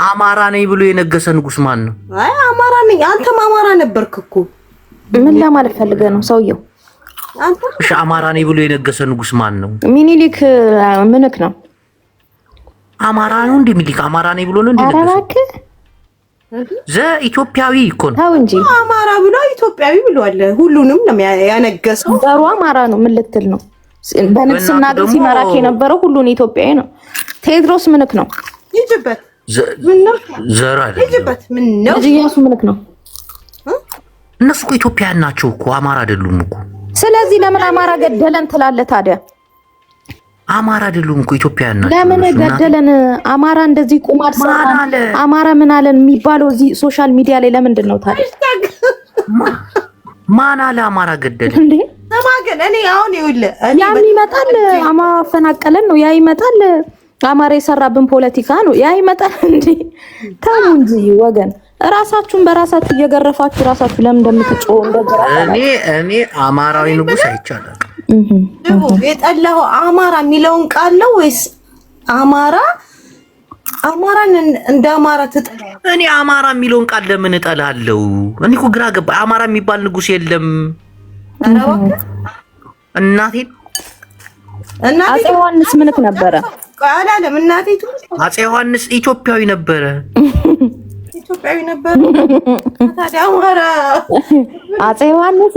አማራ ነኝ ብሎ የነገሰ ንጉስ ማን ነው? አይ አማራ ነኝ። አንተም አማራ ነበርክ እኮ። ምን ለማለት ፈልገህ ነው ሰውየው? አንተ እሺ አማራ ነኝ ብሎ የነገሰ ንጉስ ማን ነው? ሚኒሊክ ምንክ ነው? አማራ ነው እንዴ? ሚኒሊክ አማራ ነኝ ብሎ ነው እንዴ? አረባክ ኢትዮጵያዊ እኮ ነው። ታው እንጂ አማራ ብሎ ኢትዮጵያዊ ብሏል። ሁሉንም ነው ያነገሰው። ዘሩ አማራ ነው። ምን ልትል ነው? በንግስና ግን ሲመራክ የነበረው ሁሉን ኢትዮጵያዊ ነው። ቴድሮስ ምንክ ነው? ይጅበት ዘር አይደለም። ይጅበት ምን ነው? ኢየሱስ ምንክ ነው? እነሱ እኮ ኢትዮጵያውያን ናቸው እኮ አማራ አይደሉም እኮ። ስለዚህ ለምን አማራ ገደለን ትላለህ ታዲያ? አማራ አይደሉም እኮ ኢትዮጵያውያን ናቸው። ለምን ገደለን? አማራ እንደዚህ ቁማር አማራ ምን አለን የሚባለው እዚህ ሶሻል ሚዲያ ላይ ለምንድን ነው ታዲያ? ማን አለ አማራ ገደለን እንዴ? ተማገን እኔ አሁን ይኸውልህ ያ ይመጣል አማራ ፈናቀለን ነው ያ ይመጣል። አማራ የሰራብን ፖለቲካ ነው ያ ይመጣል እንዴ? ተው እንጂ ወገን፣ ራሳችሁን በራሳችሁ እየገረፋችሁ ራሳችሁ ለምን እንደምትጮው እንደገራ እኔ አማራዊ ንጉስ አይቻልም። የጠላው አማራ የሚለውን ቃል ነው ወይስ አማራን እንደ አማራ ትጠላው? እኔ አማራ የሚለውን ቃል ለምን እጠላለሁ? እኔ እኮ ግራ ገባ። አማራ የሚባል ንጉስ የለም። እናቴ አፄ ዮሐንስ ምንክ ነበረ? አላለም እናቴቱ። አፄ ዮሐንስ ኢትዮጵያዊ ነበረ። ኢትዮጵያዊ ነበረ። ታዲያ አማራ አፄ ዮሐንስ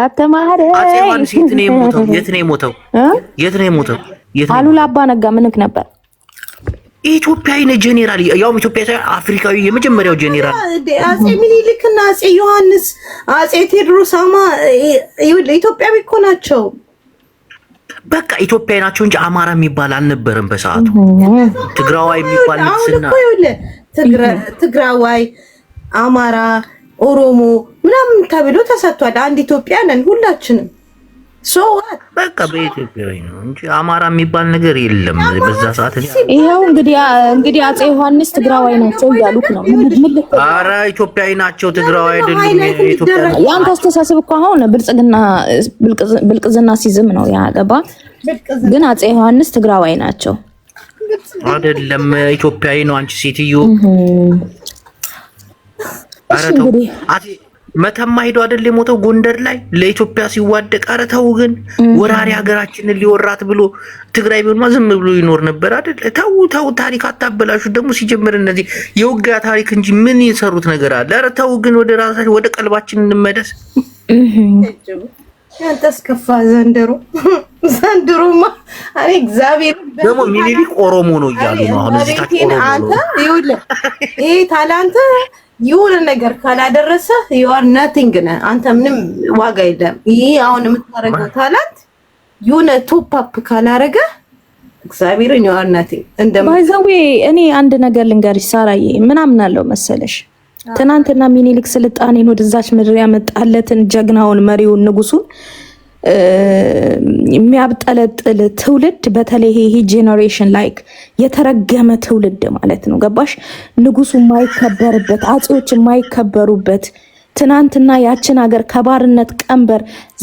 አተማረ። አፄ ዮሐንስ የት ነው የሞተው? አሉላ አባ ነጋ ምንክ ነበር? ኢትዮጵያዊ ነው ጄኔራል። ያውም ኢትዮጵያዊ ሳይሆን አፍሪካዊ የመጀመሪያው ጄኔራል። አፄ ሚኒሊክና አፄ ዮሐንስ አፄ ቴዎድሮስ ኢትዮጵያዊ እኮ ናቸው። በቃ ኢትዮጵያዊ ናቸው እንጂ አማራ የሚባል አልነበረም በሰዓቱ። ትግራዋይ የሚባል ንግስና ትግራዋይ፣ አማራ፣ ኦሮሞ ምናምን ተብሎ ተሰጥቷል። አንድ ኢትዮጵያ ነን ሁላችንም። በቃ በኢትዮጵያዊ ነው እንጂ አማራ የሚባል ነገር የለም በዛ ሰዓት። ይሄው እንግዲህ አፄ ዮሐንስ ትግራዋይ ናቸው እያሉት ነው። ኧረ ኢትዮጵያዊ ናቸው ትግራዋይ አይደሉም። ያንተ አስተሳሰብ እኮ አሁን ብልቅዝና ሲዝም ነው ያገባ። ግን አፄ ዮሐንስ ትግራዋይ ናቸው አይደለም ኢትዮጵያዊ ነው። አንቺ ሴትዮ ኧረ ተው። መተማ ሄዶ አይደል የሞተው ጎንደር ላይ ለኢትዮጵያ ሲዋደቅ። ኧረ ተው ግን ወራሪ ሀገራችንን ሊወራት ብሎ ትግራይ ቢሆንማ ዝም ብሎ ይኖር ነበር አይደል? ተው ታሪክ አታበላሹ። ደግሞ ሲጀምር እነዚህ የውጊያ ታሪክ እንጂ ምን የሰሩት ነገር አለ? ኧረ ተው ግን ወደ ራሳችን ወደ ቀልባችን እንመለስ። ያንተስ ከፋ ዘንድሮማ እኔ እግዚአብሔር ደግሞ ሚኒሊክ ኦሮሞ ነው እያሉ ነው አሁን እዚህ ታች ኦሮሞ ነው። አንተ ይኸውልህ ይሄ ታላንተ የሆነ ነገር ካላደረሰ you are nothing ነህ አንተ፣ ምንም ዋጋ የለም። ይሄ አሁን የምታረገው ታላንት የሆነ ቶፕ አፕ ካላረገ እግዚአብሔርን you are nothing። ባይዘዌ እኔ አንድ ነገር ልንገርሽ ሳራዬ፣ ምን አምናለሁ መሰለሽ? ትናንትና ሚኒሊክ ስልጣኔን ወደዛች ምድር ያመጣለትን ጀግናውን መሪውን ንጉሱን የሚያብጠለጥል ትውልድ፣ በተለይ ይሄ ጄኔሬሽን ላይክ የተረገመ ትውልድ ማለት ነው። ገባሽ? ንጉሱ የማይከበርበት፣ አጼዎች የማይከበሩበት፣ ትናንትና ያችን ሀገር ከባርነት ቀንበር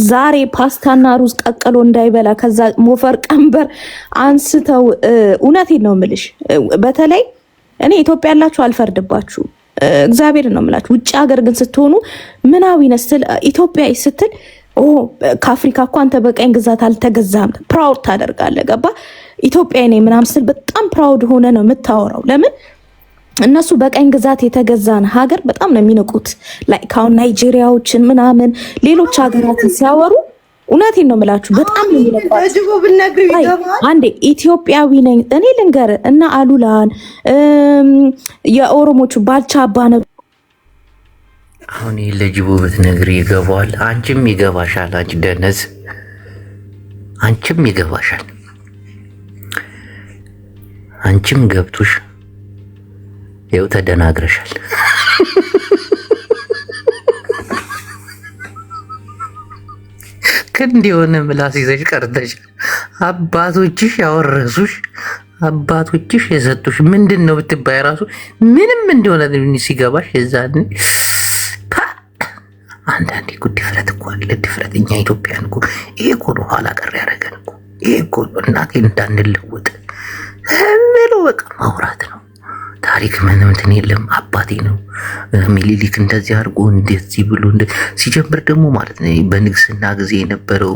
ዛሬ ፓስታና ሩዝ ቀቅሎ እንዳይበላ ከዛ ሞፈር ቀንበር አንስተው፣ እውነቴን ነው የምልሽ። በተለይ እኔ ኢትዮጵያ ያላችሁ አልፈርድባችሁ፣ እግዚአብሔር ነው የምላችሁ። ውጭ ሀገር ግን ስትሆኑ ምናዊ ነስትል ኢትዮጵያ ስትል ከአፍሪካ እኮ አንተ በቀኝ ግዛት አልተገዛም ፕራውድ ታደርጋለህ። ገባ? ኢትዮጵያ ነኝ ምናምን ስትል በጣም ፕራውድ ሆነ ነው የምታወራው። ለምን? እነሱ በቀኝ ግዛት የተገዛን ሀገር በጣም ነው የሚንቁት። ላይክ አሁን ናይጄሪያዎችን ምናምን ሌሎች ሀገራትን ሲያወሩ እውነቴን ነው የምላችሁ በጣም ነው የሚነቁት። አንዴ ኢትዮጵያዊ ነኝ እኔ ልንገር እና አሉላን የኦሮሞቹ ባልቻ አባነ አሁን ለጅቦ ብትነግሪ ይገባዋል። አንቺም ይገባሻል። አንቺ ደነዝ አንቺም ይገባሻል። አንቺም ገብቶሽ ይኸው ተደናግረሻል። ክንድ የሆነ ምላስ ይዘሽ ቀርተሻል። አባቶችሽ ያወረሱሽ አባቶችሽ የሰጡሽ ምንድን ነው ብትባይ ራሱ ምንም እንደሆነ ሲገባሽ የዛኔ አንዳንዴ እኮ ድፍረት እኮ አለ። ድፍረት እኛ ኢትዮጵያን እኮ ይሄ እኮ ነው ኋላ ቀር ያደረገን እኮ ይሄ እኮ እናቴ እንዳንለወጥ ብሎ በቃ ማውራት ነው። ታሪክ ምንም እንትን የለም። አባቴ ነው ሚኒሊክ እንደዚህ አድርጎ እንደዚህ ብሎ ሲጀምር ደግሞ ማለት ነው በንግስና ጊዜ የነበረው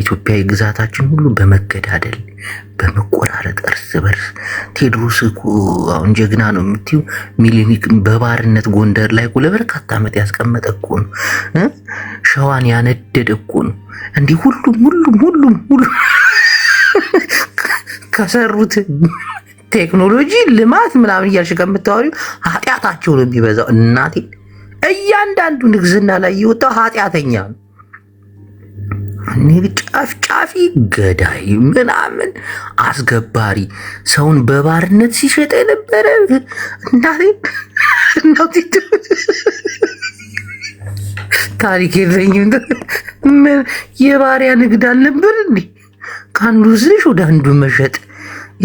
ኢትዮጵያዊ ግዛታችን ሁሉ በመገዳደል በመቆራረጥ እርስ በርስ ቴዎድሮስ እኮ አሁን ጀግና ነው የምትይው ሚኒሊክ በባርነት ጎንደር ላይ እኮ ለበርካታ ዓመት ያስቀመጠ እኮ ነው። ሸዋን ያነደደ እኮ ነው። እንዲህ ሁሉም ከሰሩት ቴክኖሎጂ ልማት ምናምን እያልሽ ከምታወሪው ኃጢአታቸው ነው የሚበዛው። እናቴ እያንዳንዱ ንግስና ላይ የወጣው ኃጢአተኛ ነው። ጨፍጫፊ፣ ገዳይ፣ ምናምን አስገባሪ፣ ሰውን በባርነት ሲሸጥ የነበረ እናቴ ታሪክ የለኝም። የባሪያ ንግድ አልነበር እንዴ? ከአንዱ ስልሽ ወደ አንዱ መሸጥ፣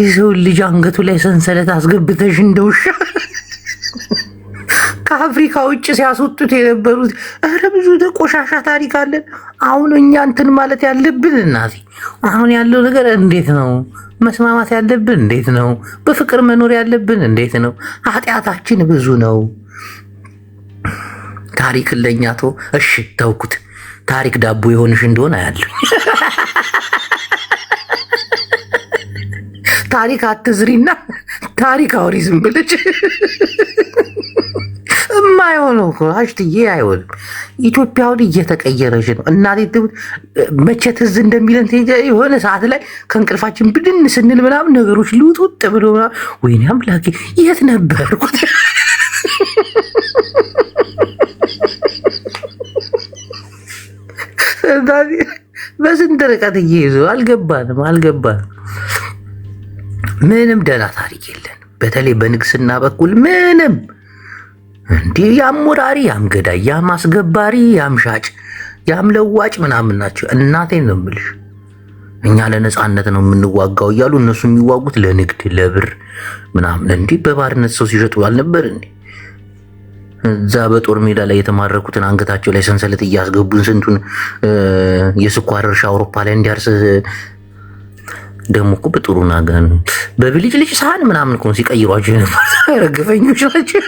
የሰውን ልጅ አንገቱ ላይ ሰንሰለት አስገብተሽ እንደውሻ ከአፍሪካ ውጭ ሲያስወጡት የነበሩት። ኧረ ብዙ ቆሻሻ ታሪክ አለን። አሁን እኛ እንትን ማለት ያለብን እናቴ፣ አሁን ያለው ነገር እንዴት ነው መስማማት ያለብን? እንዴት ነው በፍቅር መኖር ያለብን? እንዴት ነው? ኃጢአታችን ብዙ ነው። ታሪክ ለኛ እሺ ተውኩት። ታሪክ ዳቦ የሆንሽ እንደሆነ አያለሁ። ታሪክ አትዝሪና ታሪክ አውሪ ዝም ብለሽ። የማይሆነው እኮ አሽትዬ አይሆንም። ኢትዮጵያውን እየተቀየረች ነው እናቴ። መቼ ትዝ እንደሚለን የሆነ ሰዓት ላይ ከእንቅልፋችን ብድን ስንል ምናምን ነገሮች ልውጥውጥ ብሎ ወይኔ አምላኬ የት ነበርኩት? በስንት ርቀት እየይዙ አልገባንም። ምንም ደህና ታሪክ የለን። በተለይ በንግስና በኩል ምንም እንዲህ ያም ወራሪ፣ ያም ገዳይ፣ ያም አስገባሪ፣ ያም ሻጭ፣ ያም ለዋጭ ምናምን ናቸው። እናቴን ነው የምልሽ። እኛ ለነፃነት ነው የምንዋጋው እያሉ እነሱ የሚዋጉት ለንግድ ለብር ምናምን። እንዲህ በባርነት ሰው ሲሸጡ አልነበር እንዴ? እዛ በጦር ሜዳ ላይ የተማረኩትን አንገታቸው ላይ ሰንሰለት እያስገቡን ስንቱን የስኳር እርሻ አውሮፓ ላይ እንዲያርስ ደግሞ እኮ በጥሩ ነገር በብልጭልጭ ሳህን ምናምን እኮ ሲቀይሯቸው ነበር። ረግፈኞች ናቸው።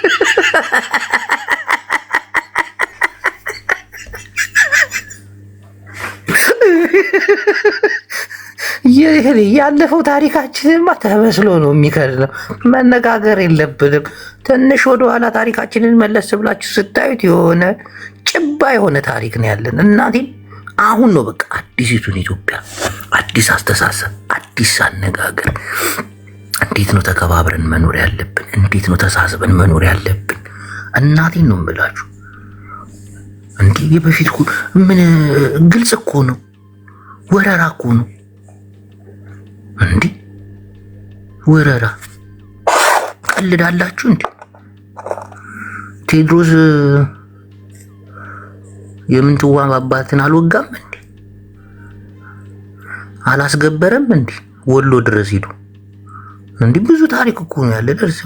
ያለፈው ታሪካችንማ ተመስሎ ነው የሚከድነው። መነጋገር የለብንም። ትንሽ ወደኋላ ታሪካችንን መለስ ብላችሁ ስታዩት የሆነ ጭባ የሆነ ታሪክ ነው ያለን እናቴ። አሁን ነው በቃ አዲሲቱን ኢትዮጵያ፣ አዲስ አስተሳሰብ፣ አዲስ አነጋገር። እንዴት ነው ተከባብረን መኖር ያለብን? እንዴት ነው ተሳስበን መኖር ያለብን? እናቴን ነው የምላችሁ። እንዲህ የበፊት ምን ግልጽ እኮ ነው፣ ወረራ እኮ ነው። እንዲህ ወረራ ቀልዳላችሁ እንዴ? ቴዎድሮስ የምንትዋብ አባትን አልወጋም እንዴ? አላስገበረም እንዴ? ወሎ ድረስ ሂዱ እንዴ? ብዙ ታሪክ እኮ ነው ያለ። ደርስ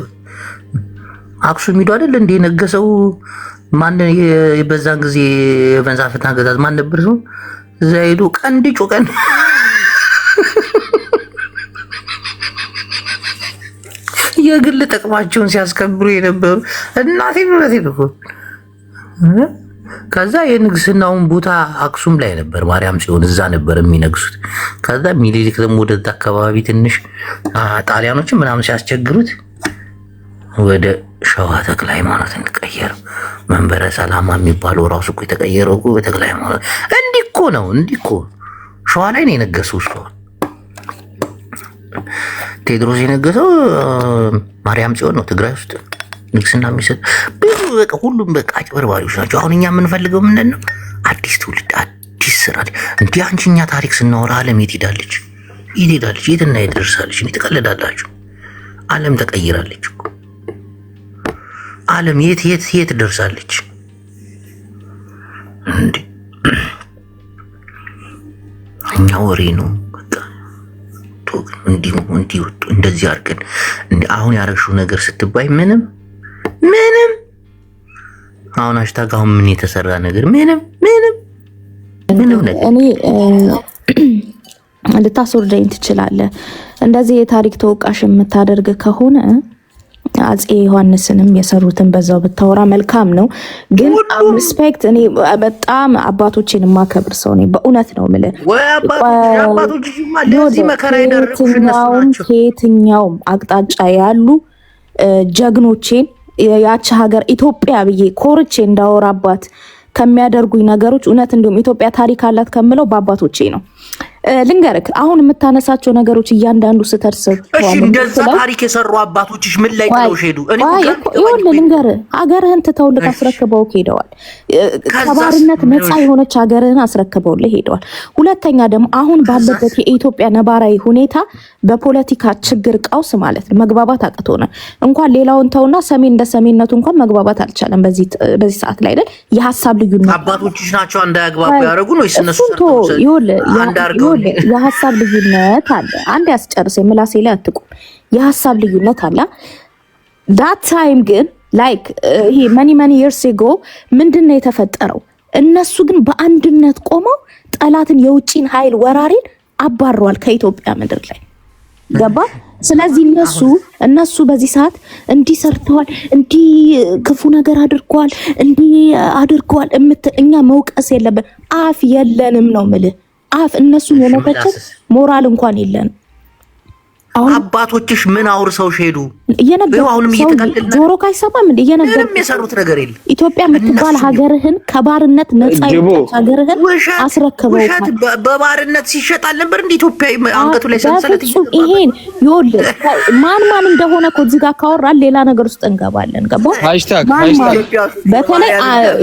አክሱም ሂዱ አይደል እንዴ? ነገሰው ማን? የበዛን ጊዜ የመንዛፈት አገዛዝ ማን ነበር ሰው? እዛ ሄዱ ቀንድ ጮቀን የግል ጥቅማቸውን ሲያስከብሩ የነበሩ እናቴ ምረቴ እኮ። ከዛ የንግስናውን ቦታ አክሱም ላይ ነበር፣ ማርያም ጽዮን እዛ ነበር የሚነግሱት። ከዛ ሚኒሊክ ደግሞ ወደዛ አካባቢ ትንሽ ጣሊያኖችን ምናምን ሲያስቸግሩት ወደ ሸዋ ተክለ ሃይማኖት እንቀየር። መንበረ ሰላማ የሚባለው ራሱ እኮ የተቀየረው እኮ በተክለ ሃይማኖት። እንዲህ እኮ ነው፣ እንዲህ እኮ ሸዋ ላይ ነው የነገሰው እሱ። ቴዎድሮስ የነገሰው ማርያም ጽዮን ነው፣ ትግራይ ውስጥ ንግስና የሚሰጥ ብዙ በቃ ሁሉም በቃ አጭበርባሪዎች ናቸው። አሁን እኛ የምንፈልገው ምንድን ነው? አዲስ ትውልድ፣ አዲስ ስራ። እንዲህ አንቺ እኛ ታሪክ ስናወራ ዓለም የት ሄዳለች? የት ሄዳለች? የትና የት ደርሳለች? እንዴ ትቀልዳላችሁ? ዓለም ተቀይራለች እኮ። ዓለም የት ደርሳለች? እንዴ እኛ ወሬ ነው እንዲሁ እንደዚህ አድርገን አሁን ያረግሽው ነገር ስትባይ ምንም አሁን አሽታግ አሁን ምን የተሰራ ነገር ምንም ነገር እኔ ልታስወርደኝ ትችላለህ። እንደዚህ የታሪክ ተወቃሽ የምታደርግ ከሆነ አፄ ዮሐንስንም የሰሩትን በዛው ብታወራ መልካም ነው። ግን ሪስፔክት እኔ በጣም አባቶችን የማከብር ሰው ነኝ። በእውነት ነው የምልህ። ከየትኛውም አቅጣጫ ያሉ ጀግኖቼን ያቺ ሀገር ኢትዮጵያ ብዬ ኮርቼ እንዳወራባት ከሚያደርጉኝ ነገሮች እውነት እንዲሁም ኢትዮጵያ ታሪክ አላት ከምለው በአባቶቼ ነው። ልንገርክ አሁን የምታነሳቸው ነገሮች እያንዳንዱ ስተርሰብ እንደዛ ታሪክ የሰሩ አባቶችሽ ምን ላይ ጥለው ሄዱ? ልንገርህ ሀገርህን ትተውልህ አስረክበው ሄደዋል። ከባርነት ነፃ የሆነች ሀገርህን አስረክበው ሄደዋል። ሁለተኛ ደግሞ አሁን ባለበት የኢትዮጵያ ነባራዊ ሁኔታ በፖለቲካ ችግር ቀውስ ማለት ነው መግባባት አቅቶናል። እንኳን ሌላውን ተውና ሰሜን እንደ ሰሜንነቱ እንኳን መግባባት አልቻለም። በዚህ ሰዓት ላይ አይደል የሀሳብ ልዩነት አባቶችሽ ናቸው እንዳያግባቡ ያደረጉ ነው ይስነሱ የሀሳብ ልዩነት አለ። አንድ ያስጨርስ የምላሴ ላይ አትቁም። የሀሳብ ልዩነት አለ። ዳት ታይም ግን ላይክ ይሄ መኒ years ago ምንድነው የተፈጠረው? እነሱ ግን በአንድነት ቆመው ጠላትን የውጪን ኃይል ወራሪን አባረዋል ከኢትዮጵያ ምድር ላይ ገባ። ስለዚህ እነሱ በዚህ ሰዓት እንዲህ ሰርተዋል፣ እንዲህ ክፉ ነገር አድርገዋል፣ እንዲህ አድርገዋል እኛ መውቀስ የለብን። አፍ የለንም ነው የምልህ። አፍ እነሱን የመተቸት ሞራል እንኳን የለንም። አባቶችሽ ምን አውርሰው ሄዱ? አሁንም እየተቀደደ ጆሮ ካይሰማም እንደ ምንም የሰሩት ነገር የለም። ኢትዮጵያ የምትባል ሀገርህን ከባርነት ነፃ የወጣች ሀገርህን አስረክበው በባርነት ሲሸጥ አልነበር እንደ ኢትዮጵያ አንገቱ ላይ ሰንሰለት ይሄን ይኸውልህ ማን እንደሆነ እኮ እዚህ ጋር ካወራን ሌላ ነገር ውስጥ እንገባለን። ገባህ? በተለይ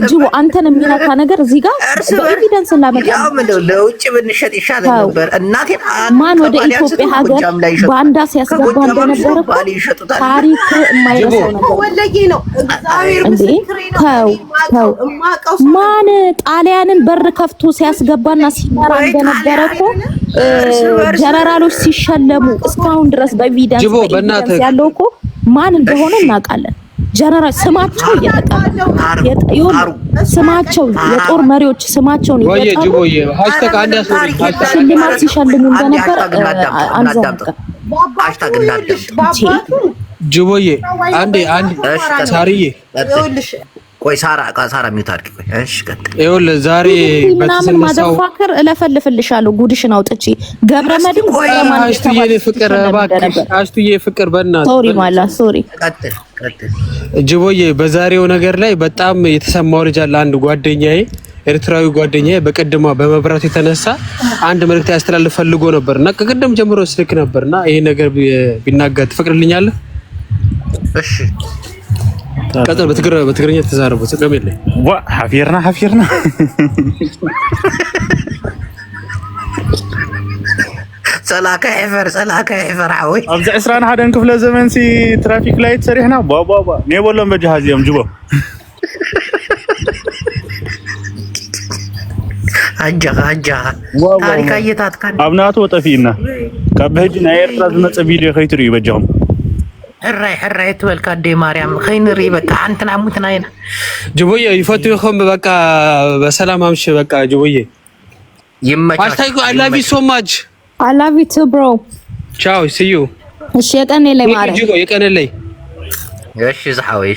ጅቦ አንተን የሚነካ ነገር እዚህ ጋር በኤቪደንስ እናመጣ ለውጭ ብንሸጥ ይሻላል ነበር። እናቴን ማን ወደ ኢትዮጵያ ሀገር ባንዳ ሲያስገባ እንደነበረ ታሪክ የማይረሳው ነገር ወለጌ ነው። እግዚአብሔር ምስክሬ ነው። ማን ጣሊያንን በር ከፍቶ ሲያስገባና ሲመራ እንደነበረ እኮ ጀነራሎች ሲሸለሙ እስካሁን ድረስ በኤቪደንስ ያለው እኮ ማን እንደሆነ እናውቃለን። ጀነራል ስማቸው እየተጠራ ስማቸው የጦር መሪዎች ስማቸውን ሽልማት ሲሸልሙ እንደነበር ጅቦዬ አንዴ ሳርዬ ቆይ ሳራ ሚውት አድርጊ። ቆይ እሺ ቀጥል። ይኸውልህ ዛሬ በተሰነሰው ማዘፋከር እለፈልፍልሻለሁ ጉድሽን አውጥቼ ገብረመድን አሽቱዬ ፍቅር በእናትህ ሶሪ ቀጥል። ጅቦዬ በዛሬው ነገር ላይ በጣም የተሰማው ልጅ አለ። አንድ ጓደኛዬ ኤርትራዊ ጓደኛዬ በቀደማ በመብራቱ የተነሳ አንድ መልእክት ያስተላልፍ ፈልጎ ነበርና ከቀደም ጀምሮ ስልክ ነበርና ይሄ ነገር ቢናገር ትፈቅድልኛለህ? እሺ ቀጥል። በትግርኛ ተዛረቡ ተቀበለ حفيرنا ሰላካ ይፈር عوي ابز 21 ክፍለ ዘመን ሲ ትራፊክ ላይት ሰሪሕና ባባባ ነይቦሎም በጃሃዝዮም ጅቦ አጃ ታሪካ እየታትካን አብናቶ ጠፊና ካብህጅና ኤርትራ ዝመፀ ቪዲዮ ከይትሪ በጃም ሕራይ ትበልካ ደ ማርያም ኸይንሪ በቃ አንተና ሙትና አይና ጅቦዬ ይፈትዩኩም በቃ በሰላም አምሽ በቃ ጅቦዬ ይመቻችሁ። I love you so much. I love you too bro. Ciao, see you. እሺ የቀኔ ላይ ማርያም ጅቦ የቀኔ ላይ እሺ ዝሐወይ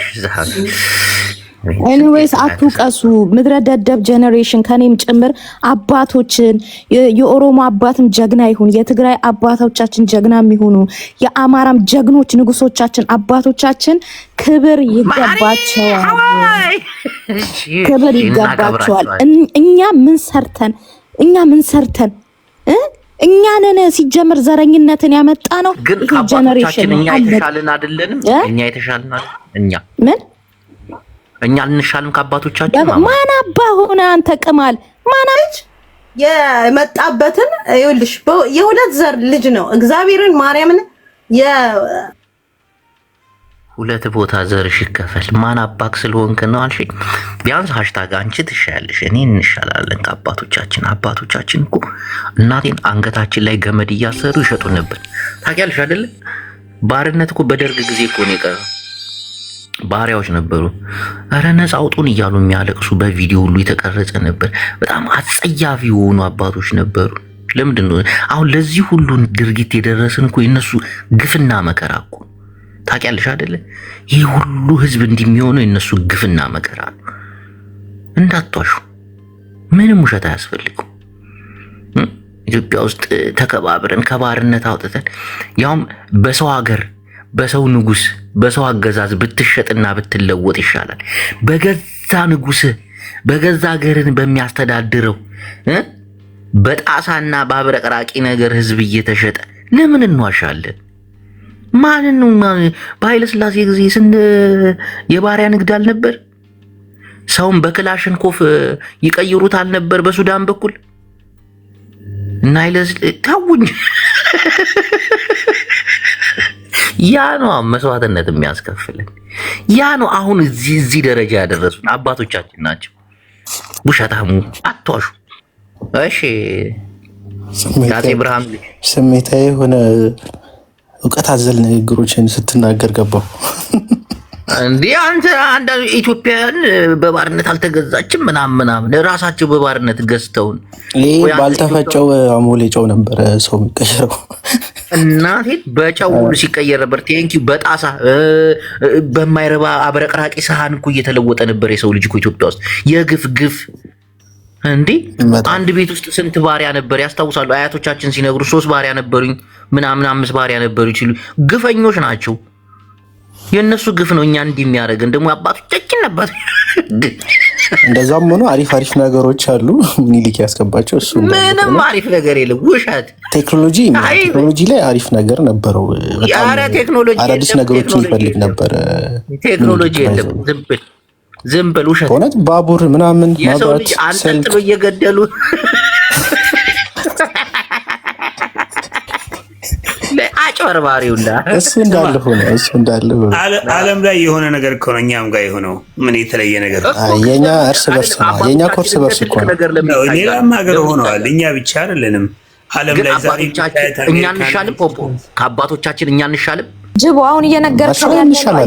ኤኒዌይስ አትውቀሱ። ምድረ ደደብ ጄኔሬሽን ከኔም ጭምር አባቶችን የኦሮሞ አባትም ጀግና ይሁን፣ የትግራይ አባቶቻችን ጀግና የሚሆኑ የአማራም ጀግኖች ንጉሶቻችን አባቶቻችን ክብር ይገባቸዋል። እኛ ምን ሰርተን እኛ ነን ሲጀምር ዘረኝነትን ያመጣ ነው። ይሄ ጄኔሬሽን እኛ የተሻለን አይደለንም። እኛ የተሻለን እኛ ምን እኛ እንሻልን ከአባቶቻችን ማን አባ ሆነ አንተ ቅማል ማናች የመጣበትን ይኸውልሽ የሁለት ዘር ልጅ ነው። እግዚአብሔርን ማርያምን ሁለት ቦታ ዘርሽ ይከፈል ማን አባክ ስለሆንክ ነው አልሽኝ። ቢያንስ ሃሽታግ አንቺ ትሻያለሽ እኔ እንሻላለን ከአባቶቻችን። አባቶቻችን እኮ እናቴን አንገታችን ላይ ገመድ እያሰሩ ይሸጡ ነበር። ታውቂያለሽ አይደል? ባርነት እኮ በደርግ ጊዜ እኮ ነው የቀረው። ባሪያዎች ነበሩ። አረ ነፃ አውጡን እያሉ የሚያለቅሱ በቪዲዮ ሁሉ የተቀረጸ ነበር። በጣም አጸያፊ የሆኑ አባቶች ነበሩ። ለምንድን ነው አሁን ለዚህ ሁሉ ድርጊት የደረስን? እኮ የነሱ ግፍና መከራ እኮ ታውቂያለሽ አይደለ? ይህ ሁሉ ህዝብ እንደሚሆነው የነሱ ግፍና መከራ ነው። እንዳትዋሹ፣ ምንም ውሸት አያስፈልግም። ኢትዮጵያ ውስጥ ተከባብረን ከባርነት አውጥተን ያውም በሰው ሀገር በሰው ንጉስ በሰው አገዛዝ ብትሸጥና ብትለወጥ ይሻላል። በገዛ ንጉስህ በገዛ ሀገርን በሚያስተዳድረው በጣሳና በአብረቅራቂ ነገር ህዝብ እየተሸጠ ለምን እንዋሻለን? ማንን ነው? በኃይለ ሥላሴ ጊዜ ስንት የባሪያ ንግድ አልነበር? ሰውን በክላሽንኮፍ ይቀይሩት አልነበር በሱዳን በኩል? እና ታውኝ ያ ነው መስዋዕትነት የሚያስከፍልን። ያ ነው አሁን እዚህ ደረጃ ያደረሱን አባቶቻችን ናቸው። ውሸታሙ አትዋሹ። እሺ ያቴ ብርሃም ስሜታዊ የሆነ እውቀት አዘል ንግግሮችን ስትናገር ገባው። እንዴ አንተ አንድ ኢትዮጵያን በባርነት አልተገዛችም ምናምን ራሳቸው በባርነት ገዝተውን ባልተፈጨው አሞሌ ጨው ነበር ሰው የሚቀየረው። እናቴ በጨው ሁሉ ሲቀየር ነበር። ቴንኪው በጣሳ በማይረባ አብረቅራቂ ሰሃን እኮ እየተለወጠ ነበር የሰው ልጅ እኮ ኢትዮጵያ ውስጥ የግፍ ግፍ። እንዴ አንድ ቤት ውስጥ ስንት ባሪያ ነበር ያስታውሳሉ? አያቶቻችን ሲነግሩ 3 ባሪያ ነበሩኝ ምናምን 5 ባሪያ ነበሩ ይችላሉ። ግፈኞች ናቸው። የነሱ ግፍ ነው እኛ እንዲህ የሚያደርገን። ደግሞ አባቶቻችን ነበር። እንደዛም ሆኖ አሪፍ ነገሮች አሉ። ምኒልክ ያስገባቸው እሱ ምንም አሪፍ ነገር የለም። ውሸት። ቴክኖሎጂ ላይ አሪፍ ነገር ነበረው። በጣም አዳዲስ ነገሮችን ይፈልግ ነበር። ቴክኖሎጂ የለም። ዝም ብል ውሸት። እውነት ባቡር ምናምን የሰው ልጅ አንጠልጥሎ እየገደሉ አጭበርባሪውና እሱ እንዳለ ሆነ። ዓለም ላይ የሆነ ነገር እኮ ነው እኛም ጋር የሆነው። ምን የተለየ ነገር? የኛ እርስ በርስ ነው። የኛ ኮርስ በርስ እኮ ነው። ሌላም ሀገር ሆነዋል። እኛ ብቻ አይደለንም። ዓለም ላይ ዛሬ እኛ እንሻልም። ፖፖ ከአባቶቻችን እኛ እንሻልም። ጅቦ አሁን እየነገርከው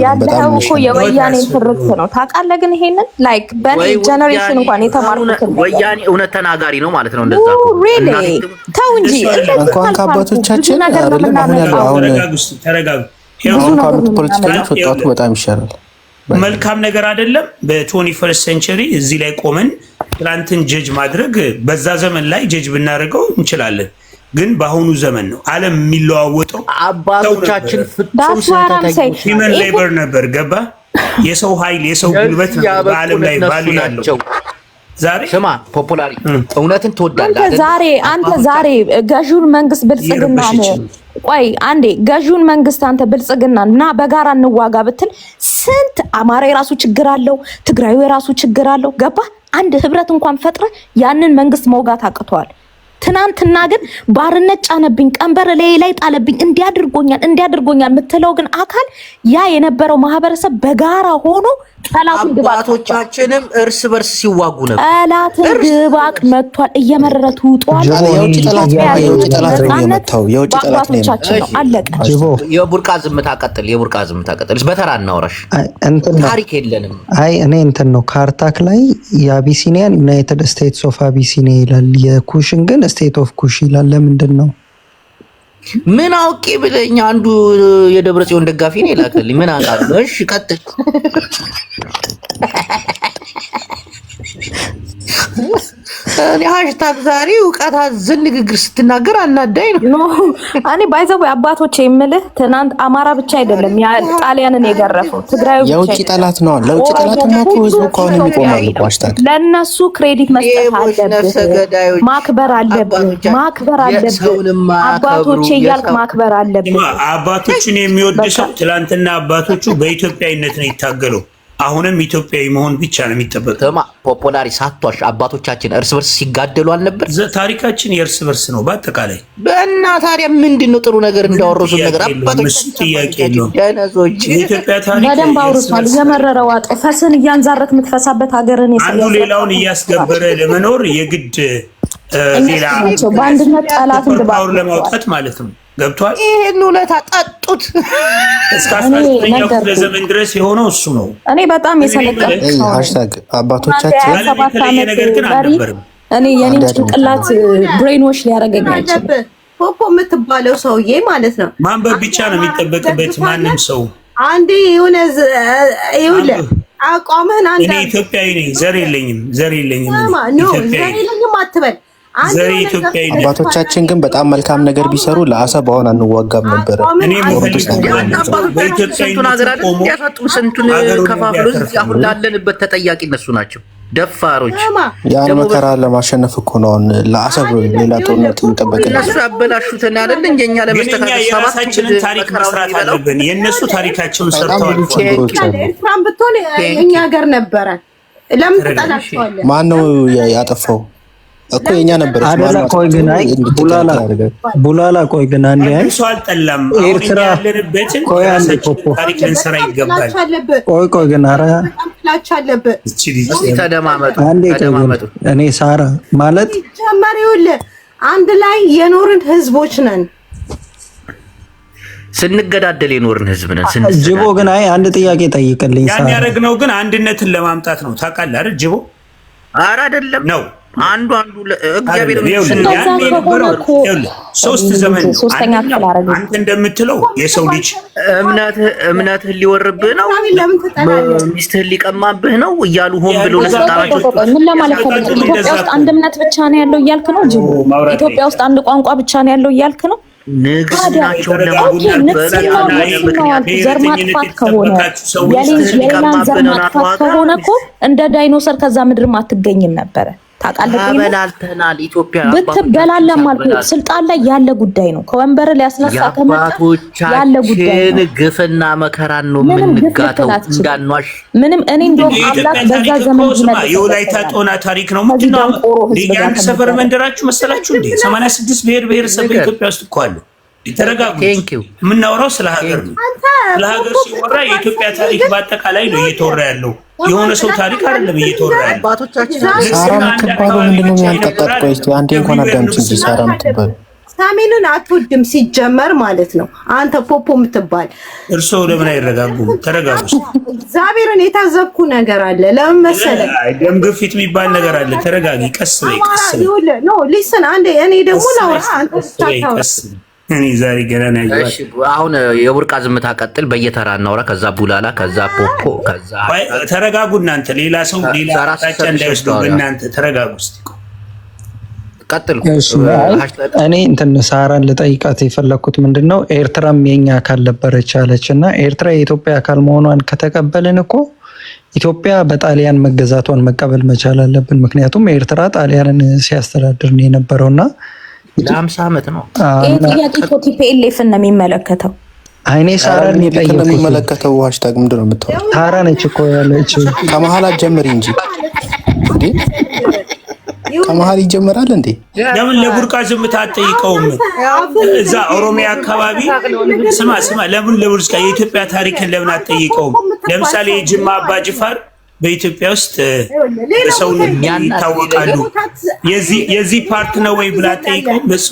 ያለው እኮ የወያኔ ትርክት ነው ታውቃለህ። ግን ይሄንን ላይክ በኔ ጀነሬሽን እንኳን የተማርኩት ወያኔ እውነት ተናጋሪ ነው ማለት ነው። እንደዛ ተው እንጂ እንኳን ከአባቶቻችን አይደለም። አሁን ያለው አሁን ተረጋጉ። ካሉት ፖለቲከኞች ወጣቱ በጣም ይሻላል። መልካም ነገር አይደለም። በ21 ሴንቸሪ እዚህ ላይ ቆመን ትላንትን ጀጅ ማድረግ በዛ ዘመን ላይ ጀጅ ብናደርገው እንችላለን። ግን በአሁኑ ዘመን ነው ዓለም የሚለዋወጠው። አባቶቻችን ፍጹም ሂውመን ሌበር ነበር። ገባ? የሰው ኃይል የሰው ጉልበት በዓለም ላይ ባሉ ያለው ዛሬ ስማ ፖፑላሪ እውነትን ትወዳለህ። አንተ ዛሬ ገዢውን መንግስት ብልጽግና ቆይ አንዴ ገዢውን መንግስት አንተ ብልጽግና እና በጋራ እንዋጋ ብትል ስንት አማራ የራሱ ችግር አለው፣ ትግራዩ የራሱ ችግር አለው። ገባ? አንድ ህብረት እንኳን ፈጥረ ያንን መንግስት መውጋት አቅቷል። ትናንትና ግን ባርነት ጫነብኝ፣ ቀንበር ላይ ጣለብኝ፣ እንዲያድርጎኛል የምትለው ግን አካል ያ የነበረው ማህበረሰብ በጋራ ሆኖ ጠላቱን ድባቅ አባቶቻችንም እርስ በርስ ሲዋጉ ነበር። ጠላትን ድባቅ መጥቷል። እየመረረቱ ውጧል። የውጭ ጠላት ነው የመታው። የውጭ ጠላት ነው። አለቀ። የቡርቃ ዝምታ ቀጥል። በተራ እናውራሽ። ታሪክ የለንም። አይ እኔ እንትን ነው ካርታክ ላይ የአቢሲኒያን ዩናይትድ ስቴትስ ኦፍ አቢሲኒያ ይላል። የኩሽን ግን ስቴት ኦፍ ኩሽ ይላል። ለምንድን ነው? ምን አውቄ ብለኝ አንዱ የደብረ ጽዮን ደጋፊ ነው ይላከልኝ። ምን አውቃለሁ። እሺ ቀጥል። እኔ ሃሽታግ ዛሬ እውቀት አዘል ንግግር ስትናገር አናዳኝ ነው። እኔ ባይዘው አባቶቼ የምልህ ትናንት አማራ ብቻ አይደለም ያ ጣሊያንን የገረፈው ትግራዩ የውጭ ጠላት ነው። ለውጭ ጠላት ማኩ ህዝቡ ከሆነ የሚቆማል። ሃሽታግ ለነሱ ክሬዲት መስጠት አለብህ፣ ማክበር አለብህ። አባቶቼ እያልክ ማክበር አለብህ። አባቶቹን የሚወድ ሰው ትላንትና አባቶቹ በኢትዮጵያዊነት ነው ይታገለው። አሁንም ኢትዮጵያዊ መሆን ብቻ ነው የሚጠበቀው። ፖፑላሪ ሳቷሽ አባቶቻችን እርስ በርስ ሲጋደሉ አልነበር? ታሪካችን የእርስ በርስ ነው በአጠቃላይ። እና ታዲያ ምንድነው ጥሩ ነገር እንዳወረሱ ነገር አባቶቻችን ጥያቄ የለውም። የኢትዮጵያ ታሪክ በደንብ አውርቷል። የመረረው ፈስን እያንዛረት የምትፈሳበት ሀገርን አንዱ ሌላውን እያስገበረ ለመኖር የግድ ሌላ በአንድነት ጠላትን ድባቅ ለማውጣት ማለት ነው። ገብቷል። ይሄን ውለታ ጠጡት። እስከ 19ኛው ክፍለ ዘመን ድረስ የሆነው እሱ ነው። እኔ በጣም የሰለጠንኩ ሃሽታግ አባቶቻችን ነገር ግን አልነበረም። እኔ የኔን ጭንቅላት ብሬን ዎሽ ሊያደርገኝ አይችልም። ፖፖ የምትባለው ሰውዬ ማለት ነው ማንበብ ብቻ ነው የሚጠበቅበት። ማንም ሰው አንዴ የሆነ ይኸውልህ አቋምህን አንተ እኔ ኢትዮጵያዊ ነኝ፣ ዘር የለኝም ኖ ዘር የለኝም አትበል። አባቶቻችን ግን በጣም መልካም ነገር ቢሰሩ ለአሰብ አሁን አንዋጋም ነበር። እኔ ስንቱን ከፋፍሎ አሁን ላለንበት ተጠያቂ እነሱ ናቸው። ደፋሮች ያን መከራ ለማሸነፍ እኮ ነው ለአሰብ ሌላ ጦርነት የሚጠበቅ እነሱ ያበላሹትን አይደል እንጀኛ ለመስተካከል የራሳችንን ታሪክ መስራት አለብን። የእነሱ ታሪካቸውን ሰርተዋል። ኤርትራን ብትሆን የኛ ሀገር ነበረ። ለምን ተጣላችኋለህ? ማን ነው ያጠፋው? እኮ የኛ ነበር አደላ። ቆይ ግን አይ ቡላላ ቆይ ግን አንዴ አይ እሱ አልጠላም። ኤርትራ ያለንበትን ቆይ አንዴ ታሪክ ልንሰራ ይገባል። ቆይ ግን ኧረ ተደማመጡ። እኔ ሳራ ማለት ጀመሪውል አንድ ላይ የኖርን ህዝቦች ነን። ስንገዳደል የኖርን ህዝብ ነን። ጅቦ ግን አይ አንድ ጥያቄ ጠይቅልኝ። ያን ያደረግነው ግን አንድነትን ለማምጣት ነው። ታውቃለህ አይደል ጅቦ? ኧረ አይደለም ነው አንዱ እግዚአብሔር ሶስት ዘመን አንተ እንደምትለው የሰው ልጅ እምነትህን ሊወርብህ ነው፣ ሚስትህን ሊቀማብህ ነው እያሉ ሆን ብሎ ለሰጣቸው ምን ለማለት ፈልገህ? ኢትዮጵያ ውስጥ አንድ እምነት ብቻ ነው ያለው እያልክ ነው ጅቦ? ኢትዮጵያ ውስጥ አንድ ቋንቋ ብቻ ነው ያለው እያልክ ነው? ንግስናቸውን ዘር ማጥፋት ከሆነ የሌላን ዘር ማጥፋት ከሆነ እኮ እንደ ዳይኖሰር ከዛ ምድርም አትገኝም ነበረ። ታውቃለህ? በላልተናል። ኢትዮጵያ ብትበላለም አልኩህ ስልጣን ላይ ያለ ጉዳይ ነው። ከወንበር ሊያስነሳ ከመጣ ያለ ጉዳይ ነው። ግፍና መከራን ነው የምንጋተው እንዳንዋሽ። ምንም እኔ እንደውም አምላክ በዛ ዘመን ይመጣል። የወላይታ ጦና ታሪክ ነው። ምንድነው ያን ሰፈር መንደራችሁ መሰላችሁ እንዴ? 86 ብሔር ብሔረሰብ በኢትዮጵያ ውስጥ እኮ አለ። ተረጋጉ። የምናወራው ስለ ሀገር ነው። ስለ ሀገር ሲወራ የኢትዮጵያ ታሪክ በአጠቃላይ ነው እየተወራ ያለው። የሆነ ሰው ታሪክ አይደለም እየተወራ ያለው። አባቶቻችን ሳራ የምትባለው ምንድነው የሚያንቀጣጥ? ቆይ እስኪ አንዴ እንኳን አዳምጪ እንጂ ሳራ የምትባለው ሳሜንን አትወድም ሲጀመር ማለት ነው። አንተ ፖፖ የምትባል እርሶ ለምን አይረጋጉም? ተረጋጉ። እግዚአብሔርን የታዘብኩ ነገር አለ። ለምን መሰለህ? ደም ግፊት የሚባል ነገር አለ። ተረጋጊ። ቀስ በይ ቀስ በይ። ኖ ሊስን አንዴ እኔ ደግሞ ላውራ አንተ ታታው እኔ ዛሬ ገና ነው ያየው። እሺ አሁን የቡርቃ ዝምታ ቀጥል። በየተራ እናውራ። ከዛ ቡላላ፣ ከዛ ፖፖ፣ ከዛ ተረጋጉ። እናንተ ሌላ ሰው ሌላ ታቻ እንዳይወስዱ እናንተ ተረጋጉ። እስቲ ቀጥል። እኔ እንትን ሳራን ልጠይቃት የፈለኩት ምንድነው ኤርትራም የኛ አካል ነበረች አለችና ኤርትራ የኢትዮጵያ አካል መሆኗን ከተቀበልን እኮ ኢትዮጵያ በጣሊያን መገዛቷን መቀበል መቻል አለብን። ምክንያቱም ኤርትራ ጣሊያንን ሲያስተዳድር ነው የነበረውና ለ50 ዓመት ነው። ይሄ ጥያቄ እኮ ቲፒኤልኤፍን ነው የሚመለከተው። አይኔ ሳራን የጠየቁት የሚመለከተው ሃሽታግ ምንድነው የምታወራው? ሳራ ነች እኮ ያለችው። ከመሀል አትጀምሪ እንጂ እንዴ! ከመሀል ይጀምራል እንዴ? ለምን ለቡርቃ ዝምታ አትጠይቀውም? እዛ ኦሮሚያ አካባቢ ስማ፣ ለምን ለቡርቃ የኢትዮጵያ ታሪክን ለምን አትጠይቀውም? ለምሳሌ የጅማ አባ ጅፋር በኢትዮጵያ ውስጥ ሰው ይታወቃሉ። የዚህ ፓርት ነው ወይ ብላ ጠይቀውም። በሱ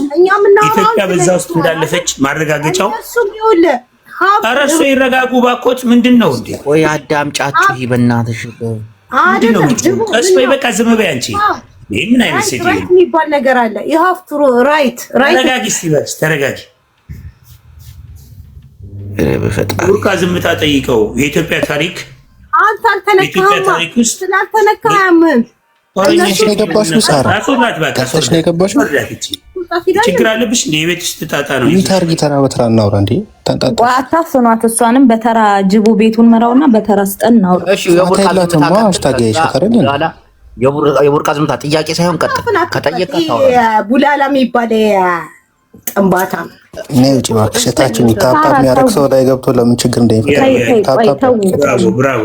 ኢትዮጵያ በዛ ውስጥ እንዳለፈች ማረጋገጫው። ኧረ እሱ ይረጋጉ ባኮት። ምንድን ነው እንዴ? ወይ አዳምጫችሁ በእናትሽ ቀስ በይ በቃ ዝም በይ አንቺ። ምን አይነት ሴት የሚባል ነገር አለ? you have to right ተረጋጊ። እስቲ በስ ተረጋጊ። ቡርቃ ዝምታ ጠይቀው የኢትዮጵያ ታሪክ አንተ አልተነካህም። ስላልተነካህም ቀጥተሽ ነው የገባሽው ሳራ? ቀጥተሽ ነው የገባሽው? ችግር አለብሽ እንዴ? የቤት ውስጥ ጣጣ ነው። ይታርጊ። ተራ በተራ እናውራ እንዴ። አታፍኗት። እሷንም በተራ ጅቡ ቤቱን መራውና በተራ ስጠን እናውራ። እሺ የቡርቃ ዝምታ ጥያቄ ሳይሆን ቀጥል። ከጠየቀ ቡላላ የሚባል ጥንባታ ነው ውጪ እባክሽ። እታችን ታፕታፕ የሚያደርግ ሰው ላይ ገብቶ ለምን ችግር እንደሚፈጠር ብራቮ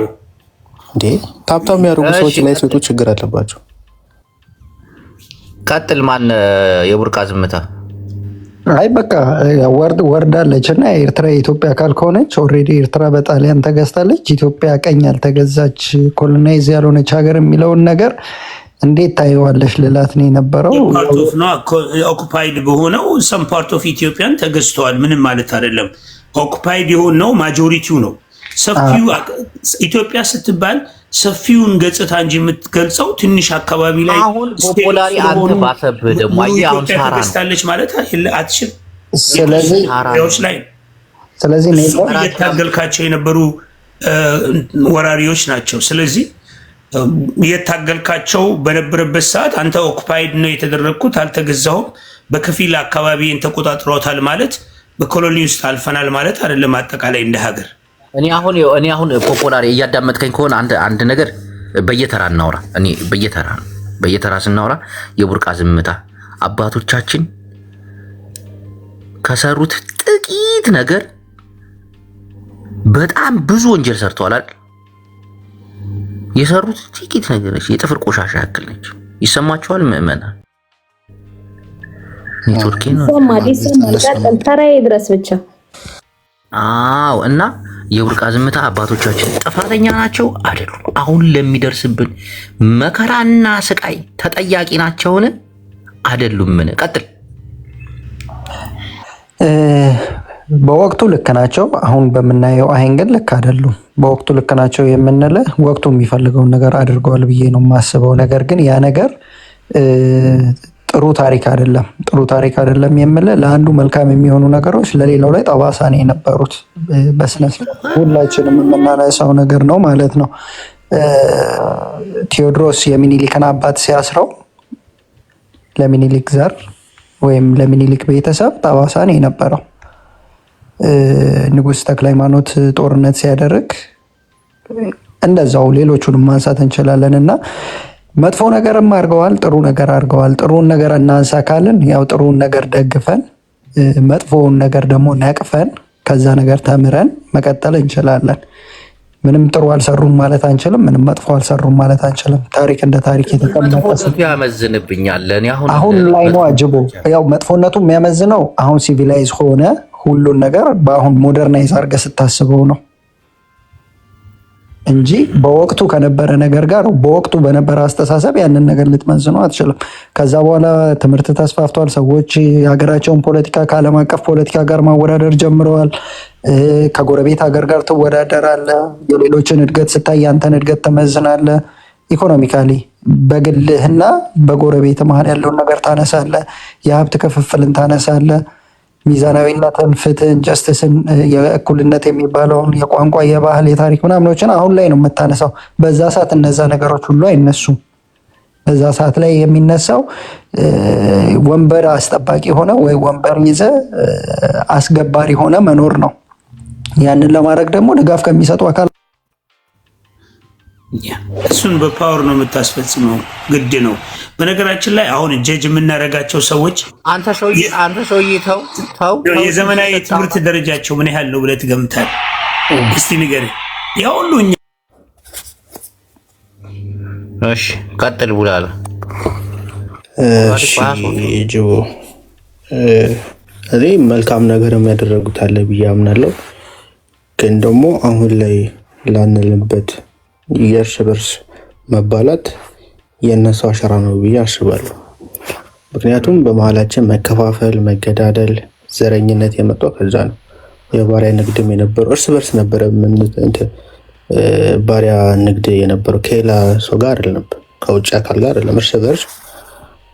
እንዴ! ታፕታፕ የሚያደርጉ ሰዎች ላይ ሴቶች ችግር አለባቸው። ቀጥል። ማን የቡርቃ ዝምታ? አይ በቃ ወርዳለች እና ኤርትራ የኢትዮጵያ አካል ከሆነች ኦልሬዲ ኤርትራ በጣሊያን ተገዝታለች። ኢትዮጵያ ቀኝ ያልተገዛች ኮሎናይዝ ያልሆነች ሀገር የሚለውን ነገር እንዴት ታየዋለሽ ልላት ነው የነበረው። ኦኩፓይድ በሆነው ሰም ፓርት ኦፍ ኢትዮጵያን ተገዝተዋል። ምንም ማለት አይደለም። ኦኩፓይድ የሆነው ማጆሪቲው ነው። ሰፊው ኢትዮጵያ ስትባል ሰፊውን ገጽታ እንጂ የምትገልጸው ትንሽ አካባቢ ላይ አሁን ፖፑላሪ አንተ ባሰብህ ደግሞ አሁን ሳራ ተገዝታለች ማለት አትችልም። ስለዚህ ሳራዎች ላይ ስለዚህ እየታገልካቸው የነበሩ ወራሪዎች ናቸው። ስለዚህ እየታገልካቸው በነበረበት ሰዓት አንተ ኦኩፓይድ ነው የተደረግኩት፣ አልተገዛሁም፣ በከፊል አካባቢን ተቆጣጥረውታል ማለት በኮሎኒ ውስጥ አልፈናል ማለት አይደለም። አጠቃላይ እንደ ሀገር እኔ አሁን ፖፖላር እያዳመጥከኝ ከሆነ አንድ ነገር በየተራ እናውራ። እኔ በየተራ ስናወራ የቡርቃ ዝምታ አባቶቻችን ከሰሩት ጥቂት ነገር በጣም ብዙ ወንጀል ሰርተዋል አይደል? የሰሩት ጥቂት ነገር የጥፍር ቆሻሻ ያክል ነች። ይሰማቸዋል ምዕመናን? ኔትወርክ ነው ተራዬ ድረስ ብቻ። አዎ። እና የቡርቃ ዝምታ አባቶቻችን ጥፋተኛ ናቸው አይደሉም? አሁን ለሚደርስብን መከራና ስቃይ ተጠያቂ ናቸውን? አይደሉም? ምን ቀጥል። በወቅቱ ልክ ናቸው። አሁን በምናየው አይን ግን ልክ አይደሉም። በወቅቱ ልክ ናቸው የምንለው ወቅቱ የሚፈልገውን ነገር አድርገዋል ብዬ ነው የማስበው። ነገር ግን ያ ነገር ጥሩ ታሪክ አይደለም የምልህ ለአንዱ መልካም የሚሆኑ ነገሮች ለሌላው ላይ ጠባሳ ነው የነበሩት። በስነ ሁላችንም የምናነሳው ነገር ነው ማለት ነው። ቴዎድሮስ የሚኒሊክን አባት ሲያስረው ለሚኒሊክ ዘር ወይም ለሚኒሊክ ቤተሰብ ጠባሳ ነው የነበረው። ንጉሥ ተክለ ሃይማኖት ጦርነት ሲያደርግ እንደዛው ሌሎቹንም ማንሳት እንችላለን እና መጥፎ ነገርም አድርገዋል፣ ጥሩ ነገር አድርገዋል። ጥሩን ነገር እናንሳ ካልን ያው ጥሩን ነገር ደግፈን መጥፎውን ነገር ደግሞ ነቅፈን ከዛ ነገር ተምረን መቀጠል እንችላለን። ምንም ጥሩ አልሰሩም ማለት አንችልም፣ ምንም መጥፎ አልሰሩም ማለት አንችልም። ታሪክ እንደ ታሪክ የተቀመጠ ያመዝንብኛል። አሁን ላይ ነው አጅቦ ያው መጥፎነቱ የሚያመዝነው አሁን ሲቪላይዝ ሆነ ሁሉን ነገር በአሁን ሞደርናይዝ አድርገህ ስታስበው ነው እንጂ በወቅቱ ከነበረ ነገር ጋር በወቅቱ በነበረ አስተሳሰብ ያንን ነገር ልትመዝነው አትችልም። ከዛ በኋላ ትምህርት ተስፋፍቷል። ሰዎች የሀገራቸውን ፖለቲካ ከዓለም አቀፍ ፖለቲካ ጋር ማወዳደር ጀምረዋል። ከጎረቤት ሀገር ጋር ትወዳደራለህ። የሌሎችን እድገት ስታይ ያንተን እድገት ትመዝናለህ። ኢኮኖሚካሊ በግልህና በጎረቤት መሀል ያለውን ነገር ታነሳለህ። የሀብት ክፍፍልን ታነሳለህ። ሚዛናዊነትን፣ ፍትህን፣ ጀስትስን፣ የእኩልነት የሚባለውን የቋንቋ፣ የባህል፣ የታሪክ ምናምኖችን አሁን ላይ ነው የምታነሳው። በዛ ሰዓት እነዛ ነገሮች ሁሉ አይነሱም። በዛ ሰዓት ላይ የሚነሳው ወንበር አስጠባቂ ሆነ ወይ ወንበር ይዘ አስገባሪ ሆነ መኖር ነው። ያንን ለማድረግ ደግሞ ድጋፍ ከሚሰጡ አካል እሱን በፓወር ነው የምታስፈጽመው፣ ግድ ነው። በነገራችን ላይ አሁን ጀጅ የምናደርጋቸው ሰዎች አንተ ሰውዬ ተው የዘመናዊ ትምህርት ደረጃቸው ምን ያህል ነው ብለህ ትገምታለህ? እስቲ ንገረኝ። ያው ሁሉ እሺ ቀጥል ብላለ። እሺ ጅቦ እኔ መልካም ነገር የሚያደርጉት አለ ብዬ አምናለሁ። ግን ደግሞ አሁን ላይ ላንልበት የእርስ በርስ መባላት የእነሱ አሻራ ነው ብዬ አስባለሁ። ምክንያቱም በመሀላችን መከፋፈል፣ መገዳደል፣ ዘረኝነት የመጣው ከዛ ነው። የባሪያ ንግድም የነበረው እርስ በርስ ነበረ። ባሪያ ንግድ የነበረው ከሌላ ሰው ጋር አይደለም፣ ከውጭ አካል ጋር አይደለም። እርስ በርስ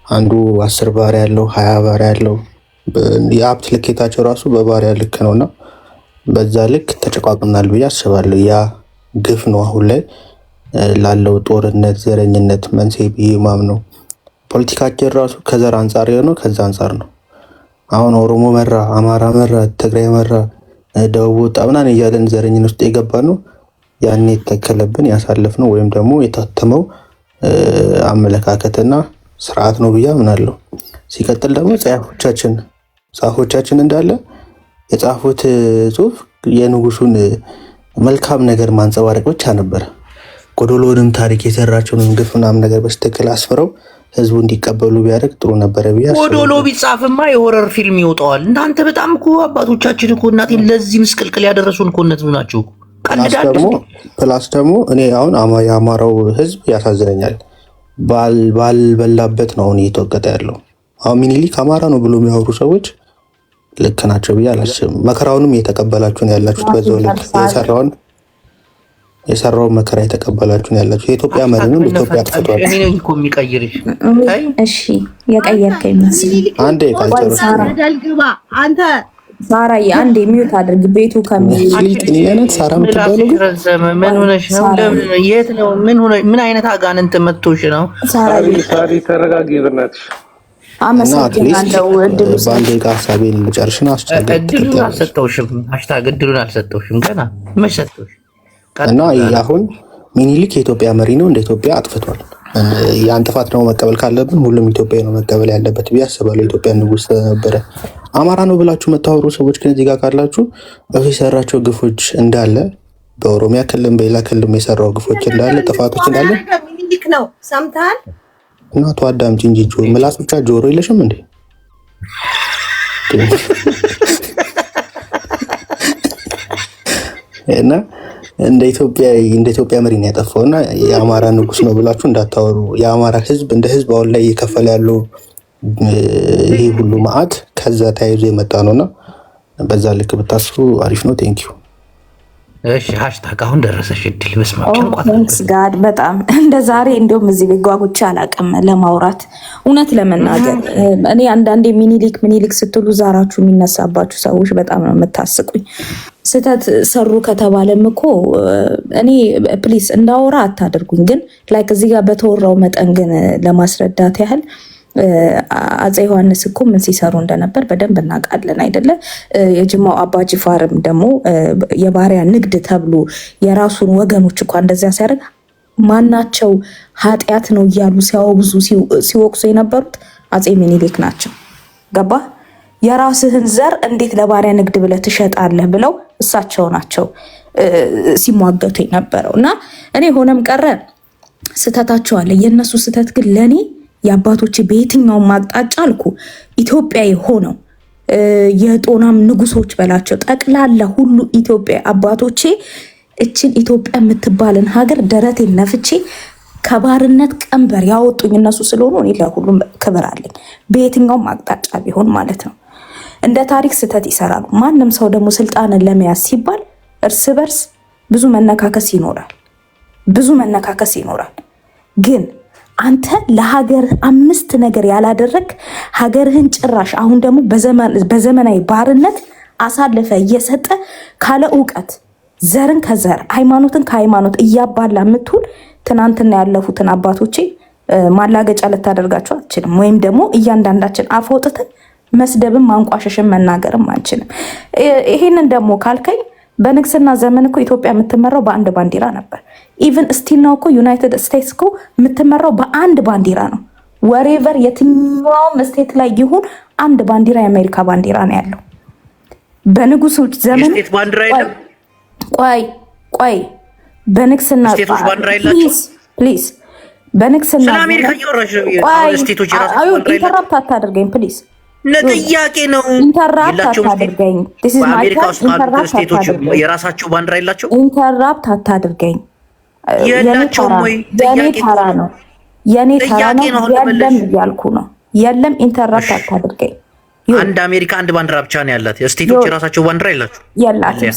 አንዱ 10 ባሪያ ያለው 20 ባሪያ ያለው የሀብት ልኬታቸው ራሱ በባሪያ ልክ ነውና በዛ ልክ ተጨቋቁናል ብዬ አስባለሁ። ያ ግፍ ነው አሁን ላይ ላለው ጦርነት፣ ዘረኝነት መንስኤ ብዬ ማምነው። ፖለቲካችን ራሱ ከዘር አንጻር የሆነው ከዛ አንጻር ነው። አሁን ኦሮሞ መራ፣ አማራ መራ፣ ትግራይ መራ፣ ደቡብ ወጣ ምናምን እያለን ዘረኝነት ውስጥ የገባ ነው። ያኔ የተከለብን ያሳለፍነው ወይም ደግሞ የታተመው አመለካከትና ስርዓት ነው ብዬ አምናለሁ። ሲቀጥል ደግሞ ጻፎቻችን እንዳለ የጻፉት ጽሁፍ የንጉሱን መልካም ነገር ማንጸባረቅ ብቻ ነበረ። ጎዶሎንም ታሪክ የሰራቸውንም ግፍ ምናምን ነገር በስትክክል አስፍረው ህዝቡ እንዲቀበሉ ቢያደርግ ጥሩ ነበረ ብዬ አስባለሁ። ጎዶሎ ቢጻፍማ የሆረር ፊልም ይወጣዋል። እናንተ በጣም እኮ አባቶቻችን እኮ እናቴን ለዚህ ምስቅልቅል ያደረሱን እኮ እነሱ ናቸው። ፕላስ ደግሞ እኔ አሁን የአማራው ህዝብ ያሳዝነኛል። ባልበላበት ነው አሁን እየተወቀጠ ያለው። አሁን ሚኒሊክ አማራ ነው ብሎ የሚያወሩ ሰዎች ልክ ናቸው ብዬ አላስብም። መከራውንም እየተቀበላችሁ ነው ያላችሁት። በዛው ልክ የሰራውን መከራ የተቀበላችሁ ነው ያላችሁት። የኢትዮጵያ መሪ ነው፣ ኢትዮጵያ አጥፍቷል። እኔ ነኝ እኮ የሚቀይርሽ። እሺ የቀየርከኝ መስሎኝ። አንዴ ካልጨረስኩ አንተ ሳራ አንዴ ሚውት አድርግ። ቤቱ ከሚሊጥ ሳራ ምትባለው ምን ሆነሽ ነው? የት ነው? ምን አይነት አጋንንት መጥቶሽ ነው? ሳሪ ተረጋጊ በእናትሽ። አመሰግናለሁ። በአንዴ ጋር ሀሳቤን ልጨርስና እድሉን አልሰጠውሽም ገና መች ሰጠውሽ? እና አሁን ሚኒሊክ የኢትዮጵያ መሪ ነው። እንደ ኢትዮጵያ አጥፍቷል። ያን ጥፋት ደግሞ መቀበል ካለብን ሁሉም ኢትዮጵያዊ ነው መቀበል ያለበት ብዬ አስባለሁ። ኢትዮጵያ ንጉስ ነበረ። አማራ ነው ብላችሁ መታወሩ ሰዎች ግን እዚህ ጋር ካላችሁ እሱ የሰራቸው ግፎች እንዳለ በኦሮሚያ ክልል በሌላ ክልል የሰራው ግፎች እንዳለ ጥፋቶች እንዳለ ሚኒሊክ ነው። ሰምተሃል? እናቱ አዳምጪ እንጂ ምላስ ብቻ ጆሮ የለሽም እንዴ? እና እንደ ኢትዮጵያ መሪ ነው ያጠፋውና የአማራ ንጉስ ነው ብላችሁ እንዳታወሩ። የአማራ ህዝብ እንደ ህዝብ አሁን ላይ እየከፈለ ያለው ይሄ ሁሉ መዓት ከዛ ተያይዞ የመጣ ነውና በዛ ልክ ብታስቡ አሪፍ ነው። ቴንክ ዩ። እሺ ሃሽታግ አሁን ደረሰሽ እድል መስማት ቴንክስ ጋድ በጣም እንደ ዛሬ እንደውም እዚህ ጓጉቻ አላውቅም ለማውራት እውነት ለመናገር እኔ አንዳንዴ ሚኒሊክ ስትሉ ዛራችሁ የሚነሳባችሁ ሰዎች በጣም ነው የምታስቁኝ። ስህተት ሰሩ ከተባለም እኮ እኔ ፕሊስ እንዳወራ አታደርጉኝ። ግን ላይክ እዚህ ጋር በተወራው መጠን ግን ለማስረዳት ያህል አፄ ዮሐንስ እኮ ምን ሲሰሩ እንደነበር በደንብ እናውቃለን አይደለ? የጅማው አባጅፋርም ደግሞ የባሪያ ንግድ ተብሎ የራሱን ወገኖች እኮ እንደዚያ ሲያደርግ ማናቸው ኃጢአት ነው እያሉ ሲያወግዙ ሲወቅሱ የነበሩት አፄ ሚኒሊክ ናቸው። ገባ? የራስህን ዘር እንዴት ለባሪያ ንግድ ብለህ ትሸጣለህ ብለው እሳቸው ናቸው ሲሟገቱ የነበረው። እና እኔ ሆነም ቀረ ስህተታቸው አለ። የእነሱ ስህተት ግን ለእኔ የአባቶቼ በየትኛውም ማቅጣጫ አልኩ ኢትዮጵያዊ ሆነው የጦናም ንጉሶች በላቸው ጠቅላላ ሁሉ ኢትዮጵያ አባቶቼ እችን ኢትዮጵያ የምትባልን ሀገር ደረቴን ነፍቼ ከባርነት ቀንበር ያወጡኝ እነሱ ስለሆኑ እኔ ለሁሉም ክብር አለኝ። በየትኛውም አቅጣጫ ቢሆን ማለት ነው። እንደ ታሪክ ስህተት ይሰራሉ። ማንም ሰው ደግሞ ስልጣንን ለመያዝ ሲባል እርስ በርስ ብዙ መነካከስ ይኖራል። ግን አንተ ለሀገር 5 ነገር ያላደረግ ሀገርህን ጭራሽ አሁን ደግሞ በዘመናዊ ባርነት አሳልፈ እየሰጠ ካለ እውቀት ዘርን ከዘር ሃይማኖትን ከሃይማኖት እያባላ የምትውል ትናንትና ያለፉትን አባቶቼ ማላገጫ ልታደርጋቸው አትችልም። ወይም ደግሞ እያንዳንዳችን አፍ አውጥተን መስደብም ማንቋሸሽም መናገርም አንችልም። ይሄንን ደግሞ ካልከኝ በንግስና ዘመን እኮ ኢትዮጵያ የምትመራው በአንድ ባንዲራ ነበር። ኢቭን ስቲል ነው እኮ ዩናይትድ ስቴትስ እኮ የምትመራው በአንድ ባንዲራ ነው። ወሬቨር የትኛውም ስቴት ላይ ይሁን አንድ ባንዲራ የአሜሪካ ባንዲራ ነው ያለው። በንጉሶች ዘመን ቆይ በንግስና ፕሊዝ በንግስና ኢንተራፕት አታድርገኝ ፕሊዝ። ለጥያቄ ነው። ኢንተራፕት አታድርገኝ። የራሳቸው ባንዲራ የላቸው። ኢንተራፕት አታድርገኝ። የላቸውም ወይ? የኔ ተራ ነው። የለም እያልኩ ነው። የለም ኢንተራፕት አታድርገኝ። አንድ አሜሪካ አንድ ባንዲራ ብቻ ነው ያላት። ስቴቶች የራሳቸው ባንዲራ የላቸው። የላቸው።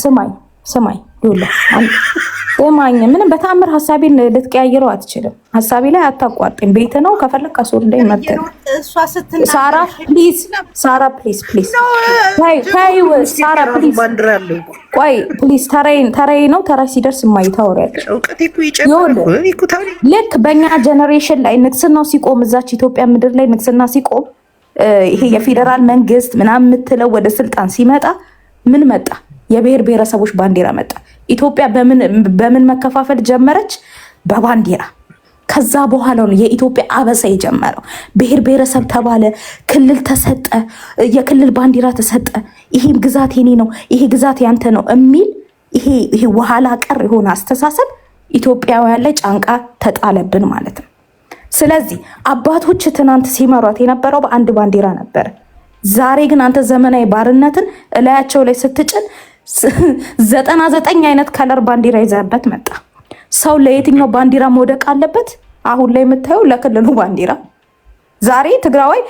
ስማኝ ምንም በተአምር ሀሳቤን ልትቀያየረው አትችልም። ሀሳቤ ላይ አታቋርጥም። ቤት ነው ከፈለክ ከሶር ላይ መጥተህ ሳራ ፕሊዝ ቆይ ፕሊዝ ተራዬ ነው። ተራ ሲደርስ የማይታወሪያለሽ ልክ በእኛ ጀኔሬሽን ላይ ንግስናው ሲቆም እዛች ኢትዮጵያ ምድር ላይ ንግስና ሲቆም ይሄ የፌዴራል መንግስት ምናምን የምትለው ወደ ስልጣን ሲመጣ ምን መጣ? የብሔር ብሔረሰቦች ባንዲራ መጣ። ኢትዮጵያ በምን መከፋፈል ጀመረች? በባንዲራ። ከዛ በኋላ ነው የኢትዮጵያ አበሳ የጀመረው። ብሔር ብሔረሰብ ተባለ፣ ክልል ተሰጠ፣ የክልል ባንዲራ ተሰጠ። ይሄ ግዛት የኔ ነው፣ ይሄ ግዛት ያንተ ነው የሚል ይሄ ኋላ ቀር የሆነ አስተሳሰብ ኢትዮጵያውያን ላይ ጫንቃ ተጣለብን ማለት ነው። ስለዚህ አባቶች ትናንት ሲመሯት የነበረው በአንድ ባንዲራ ነበር። ዛሬ ግን አንተ ዘመናዊ ባርነትን እላያቸው ላይ ስትጭን 99 አይነት ከለር ባንዲራ ይዘህበት መጣ። ሰው ለየትኛው ባንዲራ መውደቅ አለበት? አሁን ላይ የምታየው ለክልሉ ባንዲራ። ዛሬ ትግራዋይ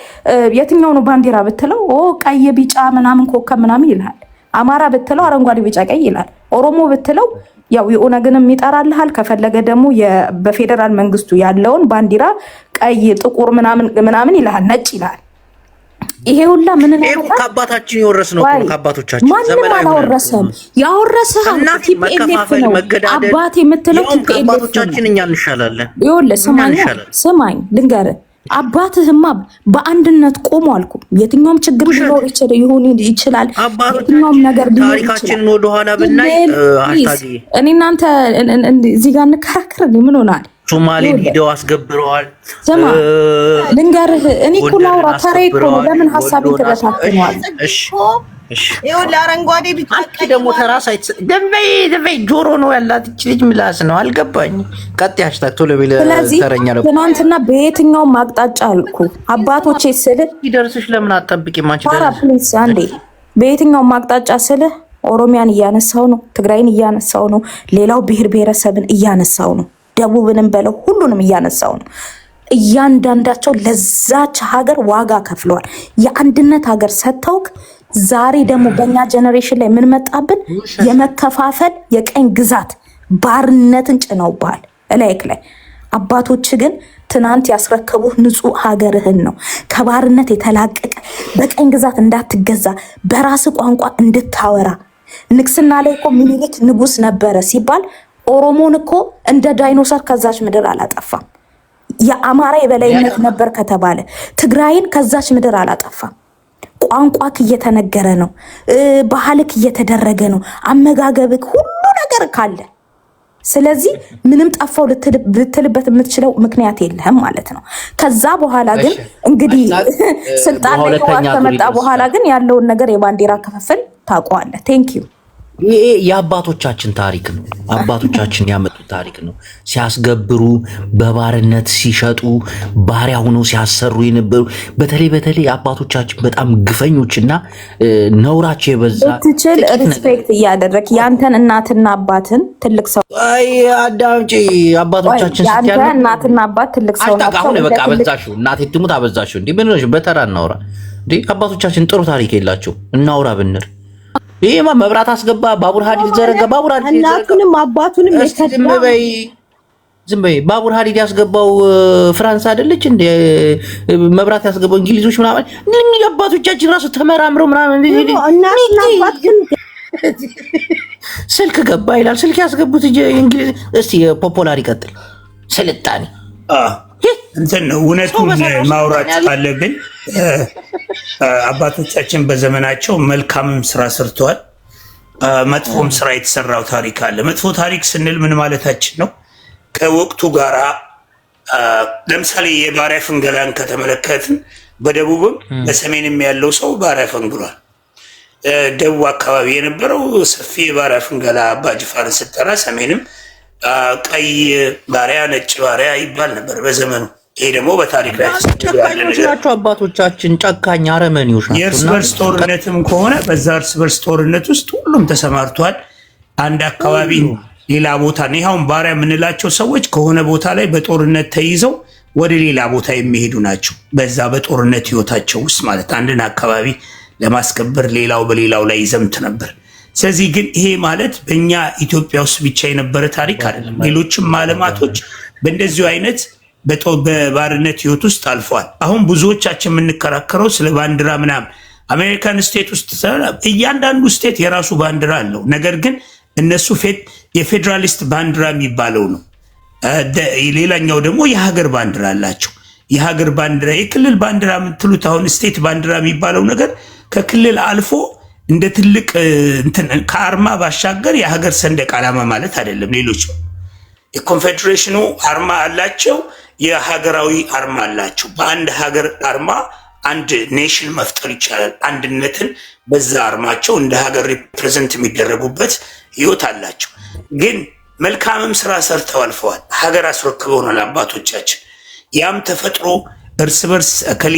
የትኛው ነው ባንዲራ ብትለው ቀይ ቢጫ ምናምን ኮከብ ምናምን ይልሃል። አማራ ብትለው አረንጓዴ ቢጫ ቀይ ይላል። ኦሮሞ ብትለው ያው የኦነግንም ይጠራልሃል። ከፈለገ ደግሞ በፌዴራል መንግስቱ ያለውን ባንዲራ ቀይ ጥቁር ምናምን ይልሃል፣ ነጭ ይልሃል። ይሄ ሁላ ምን ነው ከአባታችን የወረስነው ነው። ከአባቶቻችን ማንም አላወረሰም። ያወረሰህ ቲፒኤልኤፍ ነው። አባቴ የምትለው ቲፒኤልኤፍ ነው። አባቶቻችን እኛ እንሻላለን። ይኸውልህ ስማኝ ልንገርህ፣ አባትህማ በአንድነት ቆሞ አልኩ። የትኛውም ችግር ሊኖር ይችላል። የትኛውም ነገር ሊኖር ይችላል። ታሪካችንን ወደኋላ ብናይ እኔ እናንተ እዚህ ጋር እንከራከር ምን ሆናል? ሶማሌን ሂደው አስገብረዋል። ስማ ልንገርህ፣ እኔ እኮ ላውራ ተረይ እኮ ለምን ሀሳብ ተበታትነዋል? እሺ ይኸውልህ አረንጓዴ ቢጫ ደግሞ ተራሳይት ደንበይ ጆሮ ነው ያላት እቺ ልጅ ምላስ ነው አልገባኝ። ቀጥ ያሽታክ ቶሎ ቢለ ተረኛ ነው። ትናንትና በየትኛውም አቅጣጫ አልኩ አባቶቼ ስልህ ይደርስሽ ለምን አትጠብቂም አንቺ? ፕሊዝ አንዴ በየትኛውም አቅጣጫ ስልህ ኦሮሚያን እያነሳው ነው፣ ትግራይን እያነሳው ነው፣ ሌላው ብሔር ብሔረሰብን እያነሳው ነው፣ ደቡብንም በለው ሁሉንም እያነሳው ነው። እያንዳንዳቸው ለዛች ሀገር ዋጋ ከፍለዋል። የአንድነት ሀገር ሰጥተውክ ዛሬ ደግሞ በእኛ ጀነሬሽን ላይ ምን መጣብን? የመከፋፈል የቀኝ ግዛት ባርነትን ጭነውብሃል እላይክ ላይ። አባቶች ግን ትናንት ያስረከቡህ ንጹህ ሀገርህን ነው፣ ከባርነት የተላቀቀ በቀኝ ግዛት እንዳትገዛ በራስ ቋንቋ እንድታወራ። ንግስና ላይ እኮ ምኒልክ ንጉስ ነበረ ሲባል ኦሮሞን እኮ እንደ ዳይኖሰር ከዛች ምድር አላጠፋም። የአማራ የበላይነት ነበር ከተባለ ትግራይን ከዛች ምድር አላጠፋም። ቋንቋክ እየተነገረ ነው፣ ባህልክ እየተደረገ ነው፣ አመጋገብክ ሁሉ ነገር ካለ። ስለዚህ ምንም ጠፋው ልትልበት የምትችለው ምክንያት የለህም ማለት ነው። ከዛ በኋላ ግን እንግዲህ ስልጣን ላይ ከመጣ በኋላ ግን ያለውን ነገር የባንዲራ ክፍፍል ታውቀዋለህ። ቴንኪዩ። ይሄ የአባቶቻችን ታሪክ ነው። አባቶቻችን ያመጡት ታሪክ ነው። ሲያስገብሩ በባርነት ሲሸጡ ባሪያ ሆነው ሲያሰሩ የነበሩ በተለይ አባቶቻችን በጣም ግፈኞችና ነውራቸው የበዛ ትችል ሪስፔክት እያደረክ ያንተን እናትና አባትን ትልቅ ሰው አዳምጪ። አባቶቻችን ያንተ እናትና አባት ትልቅ ሰው ናቸው። አሁን በቃ አበዛሽው፣ እናቴ ትሙት አበዛሽው። እንዴ ምን ነው በተራ እናውራ እንዴ? አባቶቻችን ጥሩ ታሪክ የላቸው እናውራ ብንል ይሄማ መብራት አስገባ፣ ባቡር ሀዲድ ዘረጋ፣ ባቡር ሀዲድ እናቱንም አባቱንም ዝም በይ። ባቡር ሀዲድ ያስገባው ፍራንስ አይደለች እንዴ? መብራት ያስገባው እንግሊዞች ምናምን። እነዚህ አባቶቻችን ራሱ ተመራምረው ምናምን እናትና አባት ግን ስልክ ገባ ይላል። ስልክ ያስገቡት እንግሊዝ። እስቲ ፖፖላር ይቀጥል። ስልጣኔ እንትን እውነቱን ማውራት አለብን። አባቶቻችን በዘመናቸው መልካምም ስራ ሰርተዋል፣ መጥፎም ስራ የተሰራው ታሪክ አለ። መጥፎ ታሪክ ስንል ምን ማለታችን ነው? ከወቅቱ ጋራ ለምሳሌ የባሪያ ፍንገላን ከተመለከትን በደቡብም በሰሜንም ያለው ሰው ባሪያ ፈንግሏል። ደቡብ አካባቢ የነበረው ሰፊ የባሪያ ፍንገላ አባጅፋርን ስጠራ፣ ሰሜንም ቀይ ባሪያ ነጭ ባሪያ ይባል ነበር በዘመኑ። ይሄ ደግሞ በታሪክ ላይ ተሰጥቷቸው አባቶቻችን ጨካኝ አረመኔዎች ናቸው። የእርስ በርስ ጦርነትም ከሆነ በዛ እርስ በርስ ጦርነት ውስጥ ሁሉም ተሰማርቷል። አንድ አካባቢ ሌላ ቦታ ነው። ይኸውን ባሪያ የምንላቸው ሰዎች ከሆነ ቦታ ላይ በጦርነት ተይዘው ወደ ሌላ ቦታ የሚሄዱ ናቸው። በዛ በጦርነት ህይወታቸው ውስጥ ማለት አንድን አካባቢ ለማስከበር ሌላው በሌላው ላይ ይዘምት ነበር። ስለዚህ ግን ይሄ ማለት በእኛ ኢትዮጵያ ውስጥ ብቻ የነበረ ታሪክ አይደለም። ሌሎችም ዓለማቶች በእንደዚሁ አይነት በባርነት ህይወት ውስጥ አልፏል። አሁን ብዙዎቻችን የምንከራከረው ስለ ባንዲራ ምናምን አሜሪካን ስቴት ውስጥ እያንዳንዱ ስቴት የራሱ ባንዲራ አለው። ነገር ግን እነሱ የፌዴራሊስት ባንዲራ የሚባለው ነው። ሌላኛው ደግሞ የሀገር ባንዲራ አላቸው። የሀገር ባንዲራ የክልል ባንዲራ የምትሉት አሁን ስቴት ባንዲራ የሚባለው ነገር ከክልል አልፎ እንደ ትልቅ ከአርማ ባሻገር የሀገር ሰንደቅ ዓላማ ማለት አይደለም። ሌሎች የኮንፌዴሬሽኑ አርማ አላቸው፣ የሀገራዊ አርማ አላቸው። በአንድ ሀገር አርማ አንድ ኔሽን መፍጠር ይቻላል። አንድነትን በዛ አርማቸው እንደ ሀገር ሪፕሬዘንት የሚደረጉበት ህይወት አላቸው። ግን መልካምም ስራ ሰርተው አልፈዋል። ሀገር አስረክበውናል አባቶቻችን። ያም ተፈጥሮ እርስ በርስ እከሌ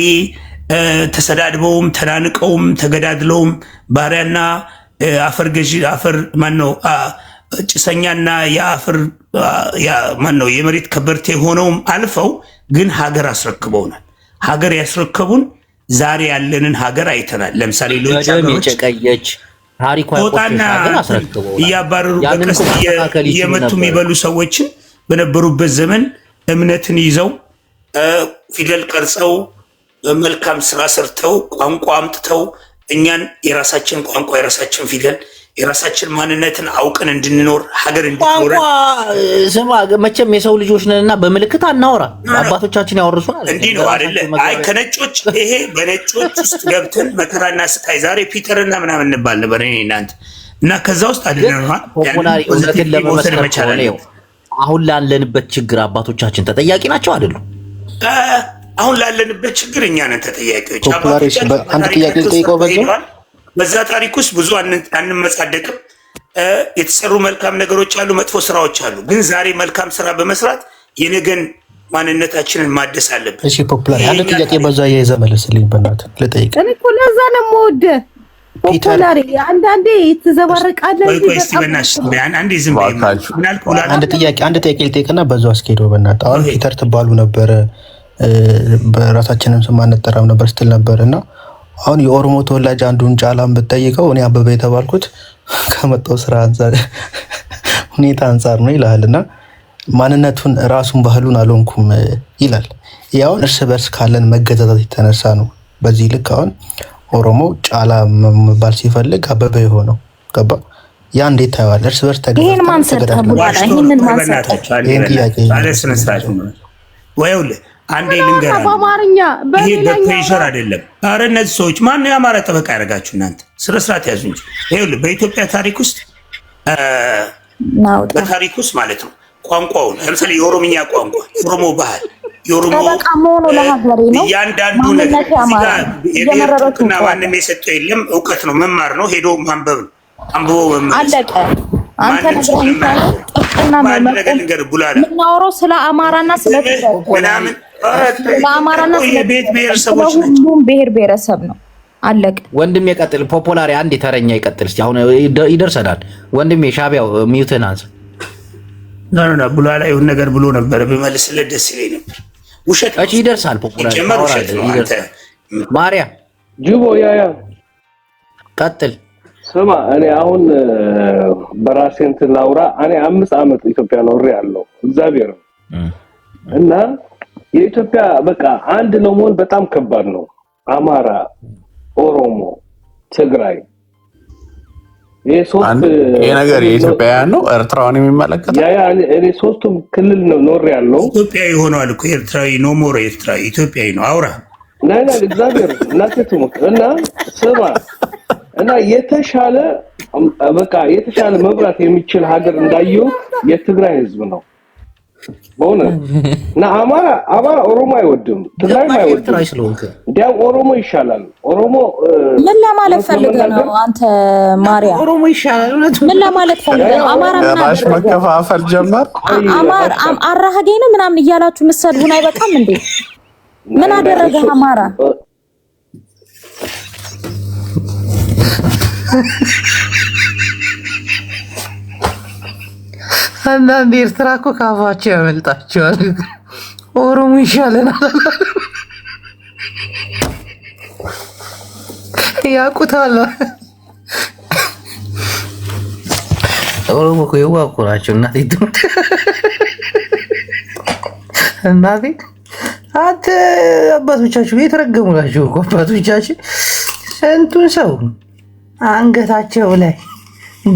ተሰዳድበውም ተናንቀውም ተገዳድለውም ባሪያና አፈር ገዢ አፈር ማነው ጭሰኛና የአፈር ማነው የመሬት ከበርቴ ሆነውም አልፈው ግን ሀገር አስረክበውናል። ሀገር ያስረከቡን ዛሬ ያለንን ሀገር አይተናል። ለምሳሌ ሌሎች ሀገሮች ጦጣና እያባረሩ በቀስት እየመቱ የሚበሉ ሰዎችን በነበሩበት ዘመን እምነትን ይዘው ፊደል ቀርጸው በመልካም ስራ ሰርተው ቋንቋ አምጥተው እኛን የራሳችን ቋንቋ የራሳችን ፊደል የራሳችን ማንነትን አውቀን እንድንኖር ሀገር እንድትኖር ስማ መቼም የሰው ልጆች ነንና በምልክት አናወራ አባቶቻችን ያወርሱናል እንዲህ ነው አይደለ አይ ከነጮች ይሄ በነጮች ውስጥ ገብተን መከራና ስቃይ ዛሬ ፒተርና ምናምን እንባል ነበር እኔ እናንተ እና ከዛ ውስጥ አይደለም እውነትን ለመመስከር ነው አሁን ላለንበት ችግር አባቶቻችን ተጠያቂ ናቸው አይደሉም አሁን ላለንበት ችግር እኛ ነን ተጠያቂዎች አንድ ጥያቄ ልጠይቀው በዛ ታሪክ ውስጥ ብዙ አንመጻደቅም የተሰሩ መልካም ነገሮች አሉ መጥፎ ስራዎች አሉ ግን ዛሬ መልካም ስራ በመስራት የነገን ማንነታችንን ማደስ አለብን እሺ ፖፑላር አንድ ጥያቄ በዛ የዘመለስልኝ በእናትህ ልጠይቅ እኔ እኮ ለዛ ነው የምወደው ፖፑላር አንዳንዴ ትዘባርቃለህ ቆይ እስቲ በእናትሽ አንዴ ዝም በይ አንድ ጥያቄ ልጠይቅና በዛው አስኬደው በእናትህ አሁን ፒተር ትባሉ ነበር በራሳችንም ስም አንጠራም ነበር ስትል ነበርና አሁን የኦሮሞ ተወላጅ አንዱን ጫላም ብትጠይቀው እኔ አበበ የተባልኩት ከመጣው ስራ አንፃር ሁኔታ አንፃር ነው ይላልና ማንነቱን ራሱን ባህሉን አልሆንኩም ይላል ያው እርስ በርስ ካለን መገዛዛት የተነሳ ነው በዚህ ልክ አሁን ኦሮሞ ጫላ መባል ሲፈልግ አበበ የሆነው ገባ ያ እንዴት ታያዋል እርስ በርስ ተገዛዛት ይሄን ማንሰጣ በኋላ ይሄንን ማንሰጣ ይሄን ጥያቄ ወይውል አንዴ ልንገራ በአማርኛ በፕሬሸር አይደለም አረ እነዚህ ሰዎች ማን ያማረ ጠበቃ ያደርጋችሁ እናንተ ስለ ስርዓት ያዙ እንጂ ይኸውልህ በኢትዮጵያ ታሪክ ውስጥ በታሪክ ውስጥ ማለት ነው ቋንቋውን ለምሳሌ የኦሮምኛ ቋንቋ የኦሮሞ ባህል የኦሮሞ እያንዳንዱ ነገር የብሔር ጥቅና ማንም የሰጠው የለም እውቀት ነው መማር ነው ሄዶ ማንበብ ነው አንብቦ መማር አለቀ አንተ ነገር ምናወራው ስለ አማራና ስለ ምናምን ለአማራና የቤት ብሔረሰቦች ሁሉም ብሔር ብሔረሰብ ነው አለቀ ወንድሜ ቀጥል ፖፑላሪ አንድ ተረኛ ይቀጥል እስቲ አሁን ይደርሰናል ወንድሜ ሻቢያው ሚውትን አንሳ ነው ቡላላ ይሁን ነገር ብሎ ነበር በመልስለት ደስ ይለኝ ነበር ውሸት እቺ ይደርሳል ፖፑላሪ ማርያም ጅቦ ያ ቀጥል ስማ እኔ አሁን በራሴ እንትን ላውራ እኔ 5 አመት ኢትዮጵያ ኖሬ ያለው እግዚአብሔር እና የኢትዮጵያ በቃ አንድ ለመሆን በጣም ከባድ ነው አማራ ኦሮሞ ትግራይ ይሄ ነገር የኢትዮጵያውያን ነው ኤርትራውን የሚመለከት ያ እኔ ሶስቱም ክልል ነው ኖሬ ያለው ኢትዮጵያዊ ሆኗል እኮ ኤርትራዊ ኖ ሞር ኤርትራዊ ኢትዮጵያዊ ነው አውራ ናና እግዚአብሔር እናትቱ እና ስማ እና የተሻለ መብራት የሚችል ሀገር እንዳየው የትግራይ ህዝብ ነው በእውነት እና አማራ ኦሮሞ አይወድም ትግራይ አይወድም እንዲያው ኦሮሞ ይሻላል ኦሮሞ ምን ለማለት ፈልገህ ነው አንተ ማርያም ኦሮሞ ይሻላል ምን ለማለት ፈልገህ ነው አማራ ራሽ መከፋፈል ጀመር አራሃጌ ነው ምናምን እያላችሁ መሰድቡን አይበቃም እንዴ ምን አደረገ አማራ አንዳንድ ኤርትራ እኮ ካፋቸው ያመልጣቸዋል ኦሮሞ ይሻለናል ያውቁታል ኦሮሞ እኮ የዋህ እኮ ናቸው እናቴ አንተ አባቶቻችሁ የተረገሙ ናቸው እኮ አባቶቻችን ስንቱን ሰው አንገታቸው ላይ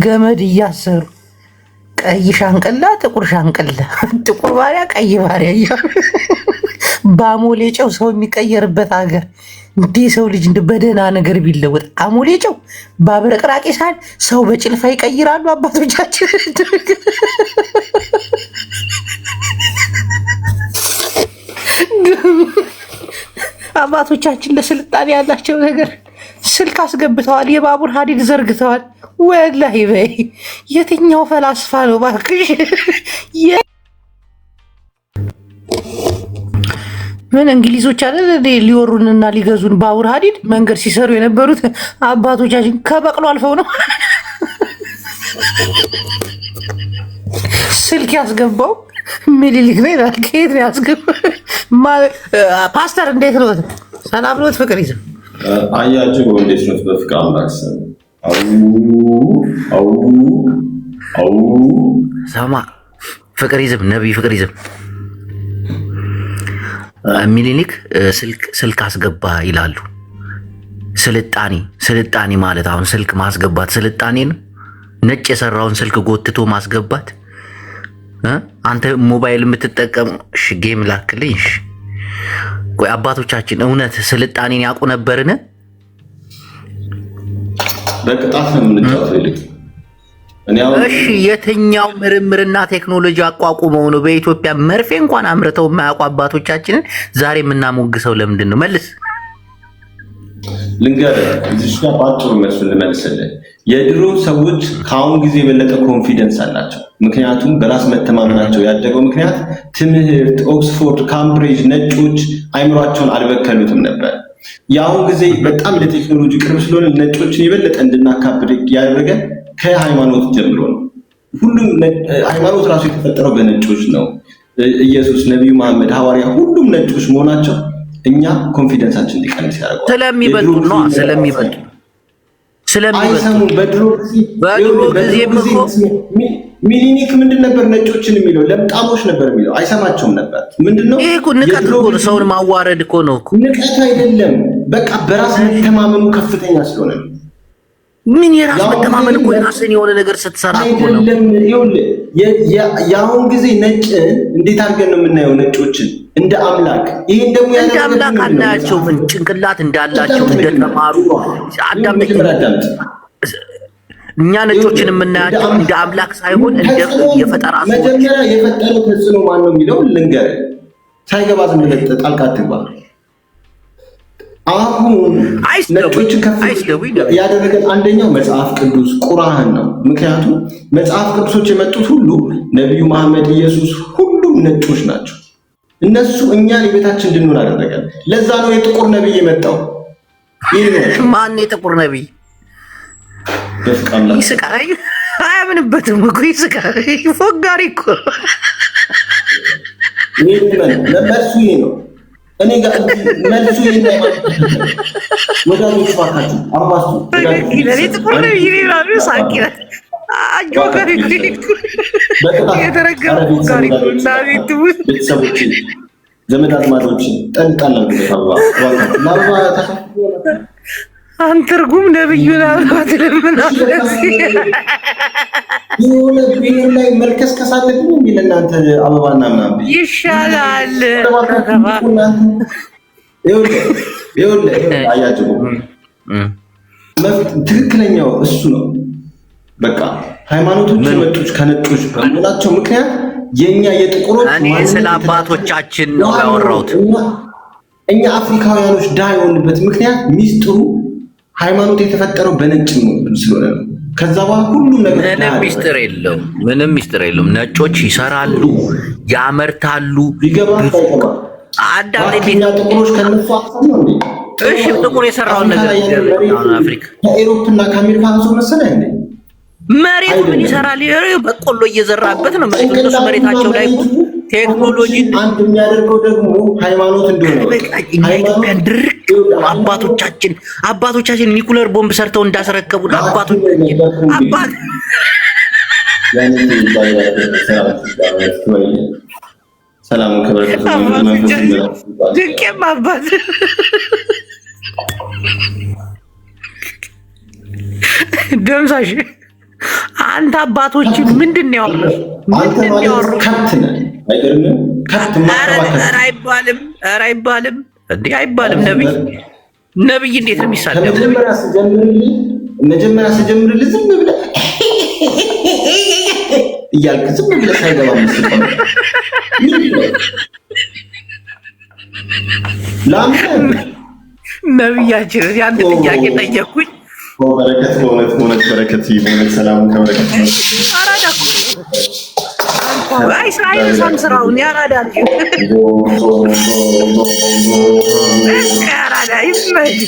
ገመድ እያሰሩ ቀይ ሻንቅላ ጥቁር ሻንቅላ ጥቁር ባሪያ ቀይ ባሪያ እያሉ በአሞሌ ጨው ሰው የሚቀየርበት ሀገር እንዲህ ሰው ልጅ በደህና ነገር ቢለወጥ አሞሌ ጨው በአብረቅራቂ ሳህን ሰው በጭልፋ ይቀይራሉ አባቶቻችን አባቶቻችን ለስልጣኔ ያላቸው ነገር ስልክ አስገብተዋል የባቡር ሀዲድ ዘርግተዋል ወላሂ በይ የትኛው ፈላስፋ ነው ባክሽ ምን እንግሊዞች አይደል ሊወሩንና ሊገዙን ባቡር ሀዲድ መንገድ ሲሰሩ የነበሩት አባቶቻችን ከበቅሎ አልፈው ነው ስልክ ያስገባው ምኒልክ ነው ይላል ከየት ነው ያስገባው ፓስተር እንዴት ነው ሰላም ነው ፍቅር ይዘው አያችሁ እንዴት ነው በፍቅር አምላክ አው ሰማ ፍቅር ይዘብ ነብይ ፍቅር ይዘብ ሚኒሊክ ስልክ አስገባ ይላሉ። ስልጣኔ ማለት አሁን ስልክ ማስገባት ስልጣኔ ነው። ነጭ የሰራውን ስልክ ጎትቶ ማስገባት። አንተ ሞባይል የምትጠቀም ጌም ላክልኝ። ቆይ አባቶቻችን እውነት ስልጣኔን ያውቁ ነበርን? በቅጣት ነው የምንጫወተው። እሺ የትኛው ምርምርና ቴክኖሎጂ አቋቁመው ነው በኢትዮጵያ መርፌ እንኳን አምርተው የማያውቁ አባቶቻችንን ዛሬ የምናሞግሰው ለምንድን ነው? መልስ ልንገርህ፣ እዚህ ጋር ባጭሩ መልስ ልመልስልህ። የድሮ ሰዎች ከአሁን ጊዜ የበለጠ ኮንፊደንስ አላቸው። ምክንያቱም በራስ መተማመናቸው ያደገው ምክንያት ትምህርት፣ ኦክስፎርድ፣ ካምብሪጅ፣ ነጮች አይምሯቸውን አልበከሉትም ነበር። የአሁን ጊዜ በጣም ለቴክኖሎጂ ቅርብ ስለሆነ ነጮችን የበለጠ እንድናካብድ ያደረገ ከሃይማኖት ጀምሮ ነው። ሁሉም ሃይማኖት ራሱ የተፈጠረው በነጮች ነው። ኢየሱስ፣ ነቢዩ መሐመድ፣ ሐዋርያ ሁሉም ነጮች መሆናቸው እኛ ኮንፊደንሳችን እንዲቀንስ ያደርገዋል። ስለሚበልጡ ነው። አይሰሙም። በድሮ ጊዜ ሚኒሊክ ምንድን ነበር ነጮችን የሚለው? ለምጣሞች ነበር የሚለው። አይሰማቸውም ነበር። ምንድነው ይሄ? ንቀት እኮ ነው። ሰውን ማዋረድ እኮ ነው። ንቀት አይደለም። በቃ በራስ መተማመኑ ከፍተኛ ስለሆነ ነው። ምን የራስ መተማመን እኮ የራስን የሆነ ነገር ስትሰራ እኮ ነው። የአሁን ጊዜ ነጭን እንዴት አድርገን ነው የምናየው? ነጮችን እንደ አምላክ። ይሄን ደግሞ እንደ አምላክ አናያቸው። ምን ጭንቅላት እንዳላቸው እንደተማሩ አዳምጥ። እኛ ነጮችን የምናያቸው እንደ አምላክ ሳይሆን እንደ የፈጠራ ሰዎች። መጀመሪያ የፈጠረው ተጽዕኖ ማን ነው የሚለው ልንገርህ። ሳይገባ ዝም ብለህ ጣልቃ አትግባ። አሁን ነጮችን ከፍ ያደረገን አንደኛው መጽሐፍ ቅዱስ ቁርአን ነው። ምክንያቱም መጽሐፍ ቅዱሶች የመጡት ሁሉ ነቢዩ መሐመድ፣ ኢየሱስ ሁሉም ነጮች ናቸው። እነሱ እኛን የቤታችን እንድንሆን አደረገን። ለዛ ነው የጥቁር ነቢይ የመጣው። ማን የጥቁር ነቢይ? ይስቃል። አያምንበትም እኮ ይስቃል። ፎጋሪ እኮ መልሱ ይሄ ነው። እኔ ጋር መልሱ ይሄ ነው። ወዳጆች ባካችሁ አባሱ ጥቁር ነቢይ ይላሉ። ሳቂ ቤተሰቦች፣ ዘመድ አዝማዶች ጠልጣላ አንተርጉም ነብዩን አባት ለምናለህ የሆነ ብሔር ላይ መልከስከስ አለብኝ እንዴ? ለእናንተ አበባና ምናምን ይሻላል። ይኸውልህ አያችሁ፣ ትክክለኛው እሱ ነው። በቃ ሃይማኖቶች የመጡት ከነጮች በመሆናቸው ምክንያት የኛ የጥቁሮች እኔ ስለ አባቶቻችን ነው ያወራሁት። እኛ አፍሪካውያኖች ዳ የሆንበት ምክንያት ሚስጥሩ ሃይማኖት የተፈጠረው በነጭ ስለሆነ ነው። ከዛ በኋላ ሁሉም ነገር ምንም ሚስጥር የለውም። ነጮች ይሰራሉ፣ ያመርታሉ። አዳምጤኛ ጥቁሮች ከነሱ አክሰም ነው። እሺ ጥቁር የሰራውን ነገር አፍሪካ ከአውሮፓና ከአሜሪካ አንሶ መሰለህ እንዴ? መሬት ምን ይሰራል? በቆሎ እየዘራበት ነው። እነሱ መሬታቸው ላይ ቴክኖሎጂ አንድ የሚያደርገው ደግሞ ሃይማኖት እንደሆነ ኢትዮጵያ ድርቅ አባቶቻችን ኒኩለር ቦምብ ሰርተው እንዳስረከቡ አባት ሰላም ድንቄም አባት ደምሳሽ አንተ አባቶችን ምንድን ነው ያወራው? ኧረ አይባልም እንዴ! አይባልም። ነብይ እንዴት ነው የሚሳደብ? መጀመሪያ ስጀምርልህ ዝም ብለህ እያልክ ዝም ብለህ ሳይገባ መስቀም ነብያችን አንድ ጥያቄ ጠየቅኩኝ። በረከት በእውነት በረከት ሰላም ከበረከት እስራኤል ሳምስራውን ያራዳ ይመጅ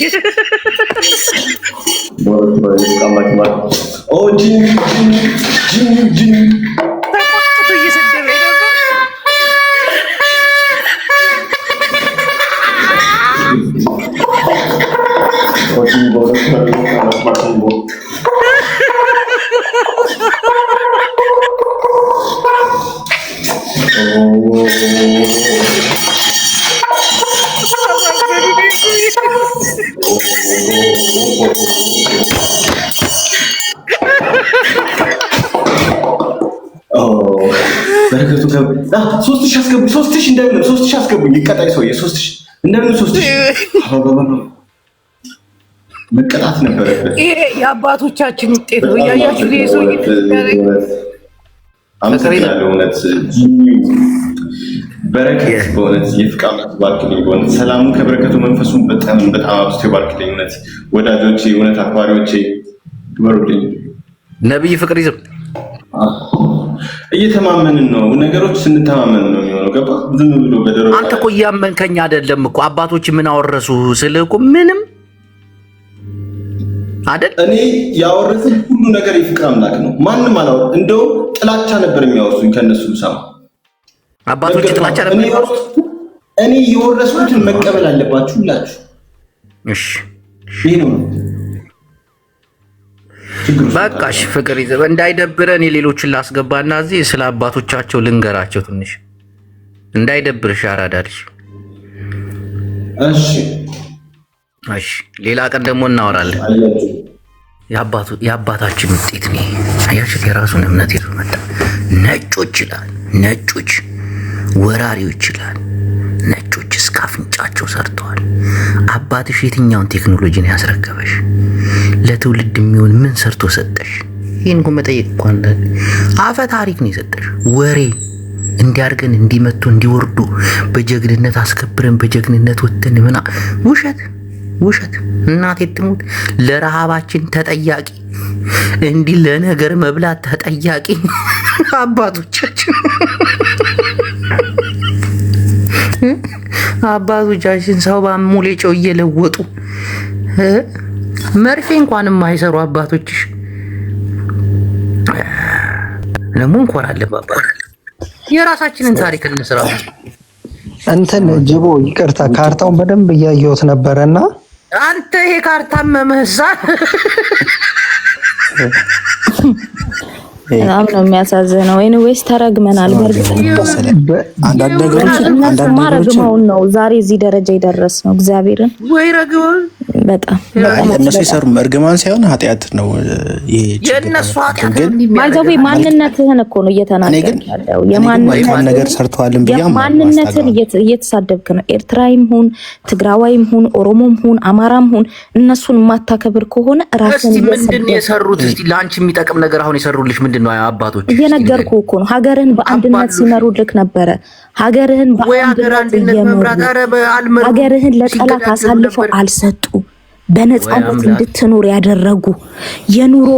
እየሰደበ በረከቱ 3000 አስገቡ። 3000 እንደምን 3000 አስገቡ። ይቀጣይ ሰውዬ 3000 እንደምን 3000 መቀጣት ነበረበት። ይሄ የአባቶቻችን ውጤት ነው። ያያችሁ ሰው አመሰግናለሁ። እውነት በረከት በእውነት የፍቃድ ባርክልኝ። በእውነት ሰላሙን ከበረከቱ መንፈሱን በጣም አብዝቶ ባርክልኝ። እውነት ወዳጆቼ፣ እውነት አክባሪዎቼ ግበሩልኝ። ነብይ ፍቅር ይዘም እየተማመንን ነው። ነገሮች ስንተማመን ነው የሚሆነው። ገባ? ዝም ብሎ በደረጃ አንተ እኮ እያመንከኝ አይደለም እኮ አባቶች ምን አወረሱ ስልህ እኮ ምንም አይደል። እኔ ያወረሱት ሁሉ ነገር የፍቅር አምላክ ነው። ማንም አላወራ። እንደው ጥላቻ ነበር የሚያወርሱኝ ከነሱ ሰማ አባቶች ጥላቻ ነበር የሚያወርሱት። እኔ የወረስኩትን መቀበል አለባችሁ ሁላችሁ። እሺ ይሄ ነው በቃሽ። ፍቅር ይዘህ እንዳይደብረን የሌሎችን ላስገባና እዚህ ስለ አባቶቻቸው ልንገራቸው ትንሽ እንዳይደብርሽ አራዳልሽ። እሺ እሺ፣ ሌላ ቀን ደግሞ እናወራለን። የአባታችን ውጤት ነው። አያችሁ፣ የራሱን እምነት ይዞ መጣ። ነጮች ይላል፣ ነጮች ወራሪዎች ይላል። ነጮች እስከ አፍንጫቸው ሰርተዋል። አባትሽ የትኛውን ቴክኖሎጂን ያስረከበሽ? ለትውልድ የሚሆን ምን ሰርቶ ሰጠሽ? ይህን እኮ መጠየቅ እኮ አንዳንድ አፈ ታሪክ ነው የሰጠሽ። ወሬ እንዲያርገን እንዲመቱ እንዲወርዱ በጀግንነት አስከብረን በጀግንነት ወጥተን ምና ውሸት ውሸት። እናቴ ትሙት ለረሃባችን ተጠያቂ እንዲህ ለነገር መብላት ተጠያቂ አባቶቻችን አባቶቻችን ሰው ባሙሌ ጨው እየለወጡ መርፌ እንኳን የማይሰሩ አባቶችሽ ለምን እንኮራለን? ባባ የራሳችንን ታሪክ እንስራ። እንትን ጅቦ ይቅርታ፣ ካርታውን በደንብ እያየሁት ነበረና አንተ ይሄ ካርታ መመሳ በጣም ነው የሚያሳዝነው። ኤኒዌይስ ተረግመናል። አንዳንድ ነገሮች ነው ዛሬ እዚህ ደረጃ የደረስ ነው። እግዚአብሔርን ወይ ረግመን በጣም እነሱ ይሰሩ እርግማን ሳይሆን ኃጢአት ነው። ይሄ የእነሱ ኃጢአት ማይዘው ማንነትህን እኮ ነው እየተናገርክ ያለው። የማንነትህን ነገር ሰርተዋልም ብዬ ማንነትህን እየተሳደብክ ነው። ኤርትራዊም ሁን ትግራዋይም ሁን ኦሮሞም ሁን አማራም ሁን እነሱን የማታከብር ከሆነ ራስን ምንድን ነው የሰሩት? እስቲ ለአንቺ የሚጠቅም ነገር አሁን የሰሩልሽ ምንድን ነው? አባቶች እየነገርኩህ እኮ ነው። ሀገርህን በአንድነት ሲመሩልክ ነበረ። ሀገርህን በአንድነት እየመሩ ሀገርህን ለጠላት አሳልፈው አልሰጡ። በነፃነት እንድትኖር ያደረጉ የኑሮ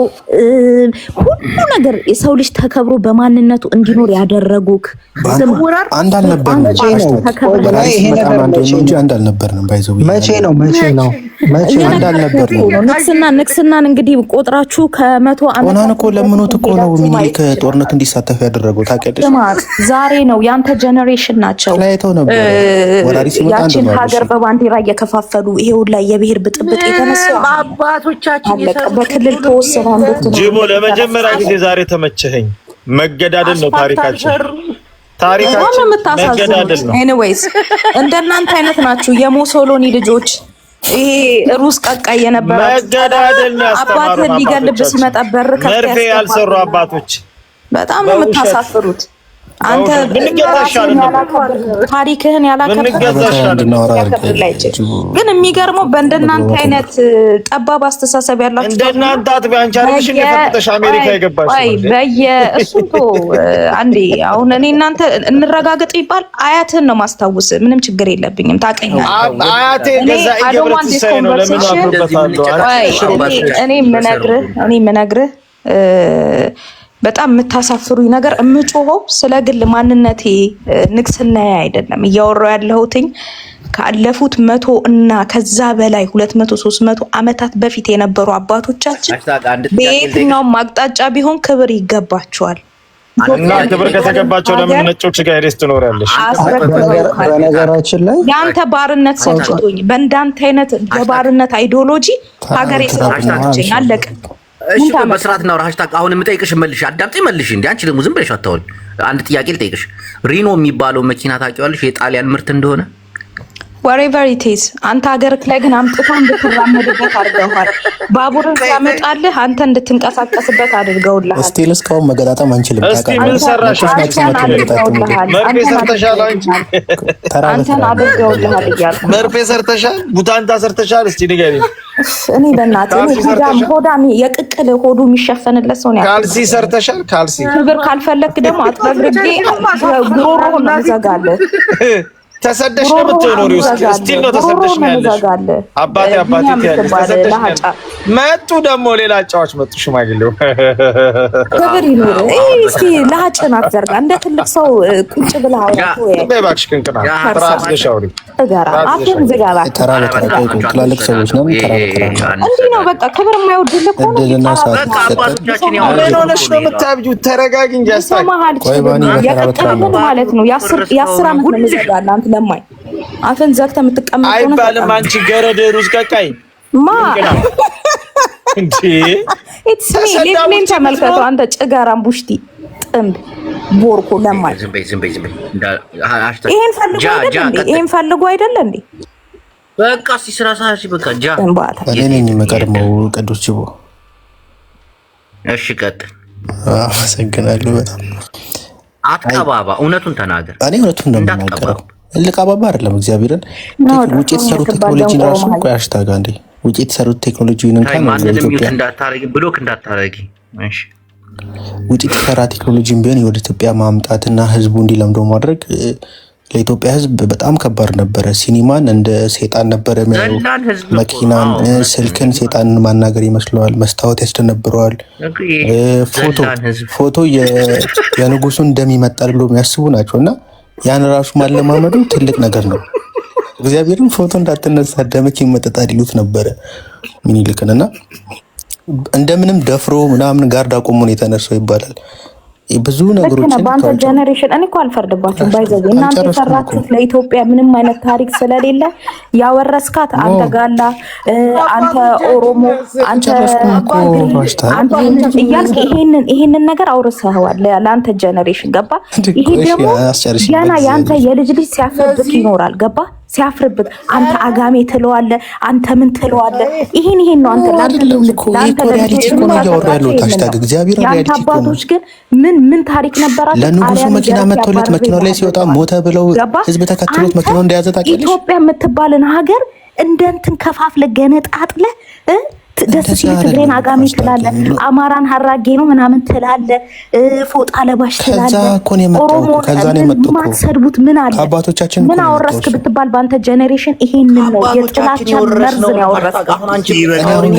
ሁሉ ነገር የሰው ልጅ ተከብሮ በማንነቱ እንዲኖር ያደረጉክ አንድ አልነበርንም። መቼ ነው ንግስናን እንግዲህ ቆጥራችሁ ከመቶ ዓመት ሆናን እኮ ለምኖት እኮ ነው ሚኒሊክ ጦርነት እንዲሳተፍ ያደረገው። ታውቂያለሽ፣ ዛሬ ነው ያንተ ጀነሬሽን ናቸው ያችን ሀገር በባንዲራ እየከፋፈሉ ይሄው ላይ የብሔር ብጥብጥ የተነሳው አባቶቻችን በክልል ተወሰነ። ጅቦ ለመጀመሪያ ጊዜ ዛሬ ተመቸኸኝ። መገዳደል ነው ታሪካችን መገዳደል ነው። ኤኒዌይስ እንደናንተ አይነት ናችሁ የሙሶሎኒ ልጆች። ይሄ ሩስ ቀቃይ የነበረ መገዳደል ነው ያስተማሩን አባትን ሊገልብ ሲመጣ በር መርፌ ያልሰሩ አባቶች። በጣም ነው የምታሳፍሩት። አንተ ታሪክህን ግን የሚገርመው በእንደናንተ አይነት ጠባብ አስተሳሰብ ያላችሁ እንደናንተ አጥቢያንቻ አርግሽን የፈተሽ አሜሪካ የገባሽ እሱቶ አንዴ አሁን እኔ እናንተ እንረጋገጥ ይባል አያትህን ነው ማስታወስ። ምንም ችግር የለብኝም። ታውቀኛለህ። አያቴ ገዛ ይገብረትሳይ ነው። ለምን አብሮበታለሁ? እኔ ምነግርህ በጣም የምታሳፍሩኝ ነገር የምጮኸው ስለ ግል ማንነቴ ንግስና አይደለም እያወራሁ ያለሁትኝ ካለፉት 100 እና ከዛ በላይ 200 300 ዓመታት በፊት የነበሩ አባቶቻችን በየትኛውም አቅጣጫ ቢሆን ክብር ይገባቸዋል። እና ክብር ከተገባቸው ለምን ነጮች ጋር ሄደሽ ትኖሪያለሽ? በነገራችን ላይ ያንተ ባርነት ሰጭቶኝ በእንዳንተ አይነት የባርነት አይዲዮሎጂ ሀገር የተሳሳተች አለቀ። እሺ በስርዓት ነው። ሃሽታግ አሁን የምጠይቅሽ መልሽ፣ አዳምጪ መልሽ። እንዴ አንቺ ደግሞ ዝም ብለሽ አታውሪ። አንድ ጥያቄ ልጠይቅሽ። ሪኖ የሚባለው መኪና ታውቂዋለሽ? የጣሊያን ምርት እንደሆነ wherever it is አንተ ሀገርክ ላይ ግን አምጥተው እንድትራመድበት አድርገዋል። ባቡርን ሲያመጣልህ አንተ እንድትንቀሳቀስበት አድርገውልሃል። ስቲል እስካሁን መገጣጠም አንችልም። እስቲ ምን ሰራሽ? መርፌ ሰርተሻል አንቺ? አንተን አድርገውልሃል እያልኩ መርፌ ሰርተሻል? ቡታንታ ሰርተሻል? እስቲ ንገሪኝ። እኔ በእናትህ ሆዳም የቅቅል ሆዱ የሚሸፈንለት ሰው ነው። ካልሲ ሰርተሻል? ካልሲ ክብር ካልፈለክ ደግሞ አጥረግርጌ ጉሮሮህን ነው የምዘጋልህ። ተሰደሽ ነው የምትኖሪው። ስቲል ነው ተሰደሽ ነው ያለሽ። አባቴ ያለሽ ተሰደሽ ነው። መጡ ደግሞ ሌላ አጫዋች መጡ። ሽማግሌው ክብር ይኑር። እስቲ ለሀጭን አትዘርጋ። እንደ ትልቅ ሰው ቁጭ ብለህ አውራ። በባክሽ ክንክና ትራስ ለሻውሪ እጋራ አፍን ዝጋባ። ትላልቅ ሰዎች ነው እንዲህ ነው በቃ። ክብር የማይወድልህ እኮ ነው። በቃ አባቶቻችን ያው ምን ሆነሽ ነው የምታብጂው? ተረጋጊ እንጂ አስታክ የቅቅል ማለት ነው። የአስር ዓመት ነው የምዘጋልህ አንተ ለማይ አፈን ዘግተህ የምትቀመጠው ነው አይባልም። አንቺ ገረድ ሩዝ ቀቃይ ማ እንዴ ኢትስ ሚ ሌፍሜን ተመልከቱ። አንተ ጭጋራም ቡሽቲ ጥምብ ቦርኮ ለማይ ዝም በይ ይሄን ፈልጎ አይደለ እንዴ? በቃ ሲስራ ሳሽ በቃ ጃ እኔ ነኝ የምቀድመው ቅዱስ ጅቦ። እሺ ቀጥል። አመሰግናለሁ በጣም አትቀባባ፣ እውነቱን ተናገር። እኔ እውነቱን እንደምናገረው ልቀባባ አይደለም። እግዚአብሔርን ውጪ የተሰሩት ቴክኖሎጂ ራሱ እኮ ያሽታጋ እንዴ ውጪ የተሰሩት ቴክኖሎጂን እንኳን ኢትዮጵያ እንዳታረጊ ብሎክ እንዳታረጊ። እሺ ውጪ የተሰራ ቴክኖሎጂን ቢሆን ወደ ኢትዮጵያ ማምጣትና ህዝቡ እንዲለምደው ማድረግ ለኢትዮጵያ ህዝብ በጣም ከባድ ነበረ። ሲኒማን እንደ ሰይጣን ነበረ የሚያየው፣ መኪናን፣ ስልክን ሰይጣንን ማናገር ይመስለዋል። መስታወት ያስደነብረዋል። ፎቶ የንጉሱን እንደሚመጣል ብሎ የሚያስቡ ናቸውና ያን ራሱ ማለማመዱ ትልቅ ነገር ነው። እግዚአብሔርን ፎቶ እንዳትነሳ ደምክ ይመጣጣል ይሉት ነበረ ምኒልክንና እንደምንም ደፍሮ ምናምን ጋርድ አቆሞ ነው የተነሳው ይባላል። ብዙ ነገሮችን በአንተ ጀነሬሽን እኔ እኮ አልፈርድባችሁም። ባይዘው እናንተ የሰራችሁት ለኢትዮጵያ ምንም አይነት ታሪክ ስለሌለ ያወረስካት አንተ ጋላ፣ አንተ ኦሮሞ፣ አንተ እያልክ ይሄንን ነገር አውርሰኸዋል ለአንተ ጀነሬሽን ገባ። ይሄ ደግሞ ገና ያንተ የልጅ ልጅ ሲያፍርብክ ይኖራል ገባ። ሲያፍርብክ አንተ አጋሜ ትለዋለህ፣ አንተ ምን ትለዋለህ። ይሄን ነው አንተ ላንተ ሪያሊቲ እኮ ነው እያወራ ያለው ታሽታግ እግዚአብሔር ሪያሊቲ እኮ ነው። አባቶች ግን ምን ታሪክ ነበራቸው? ለንጉሱ መኪና መጥቶለት መኪናው ላይ ሲወጣ ሞተ ብለው ህዝብ ተከትሎት መኪናው እንደያዘ ታውቂያለሽ። ኢትዮጵያ የምትባልን ሀገር እንደንትን ከፋፍለ ገነጣጥለ ደስ ሲል ትግሬን አጋሜ ትላለ፣ አማራን ሀራጌ ነው ምናምን ትላለ፣ ፎጣ ለባሽ ትላለ። ኦሮሞ ከዛ ነው የመጣው። ማሰድቡት ምን አለ አባቶቻችን ምን አወረስክ ብትባል በአንተ ጀነሬሽን ይሄንን ነው የጥላቻ መርዝ ነው ያወረስክ።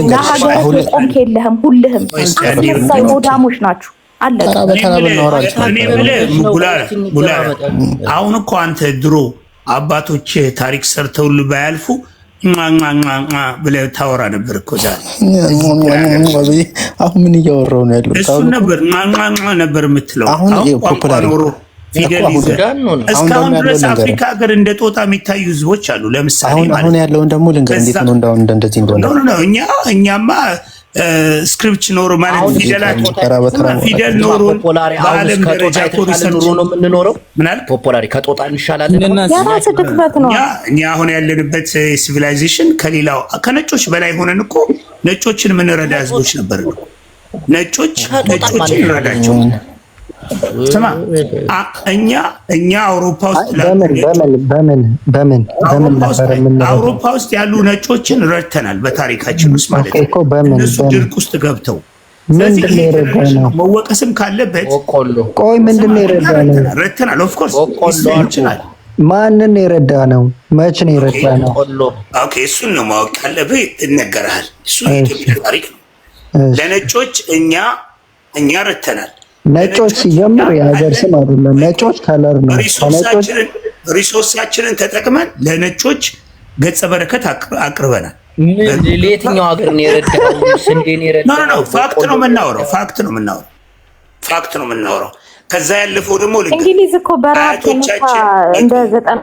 ለሀገር ቆምክ የለህም። ሁልህም አስመሳይ ሆዳሞች ናችሁ። አለ አሁን እኮ አንተ ድሮ አባቶች ታሪክ ሰርተውል ባያልፉ ብለህ ታወራ ነበር እኮ ዛሬ። አሁን ምን እያወራሁ ነው ያለው? እሱን ነበር የምትለው። አሁን ፖፑላር ፊደል ይዘህ እስካሁን ድረስ አፍሪካ ሀገር እንደ ጦጣ የሚታዩ ህዝቦች አሉ። ለምሳሌ አሁን ያለውን ደግሞ ልንገር እንዴት ነው እንዳው እንደዚህ እንደሆነ እኛማ ስክሪፕት ኖሮ ማለት ፊደል ኖሮ በዓለም ደረጃ ኑሮ ነው የምንኖረው። ምናል ፖፑላሪ ከጦጣ እንሻላለን። እኛ አሁን ያለንበት ሲቪላይዜሽን ከሌላው ከነጮች በላይ ሆነን እኮ ነጮችን የምንረዳ ህዝቦች ነበር። ነጮችን እንረዳቸው። ስማ እኛ አውሮፓ ውስጥ አውሮፓ ውስጥ ያሉ ነጮችን ረድተናል በታሪካችን ውስጥ ማለት ነው። እነሱ ድርቅ ውስጥ ገብተው ስለዚህ መወቀስም ካለበት ቆይ ምንድነው ረድተናል። ኦፍ ኮርስ ይችላል። ማንን የረዳ ነው? መች ነው የረዳ ነው? ኦኬ እሱን ነው ማወቅ ያለብህ። ይነገርሃል። እሱ የኢትዮጵያ ታሪክ ነው። ለነጮች እኛ ረድተናል። ነጮች ሲጀምር የሀገር ስም አይደለም። ነጮች ከለር ነው። ሪሶርሳችንን ተጠቅመን ለነጮች ገጸ በረከት አቅርበናል። ለየትኛው ሀገር ነው የረዳው? ስንዴን የረዳው? ኖ ፋክት ነው የምናወራው። ከዛ ያለፈው ደግሞ እንግሊዝ እኮ በራሱ እንደ 90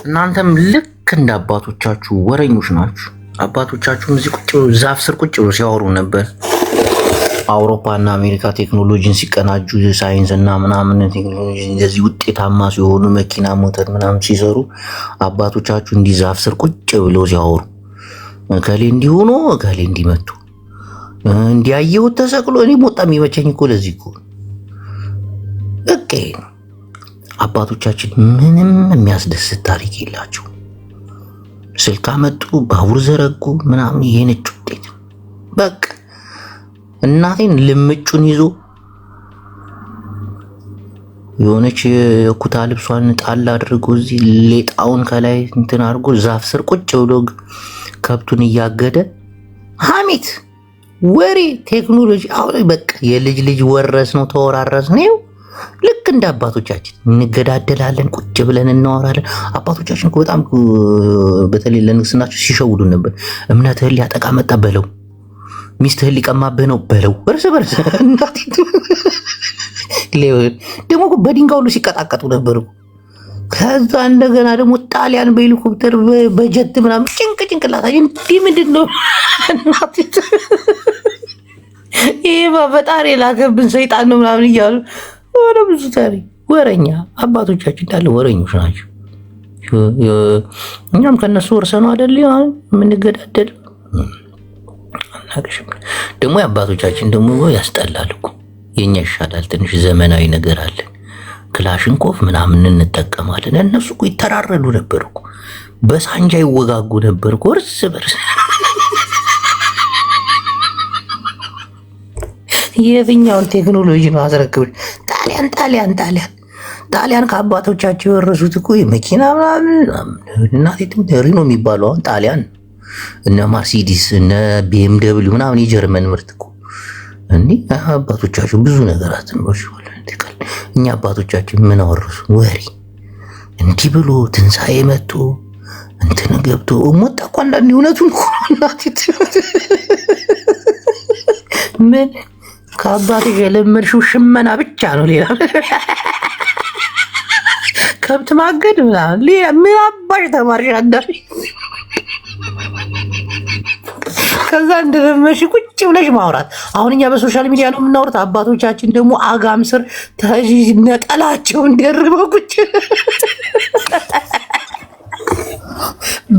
እናንተም ልክ እንደ አባቶቻችሁ ወረኞች ናችሁ። አባቶቻችሁም እዚህ ቁጭ ዛፍ ስር ቁጭ ብሎ ሲያወሩ ነበር። አውሮፓና አሜሪካ ቴክኖሎጂን ሲቀናጁ ሳይንስና ምናምን ቴክኖሎጂ እንደዚህ ውጤታማ ሲሆኑ መኪና ሞተር ምናምን ሲሰሩ አባቶቻችሁ እንዲህ ዛፍ ስር ቁጭ ብለው ሲያወሩ ከሌ እንዲሆኑ ከሌ እንዲመቱ እንዲያየው ተሰቅሎ እኔ ሞጣ የሚመቸኝ እኮ ለዚህ እኮ ኦኬ። አባቶቻችን ምንም የሚያስደስት ታሪክ የላቸው። ስልክ አመጡ፣ ባቡር ዘረጉ ምናምን ይሄ ነጭ ውጤት በቃ እናቴን ልምጩን ይዞ የሆነች የኩታ ልብሷን ጣል አድርጎ እዚህ ሌጣውን ከላይ እንትን አድርጎ ዛፍ ስር ቁጭ ብሎ ከብቱን እያገደ ሐሜት ወሬ ቴክኖሎጂ አሁን በቃ የልጅ ልጅ ወረስ ነው ተወራረስ ነው። ልክ እንደ አባቶቻችን እንገዳደላለን፣ ቁጭ ብለን እናወራለን። አባቶቻችን እኮ በጣም በተለይ ለንግስናቸው ሲሸውዱን ነበር። እምነትህን ሊያጠቃ መጣ በለው፣ ሚስትህን ሊቀማብህ ነው በለው። በርስ ደግሞ በድንጋይ ሁሉ ሲቀጣቀጡ ነበር። ከዛ እንደገና ደግሞ ጣሊያን በሄሊኮፕተር በጀት ምናምን ጭንቅላታችን እንዲህ ምንድን ነው ይሄ በፈጣሪ ላገብን ሰይጣን ነው ምናምን እያሉ ወደ ብዙ ታሪክ ወረኛ አባቶቻችን እንዳለ ወረኞች ናቸው። እኛም ከነሱ ወርሰነው አይደል የምንገዳደል። ደግሞ የአባቶቻችን ደግሞ ያስጠላል እኮ። የኛ ይሻላል፣ ትንሽ ዘመናዊ ነገር አለ። ክላሽንኮፍ ምናምን እንጠቀማለን። እነሱ እኮ ይተራረዱ ነበር እኮ፣ በሳንጃ ይወጋጉ ነበር እኮ እርስ በርስ። የትኛውን ቴክኖሎጂ ነው አስረክብ? ጣሊያን ከአባቶቻቸው የወረሱት እኮ የመኪና ምናምን እናቴ ሪኖ የሚባለው አሁን ጣሊያን፣ እነ ማርሲዲስ እነ ቢኤምደብሊው ምናምን የጀርመን ምርት እኮ። እንዲህ አባቶቻቸው ብዙ ነገራት ነው። እኛ አባቶቻችን ምን አወረሱ? ወሬ እንዲህ ብሎ ትንሣኤ መጥቶ እንትን ገብቶ ሞጣ እኮ አንዳንዴ እውነቱን እኮ እናቴ ምን ከአባቴ የለመድሽው ሽመና ብቻ ነው። ሌላ ከብት ማገድ ምናምን ሌላ ምን አባሽ ተማርሽ አዳሪ? ከዛ እንደለመድሽ ቁጭ ብለሽ ማውራት። አሁን እኛ በሶሻል ሚዲያ ነው የምናወራት። አባቶቻችን ደግሞ አጋም ስር ነጠላቸውን ደርበው ቁጭ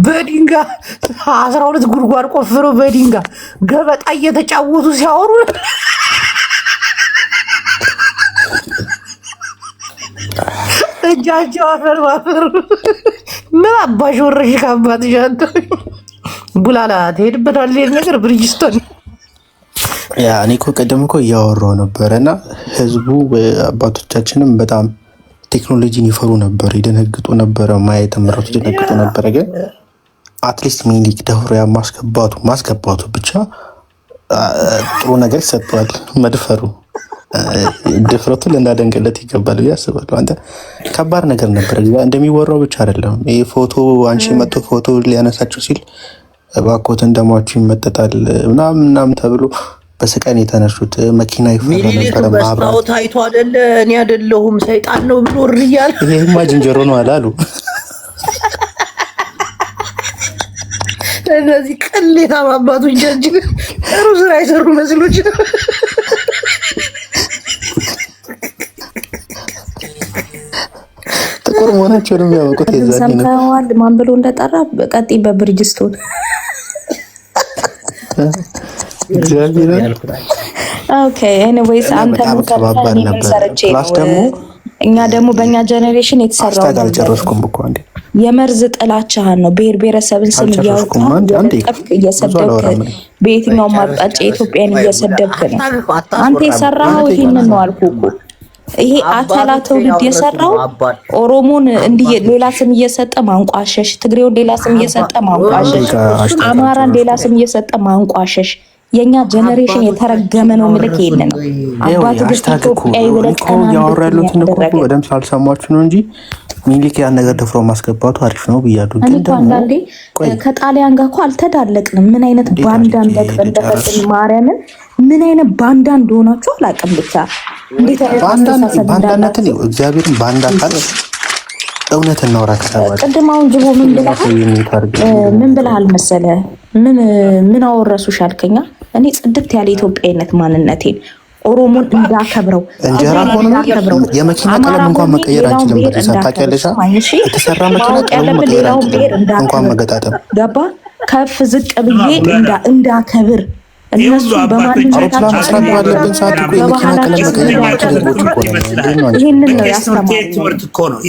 በድንጋይ 12 ጉድጓድ ቆፍረው በድንጋይ ገበጣ እየተጫወቱ ሲያወሩ እጃቸው አፈር ባፈር። ምን አባሽ ወረሽ ከአባትሽ አንተ ቡላላ ትሄድበታለህ ነገር ብርጅስቶን። ያ እኔ እኮ ቀደም እኮ እያወራሁ ነበረና ህዝቡ አባቶቻችንም በጣም ቴክኖሎጂን ይፈሩ ነበር፣ ይደነግጡ ነበረ። ማየት ምራቱ ይደነግጡ ነበረ። ግን አትሊስት ሚኒሊክ ደፍሮ ማስገባቱ ብቻ ጥሩ ነገር ይሰጠዋል። መድፈሩ ድፍረቱን ልናደንቅለት ይገባል ብዬ አስባለሁ። አንተ ከባድ ነገር ነበር። እንደሚወራው ብቻ አይደለም። ይሄ ፎቶ አንቺ መጥቶ ፎቶ ሊያነሳችሁ ሲል እባክዎትን ደማችሁ ይመጠጣል ምናምን ተብሎ በስቀን የተነሱት መኪና ይፈራ ነበር። ማብራት ታይቶ አይደለ እኔ አይደለሁም ሰይጣን ነው ብሎ ርያል። ይሄማ ዝንጀሮ ነው አላሉ። እነዚህ ቅሌታ አባቶች እንጂ ጥሩ ስራ አይሰሩ መስሎች ጥቁር መሆናቸውን የሚያውቁት የዛኔ ነው። ሰምተዋል ማን ብሎ እንደጠራ ቀጥይ በብርጅስቶን እግዚአብሔር ኦኬ ኤኒዌይስ አንተ ከባባድ ነበር። ፕላስ ደግሞ እኛ ደግሞ በእኛ ጀኔሬሽን የተሰራው አልጨረስኩም እኮ አንዴ የመርዝ ጥላቻህን ነው። ብሔር ብሔረሰብን ስም እያወጣህ እየሰደብክ በየትኛውም አቅጣጫ ኢትዮጵያን እየሰደብክ ነው። አንተ የሰራኸው ይሄንን ነው አልኩህ እኮ። ይሄ አተላ ትውልድ የሰራው ኦሮሞን እንዲህ ሌላ ስም እየሰጠ ማንቋሸሽ፣ ትግሬውን ሌላ ስም እየሰጠ ማንቋሸሽ፣ አማራን ሌላ ስም እየሰጠ ማንቋሸሽ። የኛ ጀነሬሽን የተረገመ ነው። ምልክ ይሄንን ነው አባቱ ኢትዮጵያዊ ብለህ ያወራሉትን እኮ በደምብ ሳልሰማችሁ ነው እንጂ ሚኒሊክ ያን ነገር ደፍሮ ማስገባቱ አሪፍ ነው ብያለሁ። ግን ደግሞ አንዳንዴ ከጣሊያን ጋር እኮ አልተዳለቅንም። ምን አይነት ባንዳ እንደፈጠን ማርያምን ምን አይነት ባንዳ እንደሆናችሁ አላውቅም። ብቻ እንዴት ባንዳነትን እግዚአብሔርን ባንዳ ካለ እውነት እናውራ ከተባለ ቅድም አሁን ጅቦ ምን ብለሃል መሰለ? ምን አወረሱሽ አልከኛ? እኔ ጽድት ያለ ኢትዮጵያዊነት ማንነቴን ኦሮሞን እንዳከብረው እንጀራ ሆኖ የመኪና ቀለም እንኳን መቀየር አንችልም። በዚህ ታውቂያለሽ፣ የተሰራ መኪና ቀለም መቀየር አንችልም እንኳን መገጣጠም። ገባ? ከፍ ዝቅ ብዬ እንዳከብር እነሱ በማንነታቸው መስራት ባለብን ሰዓት እኮ የመኪና ቀለም መቀየር ይሄንን ነው ያስተማሩኝ።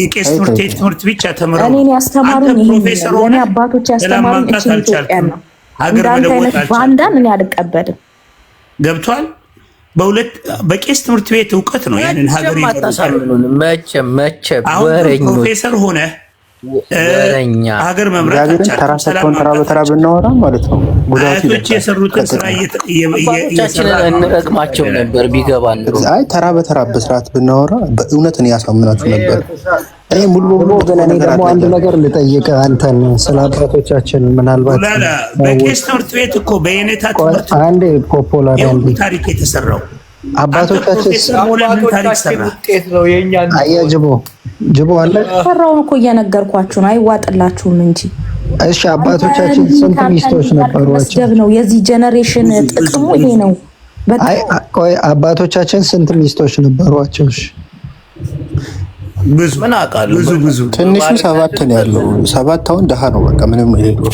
የቄስ ትምህርት ቤት ትምህርት ብቻ ተምረው እኔን ያስተማሩኝ ይሄንን የኔ አባቶች ያስተማሩኝ እቺ ኢትዮጵያ ነው። እንዳንተ አይነት ባንዳን እኔ አልቀበልም። ገብቷል? በቄስ ትምህርት ቤት እውቀት ነው ያንን ሀገር መቼም ወረኞች ፕሮፌሰር ሆነ ሀገር መምራት ተራሳቸውን ተራ በተራ ብናወራ ማለት ነው ጉዳቶች የሰሩትን ስራ እንረቅማቸው ነበር ቢገባን። አይ ተራ በተራ በስርዓት ብናወራ በእውነት እኔ ያሳምናችሁ ነበር። እኔ ሙሉ በሙሉ ግን እኔ ደግሞ አንድ ነገር ልጠይቅ አንተን ስለ አባቶቻችን ምናልባት በቄስ ትምህርት ቤት እኮ በየኔታ ትምህርት አንዴ ፖፑላር አንዴ ታሪክ የተሰራው አባቶቻችን ውጤት ነው የኛ ጅቦ አለ ሰራውን እኮ እየነገርኳችሁ ነው። አይዋጥላችሁም እንጂ እሺ አባቶቻችን ስንት ሚስቶች ነበሯቸው? ነው የዚህ ጀነሬሽን ጥቅሙ ይሄ ነው። አይ ቆይ አባቶቻችን ስንት ሚስቶች ነበሯቸው? እሺ ብዙ ምን አውቃለሁ ብዙ ትንሹ 7 ነው ያለው። 7 አሁን ደሃ ነው በቃ ምንም የሌለው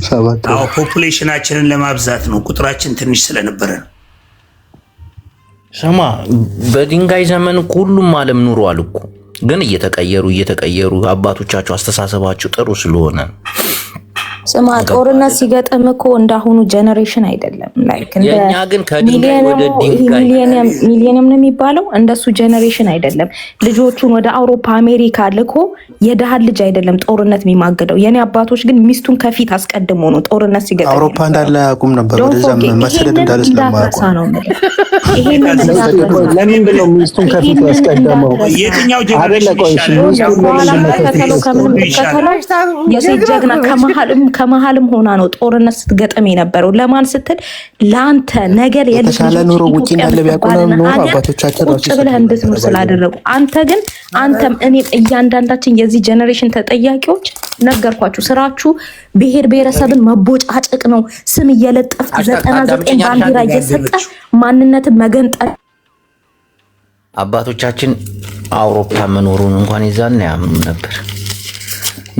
7። አዎ ፖፑሌሽናችንን ለማብዛት ነው ቁጥራችን ትንሽ ስለነበረ ነው። ስማ በድንጋይ ዘመን ሁሉም ዓለም ኑሯል እኮ ግን እየተቀየሩ አባቶቻቸው አስተሳሰባቸው ጥሩ ስለሆነ ስማ ጦርነት ሲገጥም እኮ እንዳሁኑ ጀነሬሽን አይደለም። ላይክ እንደ የኛ ግን ከድንጋይ ወደ ድንጋይ ሚሊየንም ነው የሚባለው እንደሱ ጀነሬሽን አይደለም። ልጆቹን ወደ አውሮፓ አሜሪካ ልኮ የደሃ ልጅ አይደለም ጦርነት የሚማገደው። የኔ አባቶች ግን ሚስቱን ከፊት አስቀድሞ ነው ጦርነት ሲገጥም አውሮፓ እንዳለ ያቁም ነበር። ወደዛ መሰደድ እንዳለ ስለማያውቁ ይሄንን ለምንድን ነው ሚስቱን ከፊት ያስቀደመው? የትኛው ጀነሬሽን የሴት ጀግና ከመሃልም ሆና ነው ጦርነት ስትገጥም የነበረው። ለማን ስትል ለአንተ ነገር የተሻለ ኑሮ ውጪ እንዳለ ቢያውቁ ነው አባቶቻችን ቁጭ ብለህ እንድትኖር ስላደረጉ። አንተ ግን አንተም እኔም እያንዳንዳችን የዚህ ጀነሬሽን ተጠያቂዎች ነገርኳችሁ። ስራችሁ ብሔር ብሔረሰብን መቦጫጨቅ ነው። ስም እየለጠፍ 99 ባንዲራ እየሰጠ ማንነትን መገንጠል። አባቶቻችን አውሮፓ መኖሩን እንኳን ይዛና ያምኑ ነበር።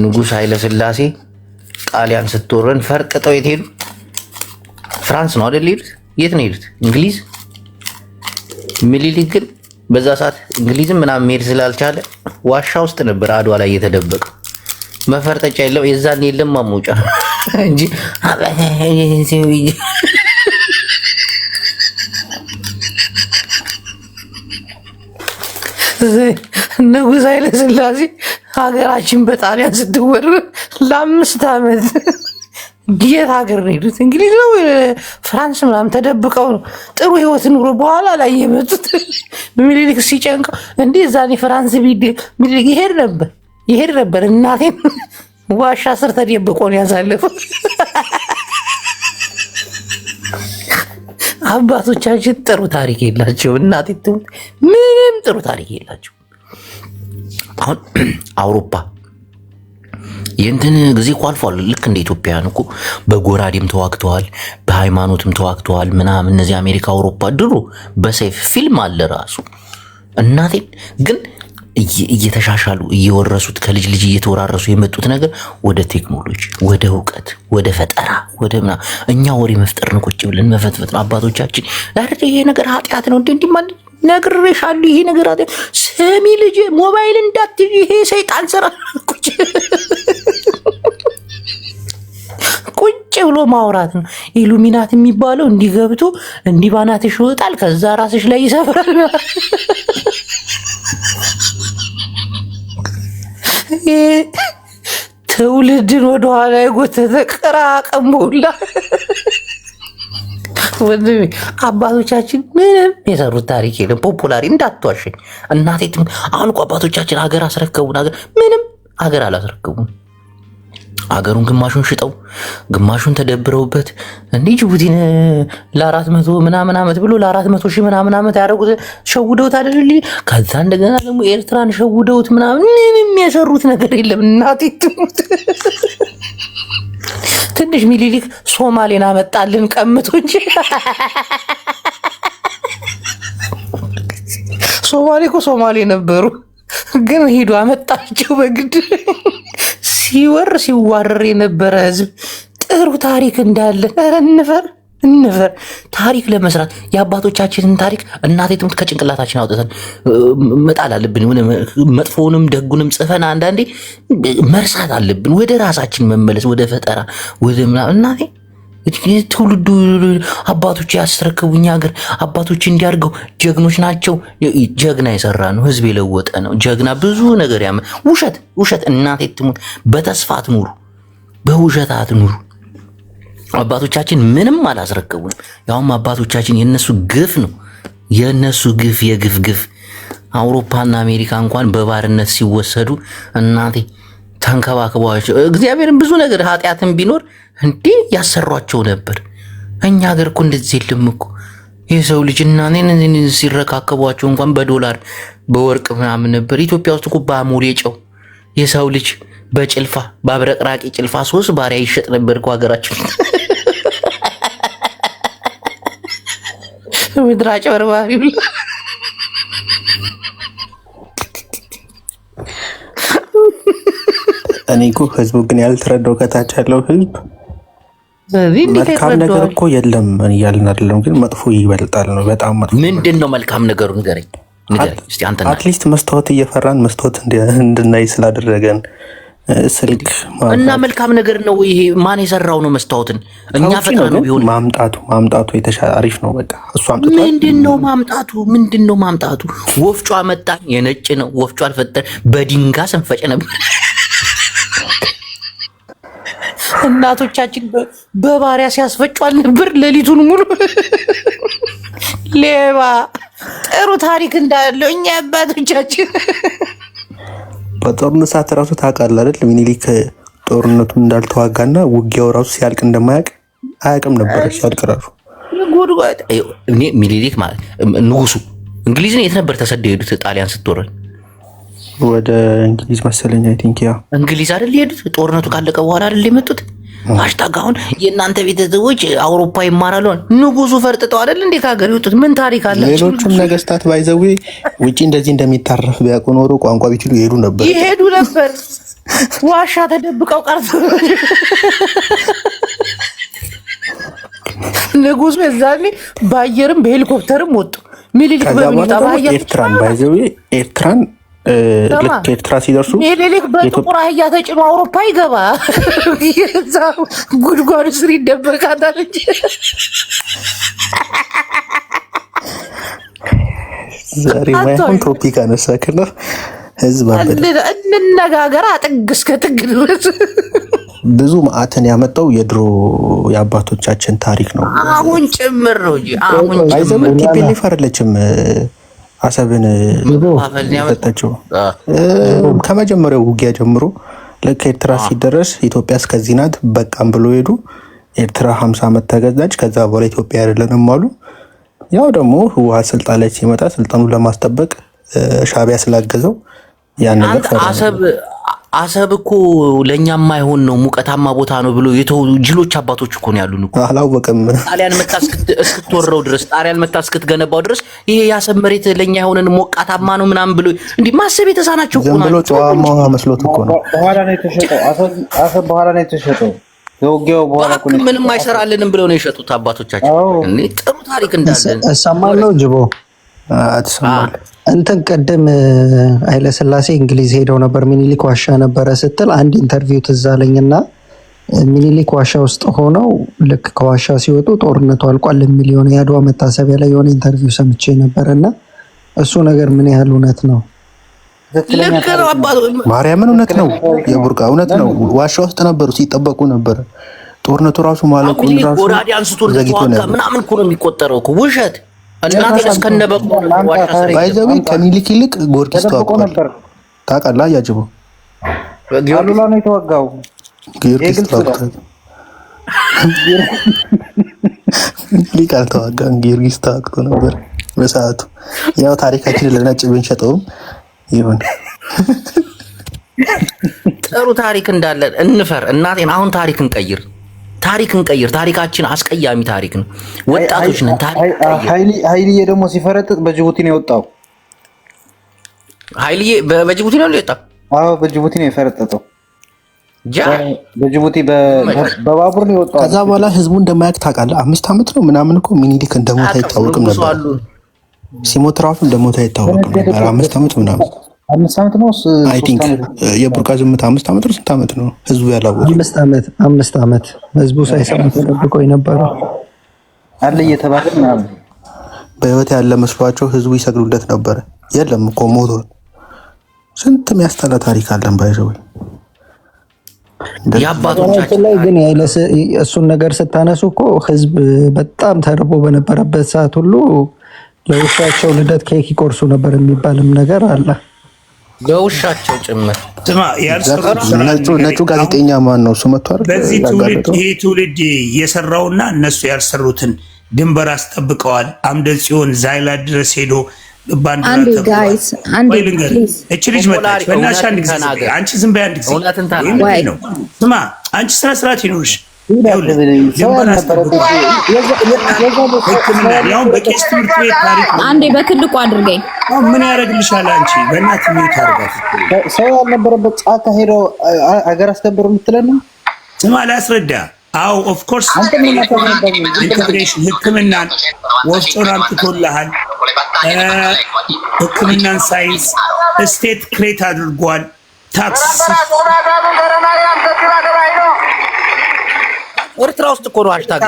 ንጉስ ኃይለ ሥላሴ ጣሊያን ስትወረን ፈርጥጠው የት ሄዱ? ፍራንስ ነው አይደል ሄዱት? የት ነው ሄዱት? እንግሊዝ። ምኒልክ ግን በዛ ሰዓት እንግሊዝም ምናምን መሄድ ስላልቻለ ዋሻ ውስጥ ነበር አድዋ ላይ የተደበቀ። መፈርጠጫ የለም የዛን የለም ማሞጫ እንጂ ንጉስ ኃይለ ሥላሴ ሀገራችን በጣሊያን ስትወረር ለ5 ዓመት የት ሀገር ነው ሄዱት? እንግሊዝ ነው ፍራንስ ምናምን ተደብቀው ነው ጥሩ ህይወት ኑሮ በኋላ ላይ የመጡት። ምኒልክ ሲጨንቀው እንዴ ዛኔ ፍራንስ ምኒልክ ይሄድ ነበር እናቴን ዋሻ ስር ተደብቆ ነው ያሳለፈው። አባቶቻችን ጥሩ ታሪክ የላቸው። እናቴ ምንም ጥሩ ታሪክ የላቸው። አሁን አውሮፓ የእንትን ጊዜ እኮ አልፏል። ልክ እንደ ኢትዮጵያን እኮ በጎራዴም ተዋግተዋል፣ በሃይማኖትም ተዋግተዋል ምናምን። እነዚህ አሜሪካ፣ አውሮፓ ድሮ በሰይፍ ፊልም አለ ራሱ። እናቴን ግን እየተሻሻሉ እየወረሱት ከልጅ ልጅ እየተወራረሱ የመጡት ነገር ወደ ቴክኖሎጂ፣ ወደ እውቀት፣ ወደ ፈጠራ፣ ወደ ምናምን። እኛ ወሬ መፍጠር ነው፣ ቁጭ ብለን መፈትፈት ነው። አባቶቻችን ይሄ ነገር ኃጢአት ነው እንዴ ማለት ነግሬሻለሁ፣ ይሄ ነገር ኃጢአት። ስሚ ልጅ ሞባይል እንዳትይዥ፣ ይሄ ሰይጣን ስራ። ቁጭ ብሎ ማውራት ነው። ኢሉሚናት የሚባለው እንዲገብቶ እንዲባናትሽ ይወጣል፣ ከዛ ራስሽ ላይ ይሰፍራል። ትውልድን ወደኋላ የጎተተ ቅራቅንቦላ። አባቶቻችን ምንም የሰሩት ታሪክ የለም። ፖፑላሪ እንዳትዋሸኝ እናቴ። አሁን እኮ አባቶቻችን ሀገር አስረከቡን። ሀገር ምንም ሀገር አላስረከቡን። አገሩን ግማሹን ሽጠው ግማሹን ተደብረውበት እንዲህ ጅቡቲን ለ400 ምናምን ዓመት ብሎ ለ400 ሺህ ምናምን ዓመት ያደረጉት ሸውደውት አይደል? ከዛ እንደገና ደግሞ ኤርትራን ሸውደውት ምናምን ምንም የሰሩት ነገር የለም። እናቴ ትሙት። ትንሽ ሚኒሊክ ሶማሌን አመጣልን ቀምቶ እንጂ ሶማሌ እኮ ሶማሌ ነበሩ፣ ግን ሄዱ አመጣቸው በግድ። ሲወር ሲዋረር የነበረ ህዝብ ጥሩ ታሪክ እንዳለ እንፈር ታሪክ ለመስራት የአባቶቻችንን ታሪክ እናቴ ትሙት ከጭንቅላታችን አውጥተን መጣል አለብን። መጥፎውንም ደጉንም ጽፈን አንዳንዴ መርሳት አለብን። ወደ ራሳችን መመለስ፣ ወደ ፈጠራ፣ ወደ ምናምን። እናቴ ትውልዱ አባቶች ያስረክቡኝ ሀገር አባቶች እንዲያርገው ጀግኖች ናቸው። ጀግና የሰራ ነው፣ ህዝብ የለወጠ ነው ጀግና። ብዙ ነገር ውሸት እናቴ ትሙት። በተስፋ አትኑሩ፣ በውሸት አትኑሩ። አባቶቻችን ምንም አላስረከቡንም። ያውም አባቶቻችን የነሱ ግፍ ነው፣ የነሱ ግፍ የግፍ ግፍ። አውሮፓና አሜሪካ እንኳን በባርነት ሲወሰዱ እናቴ ተንከባክቧቸው እግዚአብሔርን ብዙ ነገር ኃጢአትን ቢኖር እንዴ ያሰሯቸው ነበር። እኛ ሀገር እኮ እንደዚህ የለም እኮ የሰው ልጅ እናኔን ሲረካከቧቸው እንኳን በዶላር በወርቅ ምናምን ነበር። ኢትዮጵያ ውስጥ እኮ በአሞሌ ጨው የሰው ልጅ በጭልፋ በአብረቅራቂ ጭልፋ 3 ባሪያ ይሸጥ ነበር እኮ ሀገራችን። ምድር አጭበርባሪ። እኔ እኮ ህዝቡ ግን ያልተረዳው ከታች ያለው ህዝብ መልካም ነገር እኮ የለም እያልን አይደለም፣ ግን መጥፎ ይበልጣል ነው። በጣም መጥፎ። ምንድን ነው መልካም ነገሩ? ንገረኝ እስቲ አንተ። አትሊስት መስታወት እየፈራን መስታወት እንድናይ ስላደረገን ስልክ እና መልካም ነገር ነው ይሄ። ማን የሰራው ነው መስታወትን? እኛ ፈጥረ ነው ቢሆን ማምጣቱ የተሻለ አሪፍ ነው። በቃ እሱ አምጥቷል። ምንድነው ማምጣቱ? ወፍጮ አመጣን፣ የነጭ ነው ወፍጮ አልፈጠር። በድንጋይ ስንፈጭ ነበር እናቶቻችን በባሪያ ሲያስፈጯል ነበር ሌሊቱን ሙሉ። ሌባ ጥሩ ታሪክ እንዳለው እኛ አባቶቻችን። በጦርነት ሰዓት ራሱ ታውቃለህ አይደል? ሚኒሊክ ጦርነቱን እንዳልተዋጋና ውጊያው ራሱ ሲያልቅ እንደማያውቅ አያውቅም ነበር። ሲያልቅ ራሱ እኔ ሚኒሊክ ማለት ንጉሱ እንግሊዝን የት ነበር ተሰደው ሄዱት? ጣሊያን ስትወረድ ወደ እንግሊዝ መሰለኝ። አይ ቲንክ ያ እንግሊዝ አይደል ሄዱት? ጦርነቱ ካለቀ በኋላ አይደል የመጡት? ሃሽታግ አሁን የእናንተ ቤተሰቦች አውሮፓ ይማራሉ። ንጉሱ ፈርጥጠው አይደል እንዴ ከሀገር ይወጡት? ምን ታሪክ አለ? ሌሎችም ነገስታት ባይዘዌ ውጪ እንደዚህ እንደሚታረፍ ቢያውቁ ኖሮ ቋንቋ ቢችሉ ይሄዱ ነበር። ዋሻ ተደብቀው ቀርተው ንጉሱ የዛኔ በአየርም በሄሊኮፕተርም ወጡ። ሚኒሊክ በሚኒታ ኤርትራን ባይዘዌ ኤርትራን ልክ ኤርትራ ሲደርሱ ሚኒሊክ በጥቁር አህያ ተጭኖ አውሮፓ ይገባ የዛ ጉድጓድ ስር ይደበቃታል እንጂ ዛሬ ማይሆን ቶፒክ አነሳክና ህዝብ እንነጋገር ጥግ እስከ ጥግ ድረስ። ብዙ ማዕተን ያመጣው የድሮ የአባቶቻችን ታሪክ ነው። አሁን ጭምር ነው እንጂ አሁን ጭምር ቲፒኤልኤፍ አይደለችም አሰብን ያመጣችው። ከመጀመሪያው ውጊያ ጀምሮ ልክ ኤርትራ ሲደረስ ኢትዮጵያ እስከዚህ ናት በቃም ብሎ ሄዱ። ኤርትራ 50 ዓመት ተገዛች። ከዛ በኋላ ኢትዮጵያ አይደለንም አሉ። ያው ደግሞ ህወሓት ስልጣን ላይ ሲመጣ ስልጣኑን ለማስጠበቅ ሻዕቢያ ስላገዘው ያን ነገር አሰብ እኮ ለኛ የማይሆን ነው ሙቀታማ ቦታ ነው ብሎ የተው ጅሎች አባቶች እኮ ነው ያሉን እኮ። አላወቀም። ጣሊያን መጣ እስክትወረው ድረስ ጣሊያን መጣ እስክትገነባው ድረስ ይሄ የአሰብ መሬት ለኛ የሆነን ሞቃታማ ነው ምናምን ብሎ እንዲህ ማሰብ የተሳናቸው እኮ ነው። ዝም ብሎ ጨዋማ መስሎት እኮ ነው። በኋላ ነው የተሸጠው አሰብ በኋላ ነው የተሸጠው። የውጊያው በኋላ እኮ ምንም አይሰራልንም ብለው ነው የሸጡት አባቶቻችን። እኔ ጥሩ ታሪክ እንዳለን እሰማለሁ። ጅቦ አትሰማለህ? እንትን ቀደም ኃይለሥላሴ እንግሊዝ ሄደው ነበር። ሚኒሊክ ዋሻ ነበረ ስትል አንድ ኢንተርቪው ትዝ አለኝና ሚኒሊክ ዋሻ ውስጥ ሆነው ልክ ከዋሻ ሲወጡ ጦርነቱ አልቋል የሚል የሆነ የአድዋ መታሰቢያ ላይ የሆነ ኢንተርቪው ሰምቼ ነበርና እሱ ነገር ምን ያህል እውነት ነው? ማርያምን እውነት ነው። የቡርቃ እውነት ነው። ዋሻ ውስጥ ነበሩ፣ ሲጠበቁ ነበር። ጦርነቱ ራሱ ማለቁን ራሱ ወራዲ አንስቶ ምናምን እኮ ነው የሚቆጠረው እኮ ውሸት። እናንተ እስከነበቁ ባይዘው ከሚኒሊክ ይልቅ ጊዮርጊስ ተዋግቷል። ታውቃለህ? ያጅበው አሉላ ነው የተወጋው። ጊዮርጊስ ተዋግቷል። ሊቅ አልተዋጋም፣ ጊዮርጊስ ተዋግቶ ነበር በሰዓቱ። ያው ታሪካችንን ለነጭ ብንሸጠውም ይሁን። ጥሩ ታሪክ እንዳለን እንፈር እናቴን። አሁን ታሪክ እንቀይር። ታሪካችን አስቀያሚ ታሪክ ነው። ወጣቶች ነን። ኃይልዬ ደግሞ ሲፈረጥጥ በጅቡቲ ነው የወጣው። ኃይልዬ በጅቡቲ ነው የወጣው። አዎ በጅቡቲ ነው የፈረጠጠው። በጅቡቲ በባቡር ነው የወጣው። ከዛ በኋላ ህዝቡ እንደማያውቅ ታውቃለህ። 5 ዓመት ነው ምናምን እኮ ሚኒሊክ እንደሞተ አይታወቅም ነበር። ሲሞት ራሱ እንደሞተ አይታወቅም ነበር። 5 ዓመት ምናምን 5 ዓመት ነው አይ ቲንክ የቡርቃ ዝምታ 5 ዓመት ነው። ስንት ዓመት ነው ህዝቡ ያላወቀው? 5 ዓመት ህዝቡ ሳይሰማ ተደብቆ የነበረው አለ እየተባለ ምናምን በህይወት ያለ መስሏቸው ህዝቡ ይሰግዱለት ነበረ። የለም እኮ ሞቷል። ስንት የሚያስጠላ ታሪክ አለን ባይዘው። የአባቶቻችን ላይ ግን እሱን ነገር ስታነሱ እኮ ህዝብ በጣም ተርቦ በነበረበት ሰዓት ሁሉ ለውሻቸው ልደት ኬክ ይቆርሱ ነበር የሚባልም ነገር አለ። ለውሻቸው ጭምር። ነጩ ጋዜጠኛ ማን ነው? እሱ መጥቷል። በዚህ ትውልድ ይሄ ትውልድ የሰራውና እነሱ ያልሰሩትን ድንበር አስጠብቀዋል። አምደ ጽዮን ዛይላ ድረስ ሄዶ አንዴ ጋይስ አንዴ ፕሊዝ እቺ ልጅ መጣች። በእናትሽ አንድ ጊዜ አንቺ ዝም በይ አንድ ጊዜ ስማ፣ አንቺ ስነ ስርዓት ይኖርሽ። አንዴ በትልቁ አድርገኝ። ምን ያደርግልሻል? አንቺ በእናትህ ምን ታደርጋለሽ? ሰው ያልነበረበት ጫካ ሄዶ አገር አስከብሩ የምትለን ስማ፣ ላስረዳ። አዎ ኦፍ ኮርስ ኢንተግሬሽን ሕክምናን ወፍጮን አምጥቶልሃል። ሕክምናን ሳይንስ ስቴት ክሬት አድርጓል። ታክስ ኤርትራ ውስጥ እኮ ነው ሃሽታግ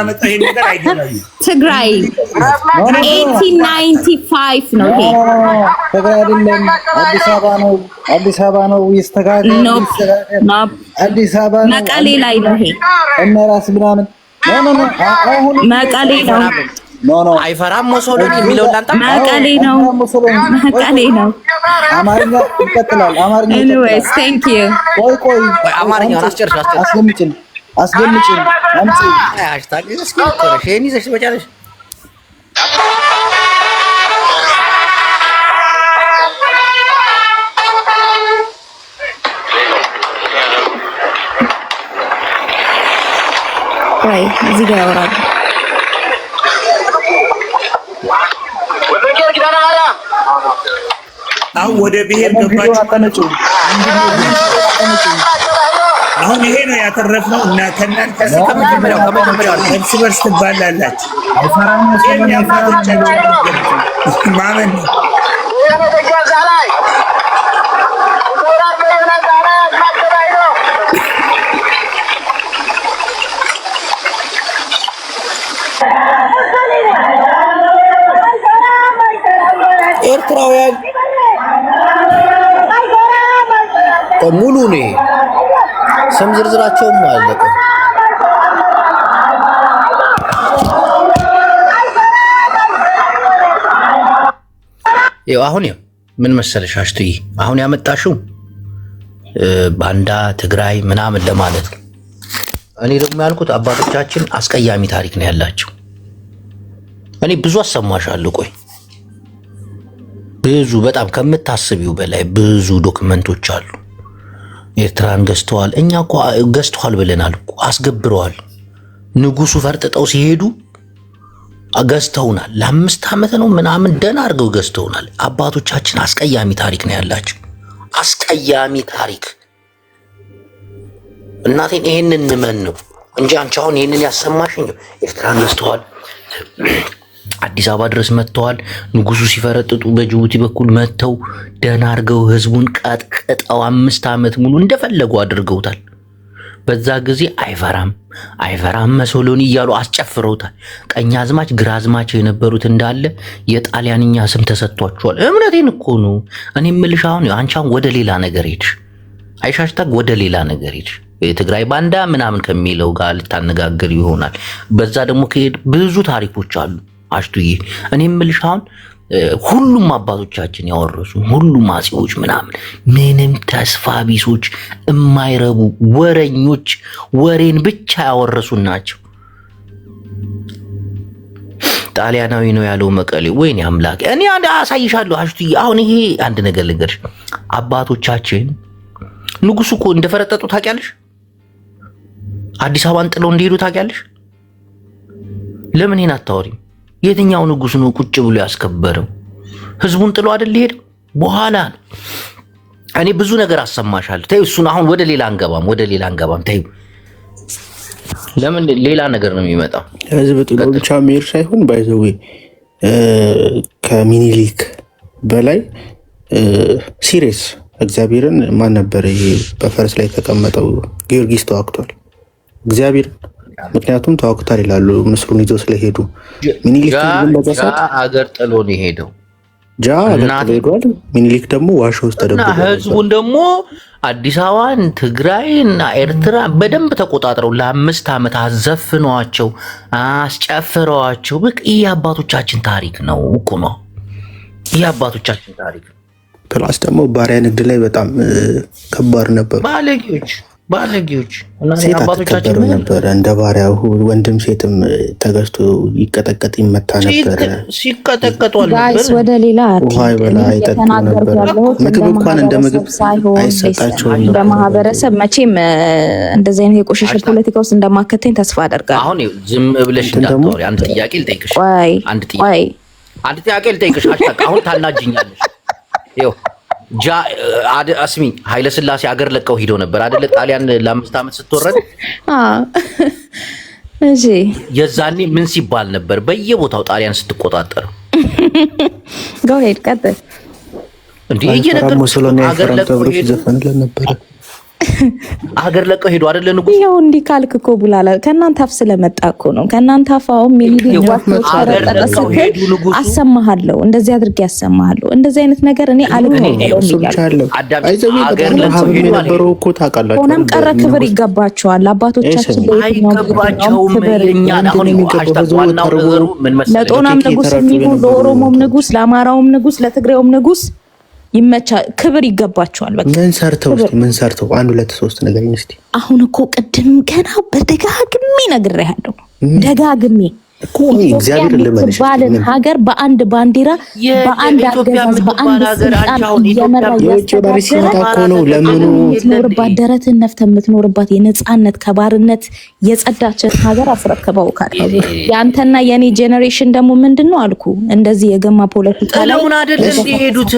ትግራይ 1895 ነው ይሄ። ትግራይ አይደለም አዲስ አበባ ነው። አዲስ አበባ ነው ይስተካከል። አዲስ አበባ ነው መቀሌ ላይ ነው ይሄ። እነ ራስ ምናምን ኖ አሁን መቀሌ ነው። ኖ አይፈራም ሞሶሎኒ የሚለው ላንጣ መቀሌ ነው። መቀሌ ነው። አማርኛ ይቀጥላል። አማርኛ ኤኒዌይስ ቴንክ ዩ። ቆይ አማርኛውን አስጨርሽ አስገምጭን አምጪ ሃሽታግ እስኪ ኮረሽኒ ዘሽ በጫለሽ ወይ እዚህ ጋር ያወራል። አሁን ወደ ብሔር ገባችሁ። አሁን ይሄ ነው ያተረፍነው እና ከእናንተ ከመጀመሪያው እርስ በርስ ትባላላችሁ። ማመን ነው። ኤርትራውያን ሙሉ ነው ስም ዝርዝራቸውም አለቀ። አሁን ምን መሰለሽ አሽቱይ አሁን ያመጣሽው ባንዳ ትግራይ ምናምን ለማለት ነው። እኔ ደግሞ ያልኩት አባቶቻችን አስቀያሚ ታሪክ ነው ያላቸው። እኔ ብዙ አሰማሻለሁ። ቆይ ብዙ በጣም ከምታስቢው በላይ ብዙ ዶክመንቶች አሉ። ኤርትራን ገዝተዋል። እኛ እኮ ገዝተዋል ብለናል እኮ አስገብረዋል። ንጉሱ ፈርጥጠው ሲሄዱ ገዝተውናል። ለ5 ዓመት ነው ምናምን ደህና አድርገው ገዝተውናል። አባቶቻችን አስቀያሚ ታሪክ ነው ያላቸው። አስቀያሚ ታሪክ እናቴን ይሄንን እንመን ነው እንጂ አንቺ አሁን ይሄንን ያሰማሽኝ ኤርትራን ገዝተዋል፣ አዲስ አበባ ድረስ መጥተዋል። ንጉሱ ሲፈረጥጡ በጅቡቲ በኩል መጥተው ደህና አድርገው ህዝቡን ቀጥቅጠው 5 ዓመት ሙሉ እንደፈለጉ አድርገውታል። በዛ ጊዜ አይፈራም መሶሎኒ እያሉ አስጨፍረውታል። ቀኛዝማች ግራዝማች የነበሩት እንዳለ የጣሊያንኛ ስም ተሰጥቷቸዋል። እምነቴን እኮ ነው እኔ የምልሽ። አሁን አንቺ ወደ ሌላ ነገር ሄድሽ፣ አይሻሽታግ ወደ ሌላ ነገር ሄድሽ። የትግራይ ባንዳ ምናምን ከሚለው ጋር ልታነጋገር ይሆናል። በዛ ደግሞ ከሄድ ብዙ ታሪኮች አሉ አሽቱዬ። እኔ የምልሽ አሁን ሁሉም አባቶቻችን ያወረሱ ሁሉም አጼዎች ምንም ተስፋ ቢሶች የማይረቡ ወረኞች ወሬን ብቻ ያወረሱ ናቸው። ጣሊያናዊ ነው ያለው መቀሌ። ወይኔ አምላክ! እኔ አንድ አሳይሻለሁ አሽቱዬ። አሁን ይሄ አንድ ነገር ልንገርሽ፣ አባቶቻችን ንጉሱ እኮ እንደፈረጠጡ ታውቂያለሽ? አዲስ አበባን ጥለው እንደሄዱ ታውቂያለሽ? ለምን ይሄን አታወሪም? የትኛው ንጉስ ነው ቁጭ ብሎ ያስከበረው? ህዝቡን ጥሎ አይደል ሄደው? በኋላ ነው። እኔ ብዙ ነገር አሰማሻለሁ። ተይው እሱን አሁን ወደ ሌላ አንገባም። ተይው። ለምን ሌላ ነገር ነው የሚመጣው? ህዝብ ጥሎ ብቻ መሄድ ሳይሆን ባይዘው ከሚኒሊክ በላይ ሲሪየስ እግዚአብሔርን ማን ነበር ይሄ በፈረስ ላይ የተቀመጠው ጊዮርጊስ ተዋግቷል እግዚአብሔር። ምክንያቱም ተዋግቷል ይላሉ ምስሉን ይዘው ስለሄዱ። ሚኒሊክ አገር ጥሎ ነው ሄደው። ሚኒሊክ ደግሞ ዋሻ ውስጥ ተደብቆ ህዝቡን ደግሞ አዲስ አበባን ትግራይና ኤርትራ በደንብ ተቆጣጥረው ለ5 ዓመት አዘፍኗቸው አስጨፍረዋቸው። በቃ ይህ የአባቶቻችን ታሪክ ነው እኮ ነው። ይህ የአባቶቻችን ታሪክ። ፕላስ ደግሞ ባሪያ ንግድ ላይ በጣም ከባድ ነበር። ባለጌዎች እና አባቶቻችን ነበር እንደ ባሪያ ወንድም ሴትም ተገዝቶ ይቀጠቀጥ ይመታ ነበር። ሲቀጠቀጡ ጋይስ ወደ ሌላ ምግብ እንኳን እንደ ምግብ አይሰጣቸውም። እንደ ማህበረሰብ መቼም እንደዚህ አይነት የቆሸሸ ፖለቲካ ውስጥ እንደማከተኝ ተስፋ አደርጋለሁ። አሁን ዝም ብለሽ እንዳታወሪ። አንድ ጥያቄ ልጠይቅሽ። አሁን ታናጅኛለሽ። ይኸው አስሚ ኃይለ ሥላሴ አገር ለቀው ሄደው ነበር አይደለ? ጣሊያን ለ5 ዓመት ስትወረድ። እሺ የዛኔ ምን ሲባል ነበር በየቦታው ጣሊያን ስትቆጣጠር? go ahead ቀጥል። እንዴ እየነገርኩሽ አገር ለቀው ሄደው ነበር። አገር ለቀው ሄዱ አይደለ? ንጉስ ይሄው እንዲህ ካልክ እኮ ቡላላ ከናንተ አፍ ስለመጣ እኮ ነው። ከናንተ አፋው ሚሊዮን አሰማሃለሁ፣ እንደዚህ አድርጌ አሰማሃለሁ። እንደዚህ አይነት ነገር እኔ አልቀበለውም ይላል። አገር ለቀው ሄዱ የነበረው እኮ ታውቃላችሁ። ሆነም ቀረ ክብር ይገባቸዋል። አባቶቻችን አይገባቸውም። እኛ አሁን ዋናው ነገሩ ምን መሰለኝ፣ ለጦናም ንጉስ የሚሆን ለኦሮሞም ንጉስ፣ ለአማራውም ንጉስ፣ ለትግሬውም ንጉስ ይመቻ ክብር ይገባቸዋል። በቃ ምን ሰርተው 1 2 3 ነገር እስቲ። አሁን እኮ ቅድም ገና በደጋግሜ ነግሬሃለሁ። ደጋግሜ እኮ እግዚአብሔር ለማለሽ ባለን ሀገር በአንድ ባንዲራ በአንድ አገዛዝ በአንድ ስልጣን እየመራ ነው። ለምኑ የምትኖርባት ደረትን ነፍተህ የምትኖርባት የነጻነት ከባርነት የጸዳችን ሀገር አስረክበውካል። ያንተና የኔ ጄኔሬሽን ደግሞ ምንድነው አልኩ እንደዚህ የገማ ፖለቲካ ላይ ለምን አይደል እንዲሄዱት?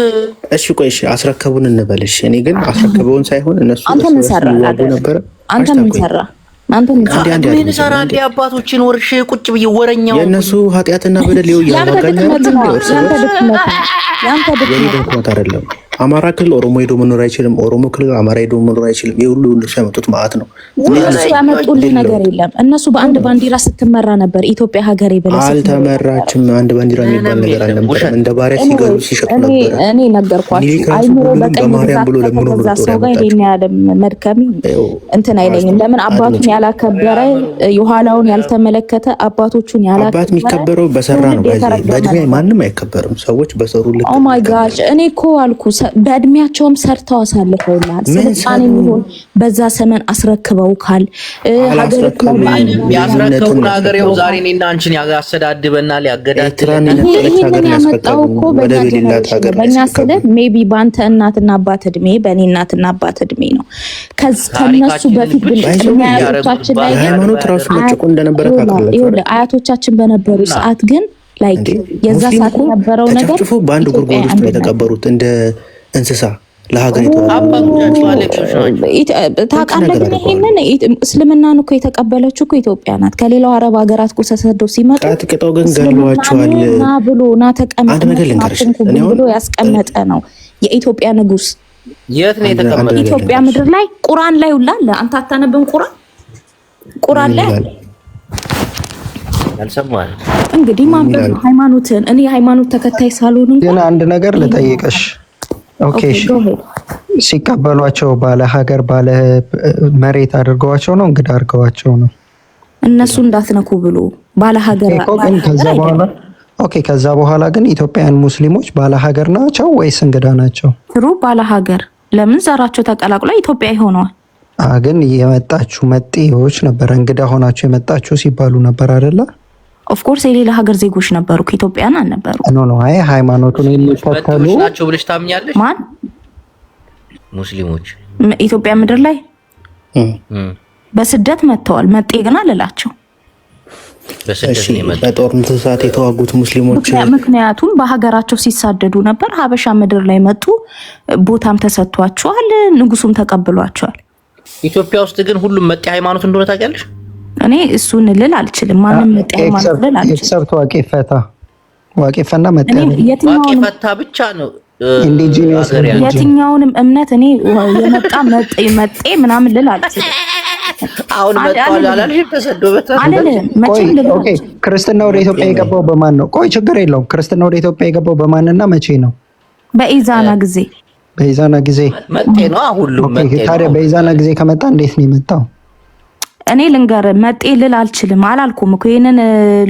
እሺ ቆይ እሺ አስረከቡን እንበልሽ። እኔ ግን አስረከበውን ሳይሆን እነሱ አንተ ምን ሰራ ነበር? አንተ ምን ሰራ? ምን ሰራ? አባቶችን ወርሼ ቁጭ ብዬ ወረኛው የነሱ ኃጢአትና በደል ያዋጋኛል። ያንተ ድክመት አይደለም። አማራ ክልል ኦሮሞ ሄዶ መኖር አይችልም። ኦሮሞ ክልል አማራ ሄዶ መኖር አይችልም። የሁሉ እነሱ ያመጡት ማለት ነው። እነሱ ያመጡልህ ነገር የለም። እነሱ በአንድ ባንዲራ ስትመራ ነበር ኢትዮጵያ ሀገሬ ብለህ። አልተመራችም። አንድ ባንዲራ የሚባል ነገር አልነበረም። እንደ ባሪያ ሲገሉ ሲሸጡ ነበር። እኔ ነገርኳችሁ። አይምሮ በቀኝ ብሎ ለምን ከዛ ሰው ጋር ይሄን ያለ መድከሚ እንትን አይለኝም። ለምን አባቱን ያላከበረ የኋላውን ያልተመለከተ አባቶቹን ያላከበረ አባት የሚከበረው በሰራ ነው። በእድሜ ማንም አይከበርም። ሰዎች በሰሩ ልክ። ኦ ማይ ጋሽ እኔ እኮ አልኩ በእድሜያቸውም ሰርተው አሳልፈውልሃል። ስልጣኔ የሚሆን በዛ ዘመን አስረክበውካል። ያስረከቡን ሀገር ያው ዛሬ እኔና አንቺን ያስተዳድበናል፣ ያገዳድላል። ይሄንን ያመጣው እኮ በእኛ ስለ ሜቢ በአንተ እናትና አባት እድሜ በእኔ እናትና አባት እድሜ ነው። ከነሱ በፊት ግን አያቶቻችን ላይ አያቶቻችን በነበሩ ሰዓት ግን ላይክ የዛ ሰዓት የነበረው ነገር ተጨፍጭፎ በአንድ ጉርጓድ ውስጥ የተቀበሩት እንደ እንስሳ ለሀገር ታውቃለህ። ግን ይሄንን እስልምናን እኮ የተቀበለችው እኮ ኢትዮጵያ ናት። ከሌላው አረብ ሀገራት እኮ ተሰደው ሲመጡ ቅጠው ግን ገሏቸዋል ብሎ ና ተቀመጥ ብሎ ያስቀመጠ ነው የኢትዮጵያ ንጉስ። የት ነው የተቀመጠው? ኢትዮጵያ ምድር ላይ ቁርአን ላይ ሁላ አለ። አንተ አታነብም? ቁርአን ላይ ያልሰማል። እንግዲህ ማንበብ ሃይማኖትን። እኔ ሃይማኖት ተከታይ ሳልሆን ግን አንድ ነገር ልጠይቅሽ። ኦኬ ሲቀበሏቸው ባለ ሀገር ባለ መሬት አድርገዋቸው ነው እንግዲህ አድርገዋቸው ነው እነሱ እንዳትነኩ ብሎ ባለ ሀገር ግን ከዛ በኋላ ኦኬ። ከዛ በኋላ ግን ኢትዮጵያውያን ሙስሊሞች ባለ ሀገር ናቸው ወይስ እንግዳ ናቸው? ትሩ ባለ ሀገር ለምን ዘራቸው ተቀላቅሎ ኢትዮጵያ ሆነዋል። ግን የመጣችሁ መጤዎች ነበር እንግዳ ሆናችሁ የመጣችሁ ሲባሉ ነበር አይደለ? ኦፍኮርስ የሌላ ሀገር ዜጎች ነበሩ፣ ከኢትዮጵያን አልነበሩ። ኖ አይ ሃይማኖቱን የሚከተሉ ናቸው ብለሽ ታምኛለሽ? ማን ሙስሊሞች ኢትዮጵያ ምድር ላይ በስደት መጥተዋል። መጤ ግን አልላቸው። በጦርነቱ ሰዓት የተዋጉት ሙስሊሞች ምክንያቱም በሀገራቸው ሲሳደዱ ነበር። ሀበሻ ምድር ላይ መጡ፣ ቦታም ተሰጥቷቸዋል፣ ንጉሱም ተቀብሏቸዋል። ኢትዮጵያ ውስጥ ግን ሁሉም መጤ ሃይማኖት እንደሆነ ታውቂያለሽ? እኔ እሱን ልል አልችልም። ማንም መጤ ሃይማኖት ልል አልችልም። ኤክሰፕት ዋቄፈና መጤ ዋቄፈታ ብቻ ነው ኢንዲጂነስ። የትኛውንም እምነት እኔ የመጣ መጤ ምናምን ልል አልችልም። አሁን መጣው አላልሽም? ተሰዶበት ኦኬ። ክርስትና ወደ ኢትዮጵያ የገባው በማን ነው? ቆይ ችግር የለውም። ክርስትና ወደ ኢትዮጵያ የገባው በማንና መቼ ነው? በኢዛና ጊዜ። በኢዛና ጊዜ መጤ ነው ሁሉም መጤ ነው። ታዲያ በኢዛና ጊዜ ከመጣ እንዴት ነው የመጣው? እኔ ልንገር መጤ ልል አልችልም። አላልኩም እኮ ይሄንን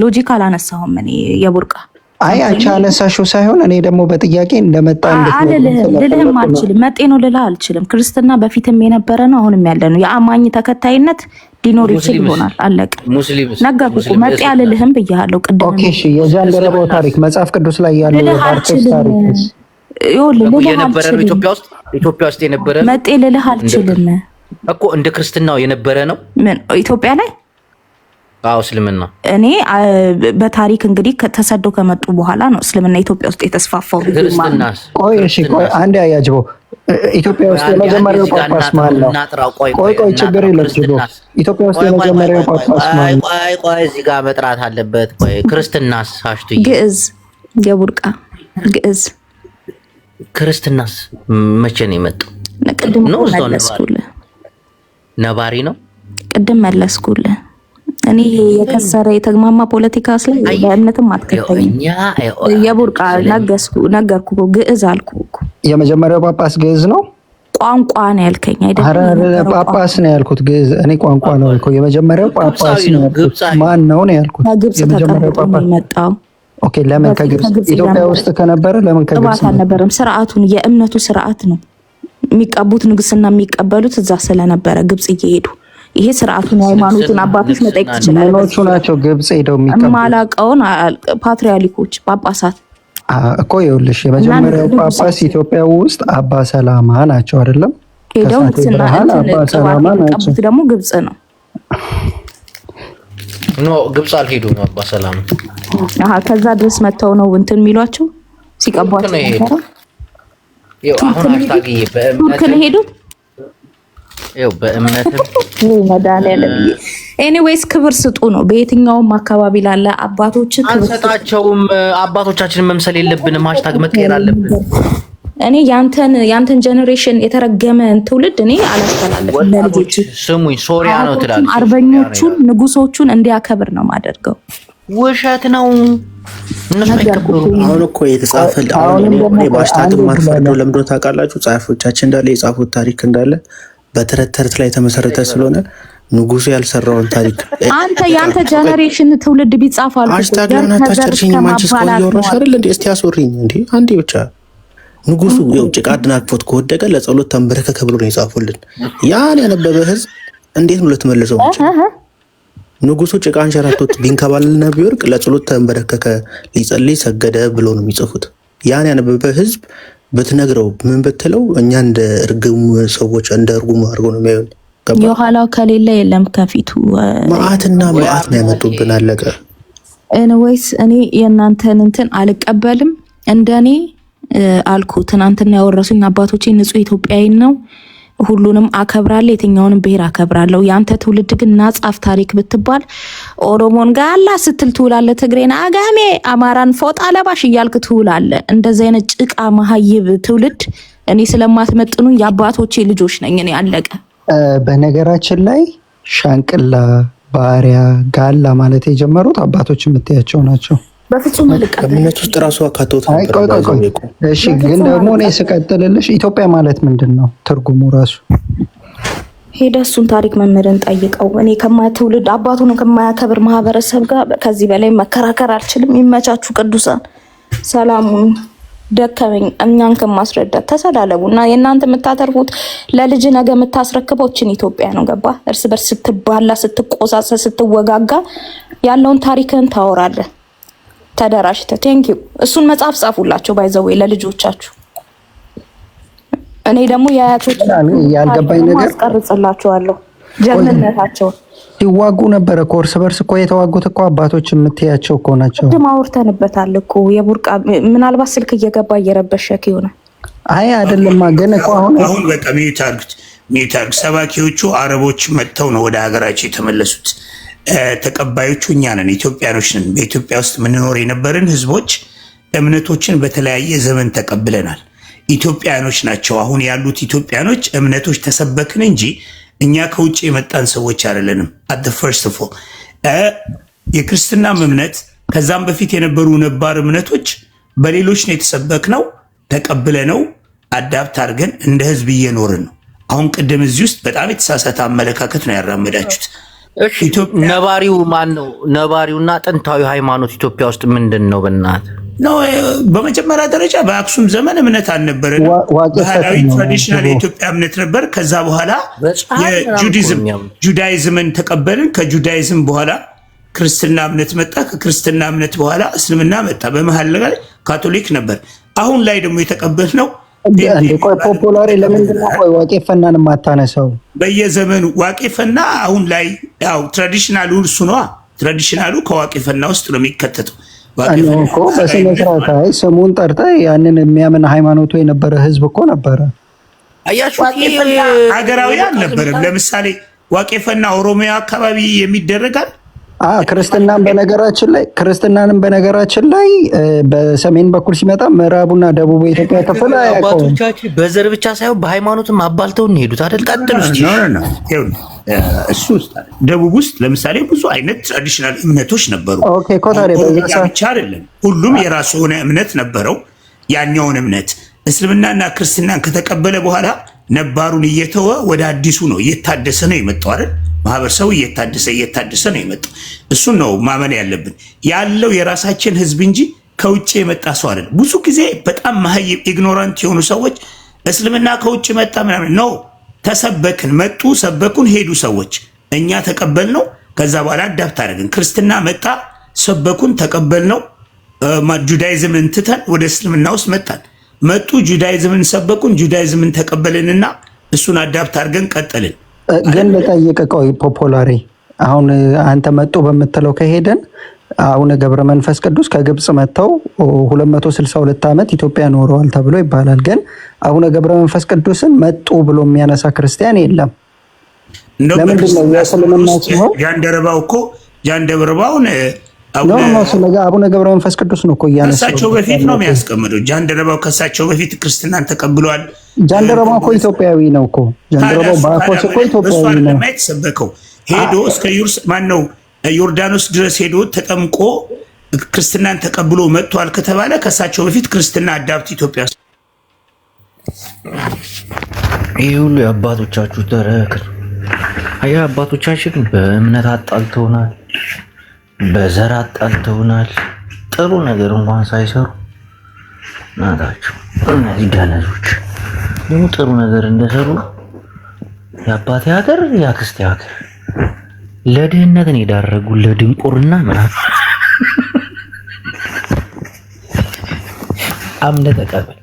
ሎጂክ አላነሳሁም እኔ የቡርቃ አይ አንቺ አነሳሽው ሳይሆን እኔ ደግሞ በጥያቄ እንደመጣ ልልህም አልችልም። መጤ ነው ልልህ አልችልም። ክርስትና በፊትም የነበረ ነው አሁንም ያለ ነው። የአማኝ ተከታይነት ሊኖር ይችል ይሆናል። አለቀ። ነገርኩህ። መጤ አልልህም ብያለሁ ቅድም። ኦኬ እሺ። የጃንደረባው ታሪክ መጽሐፍ ቅዱስ ላይ ያለው የባርቴስ ታሪክ የነበረ ነው። ኢትዮጵያ ውስጥ የነበረ መጤ ልልህ አልችልም እኮ እንደ ክርስትናው የነበረ ነው። ምን ኢትዮጵያ ላይ እስልምና እኔ በታሪክ እንግዲህ ተሰደው ከመጡ በኋላ ነው እስልምና ኢትዮጵያ ውስጥ የተስፋፋው። ቆይ እሺ፣ ቆይ አንዴ አያጅበው። ኢትዮጵያ ውስጥ የመጀመሪያው ጳጳስ ማን ነው? ቆይ ችግር የለም። ኢትዮጵያ ውስጥ የመጀመሪያው ጳጳስ ማን ነው? ቆይ እዚህ ጋር መጥራት አለበት። ቆይ ክርስትናስ አሽቱ ግዕዝ የቡርቃ ግዕዝ ክርስትናስ መቼ ነው የመጣው? ቅድም መለስኩልህ። ነባሪ ነው። ቅድም መለስኩልህ። እኔ የከሰረ የተግማማ ፖለቲካ ላይ በእምነትም አትከተኝ። የቡርቃ ነገርኩ እኮ ግዕዝ አልኩ እኮ። የመጀመሪያው ጳጳስ ግዕዝ ነው። ቋንቋ ነው ያልከኝ አይደል? አረ ጳጳስ ነው ያልኩት። ግዕዝ እኔ ቋንቋ ነው እኮ። የመጀመሪያው ጳጳስ ነው ያልኩት። ማን ነው ያልኩት? የመጀመሪያው ጳጳስ የመጣው። ኦኬ ለምን ከግብጽ? ኢትዮጵያ ውስጥ ከነበረ ለምን ከግብጽ አልነበረም? ስርዓቱን የእምነቱ ስርዓት ነው የሚቀቡት። ንግስና የሚቀበሉት እዛ ስለነበረ ግብጽ እየሄዱ ይሄ ስርዓቱን የሃይማኖቱን አባቶች መጠየቅ ትችላለህ። ምኖቹ ናቸው ግብጽ ሄደው የሚቀበሉት? ማላቀውን ፓትሪያርኮች ጳጳሳት እኮ ይኸውልሽ፣ የመጀመሪያው ጳጳስ ኢትዮጵያ ውስጥ አባ ሰላማ ናቸው አይደለም? ሄደው አባ ሰላማ ናቸው። ደግሞ ግብጽ ነው። ግብጽ አልሄዱም አባ ሰላማ። ከዛ ድረስ መተው ነው እንትን የሚሏቸው ሲቀቧቸው ነው። አሁን አታግዬ ቱርክ ነው ሄዱት። በእምነትም መድኃኒዓለም ኤኒዌይስ ክብር ስጡ ነው። በየትኛውም አካባቢ ላለ አባቶች አንሰጣቸውም። አባቶቻችንን መምሰል የለብንም። ሃሽታግ መቀየር አለብን። እኔ ያንተን ጀነሬሽን የተረገመ ትውልድ እኔ አላስተላለፍም ለልጆች። ስሙኝ፣ ሶሪያ ነው ትላለች። አርበኞቹን ንጉሶቹን እንዲያከብር ነው ማደርገው። ውሸት ነው። አሁን እኮ የተጻፈ አሁን በሃሽታግ ማርፈርደው ለምዶ ታውቃላችሁ። ጻፎቻችን እንዳለ የጻፉት ታሪክ እንዳለ በተረት ተረት ላይ የተመሰረተ ስለሆነ ንጉሱ ያልሰራውን ታሪክ ያንተ ጀነሬሽን ትውልድ ቢጻፋሉ ሃሽታግ ለናታቸርሽኝ ማንቸስተር ያወራሽ አይደል እንዴ? እስቲ አስወሪኝ እንዴ አንዴ ብቻ። ንጉሱ ጭቃ አድናቅፎት ከወደቀ ለጸሎት ተንበረከከ ብሎ ነው የጻፉልን። ያን ያነበበ ህዝብ እንዴት ነው ልትመልሰው? ንጉሱ ጭቃ አንሸራቶት ቢንከባልና ቢወርቅ ለጸሎት ተንበረከከ ሊጸልይ ሰገደ ብሎ ነው የሚጽፉት። ያን ያነበበ ህዝብ በትነግረው ምን በተለው እኛ እንደ እርግም ሰዎች እንደ እርጉም አድርጎ ነው የሚያዩን። የኋላው ከሌለ የለም ከፊቱ መዓትና መዓት ነው ያመጡብን። አለቀ። ኤኒዌይስ እኔ የእናንተን እንትን አልቀበልም። እንደኔ አልኩ ትናንትና ያወረሱኝ አባቶቼ ንጹህ ኢትዮጵያዊ ነው። ሁሉንም አከብራለሁ፣ የትኛውንም ብሔር አከብራለሁ። ያንተ ትውልድ ግን ናጻፍ ታሪክ ብትባል ኦሮሞን ጋላ ስትል ትውላለህ፣ ትግሬን አጋሜ፣ አማራን ፎጣ ለባሽ እያልክ ትውላለህ። እንደዚህ አይነት ጭቃ መሀይብ ትውልድ እኔ ስለማትመጥኑ የአባቶቼ ልጆች ነኝ እኔ። አለቀ። በነገራችን ላይ ሻንቅላ፣ ባሪያ፣ ጋላ ማለት የጀመሩት አባቶች የምትያቸው ናቸው። በፍጹም ከእምነት ውስጥ ራሱ አካተውት ነበር። እሺ ግን ደግሞ እኔ ስቀጥልልሽ ኢትዮጵያ ማለት ምንድን ነው ትርጉሙ ራሱ? ሄደ እሱን ታሪክ መምህርን ጠይቀው። እኔ ትውልድ አባቱን ከማያከብር ማህበረሰብ ጋር ከዚህ በላይ መከራከር አልችልም። ይመቻችሁ ቅዱሳን፣ ሰላሙን ደከመኝ እኛን ከማስረዳት ተሰላለቡ እና የእናንተ የምታተርፉት ለልጅ ነገ የምታስረክበው እችን ኢትዮጵያ ነው። ገባ? እርስ በርስ ስትባላ፣ ስትቆሳሰ፣ ስትወጋጋ ያለውን ታሪክን ታወራለህ ተደራጅተህ። ቴንክ ዩ። እሱን መጽሐፍ ጻፉላቸው ባይዘው ለልጆቻችሁ። እኔ ደግሞ የአያቶች ያልገባኝ ነገር አስቀርጽላችኋለሁ ጀግንነታቸው። ሲዋጉ ነበረ እኮ እርስ በርስ እኮ የተዋጉት እኮ አባቶች የምትያቸው እኮ ናቸው። ቅድም አውርተንበታል እኮ የቡርቃ ምናልባት ስልክ እየገባ እየረበሸክ ይሆናል። አይ አይደለም ግን እኮ አሁን በቃ ሚዩት ሰባኪዎቹ አረቦች መጥተው ነው ወደ ሀገራቸው የተመለሱት። ተቀባዮቹ እኛ ነን፣ ኢትዮጵያኖች ነን። በኢትዮጵያ ውስጥ የምንኖር የነበርን ህዝቦች እምነቶችን በተለያየ ዘመን ተቀብለናል። ኢትዮጵያኖች ናቸው አሁን ያሉት ኢትዮጵያኖች። እምነቶች ተሰበክን እንጂ እኛ ከውጭ የመጣን ሰዎች አይደለንም። አት ፈርስት ኦፍ ኦል የክርስትናም እምነት ከዛም በፊት የነበሩ ነባር እምነቶች በሌሎች ነው የተሰበክነው፣ ተቀብለነው አዳፕት አድርገን እንደ ህዝብ እየኖርን ነው። አሁን ቅድም እዚህ ውስጥ በጣም የተሳሳተ አመለካከት ነው ያራመዳችሁት። ነባሪው ማን ነው? ነባሪውና ጥንታዊ ሃይማኖት ኢትዮጵያ ውስጥ ምንድን ነው? በእናትህ ነው። በመጀመሪያ ደረጃ በአክሱም ዘመን እምነት አልነበረንም። ባህላዊ ትራዲሽናል የኢትዮጵያ እምነት ነበር። ከዛ በኋላ ጁዳይዝምን ተቀበልን። ከጁዳይዝም በኋላ ክርስትና እምነት መጣ። ከክርስትና እምነት በኋላ እስልምና መጣ። በመሀል ላይ ካቶሊክ ነበር። አሁን ላይ ደግሞ የተቀበልነው ፖፑላሪ ለምንድን ነው ዋቄፈናን የማታነሳው? በየዘመኑ ዋቄፈና አሁን ላይ ያው ትራዲሽናሉ እሱ ነዋ። ትራዲሽናሉ ከዋቄፈና ውስጥ ነው የሚከተተው። እኮ በስነ ስርዓት ስሙን ጠርተህ ያንን የሚያምን ሃይማኖቱ የነበረ ህዝብ እኮ ነበረ። አያችሁ ሀገራዊ አልነበረም። ለምሳሌ ዋቄፈና ኦሮሚያ አካባቢ የሚደረጋል። ክርስትናንም በነገራችን ላይ በሰሜን በኩል ሲመጣ ምዕራቡና ደቡብ የኢትዮጵያ ክፍል አባቶቻችን በዘር ብቻ ሳይሆን በሃይማኖትም አባልተው እንሄዱት አይደል? ቀጥሉ እስቲ። እሱ ውስጥ ደቡብ ውስጥ ለምሳሌ ብዙ አይነት ትራዲሽናል እምነቶች ነበሩ። ኦኬ ኮታሪ ብቻ አይደለም፣ ሁሉም የራሱ የሆነ እምነት ነበረው። ያኛውን እምነት እስልምናና ክርስትናን ከተቀበለ በኋላ ነባሩን እየተወ ወደ አዲሱ ነው እየታደሰ ነው የመጣው አይደል? ማህበረሰቡ እየታደሰ ነው የመጣው። እሱን ነው ማመን ያለብን። ያለው የራሳችን ህዝብ እንጂ ከውጭ የመጣ ሰው አይደለም። ብዙ ጊዜ በጣም መሀይም ኢግኖራንት የሆኑ ሰዎች እስልምና ከውጭ መጣ ምናምን ነው። ተሰበክን፣ መጡ፣ ሰበኩን፣ ሄዱ ሰዎች። እኛ ተቀበልነው። ከዛ በኋላ አዳፕት አደረግን። ክርስትና መጣ፣ ሰበኩን፣ ተቀበልነው። ጁዳይዝምን ትተን ወደ እስልምና ውስጥ መጣን። መጡ፣ ጁዳይዝምን ሰበኩን፣ ጁዳይዝምን ተቀበልንና እሱን አዳፕት አድርገን ቀጠልን። ግን ልጠይቅ፣ ቆይ ፖፑላሪ አሁን አንተ መጡ በምትለው ከሄደን አቡነ ገብረ መንፈስ ቅዱስ ከግብጽ መጥተው 262 ዓመት ኢትዮጵያ ኖረዋል ተብሎ ይባላል። ግን አቡነ ገብረ መንፈስ ቅዱስን መጡ ብሎ የሚያነሳ ክርስቲያን የለም። ለምንድን ነው የእስልምና ሲሆን ጃንደረባውን አቡነ ገብረ መንፈስ ቅዱስ ነው እኮ እያነሳው። ከሳቸው በፊት ነው የሚያስቀምጠው። ጃንደረባው ከሳቸው በፊት ክርስትናን ተቀብሏል። ጃንደረባው እኮ ኢትዮጵያዊ ነው እኮ። ጃንደረባው ባኮስ እኮ ኢትዮጵያዊ ነው። ሰበከው ሄዶ እስከ ዮርዳኖስ ድረስ ሄዶ ተጠምቆ ክርስትናን ተቀብሎ መጥቷል ከተባለ ከሳቸው በፊት ክርስትና አዳፕት ኢትዮጵያ። ይህ ሁሉ የአባቶቻችሁ ተረክር። አያ አባቶቻችን በእምነት አጣልተውናል፣ በዘር አጣልተውናል። ጥሩ ነገር እንኳን ሳይሰሩ ናታቸው። እነዚህ ደነዞች ደግሞ ጥሩ ነገር እንደሰሩ የአባቴ ሀገር የአክስቴ ሀገር ለድህነትን የዳረጉ ለድንቁርና ምናምን አምነ ተቀበል፣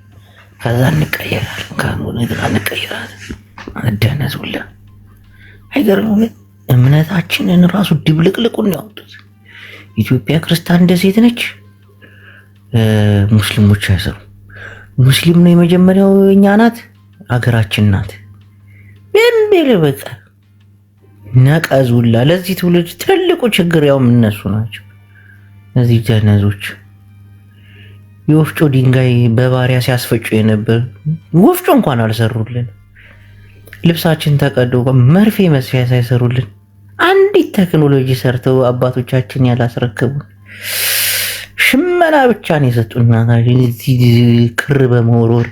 ከዛ እንቀየራለን፣ ካልሆነ ግን አንቀየራለን። አደነዙላ አይገርምም? እምነታችንን ራሱ ድብልቅልቁን ያወጡት። ኢትዮጵያ ክርስቲያን ደሴት ነች፣ ሙስሊሞች አይሰሩም። ሙስሊም ነው የመጀመሪያው እኛ ናት፣ አገራችን ናት። በምብል በቃ ነቀዙላ። ለዚህ ትውልድ ትልቁ ችግር ያው እነሱ ናቸው። እነዚህ ጀነዞች የወፍጮ ድንጋይ በባሪያ ሲያስፈጩ የነበር ወፍጮ እንኳን አልሰሩልን። ልብሳችን ተቀዶ መርፌ መስፊያ ሳይሰሩልን አንዲት ቴክኖሎጂ ሰርተው አባቶቻችን ያላስረከቡን ሽመና ብቻ ነው የሰጡን። ክር በመወርወር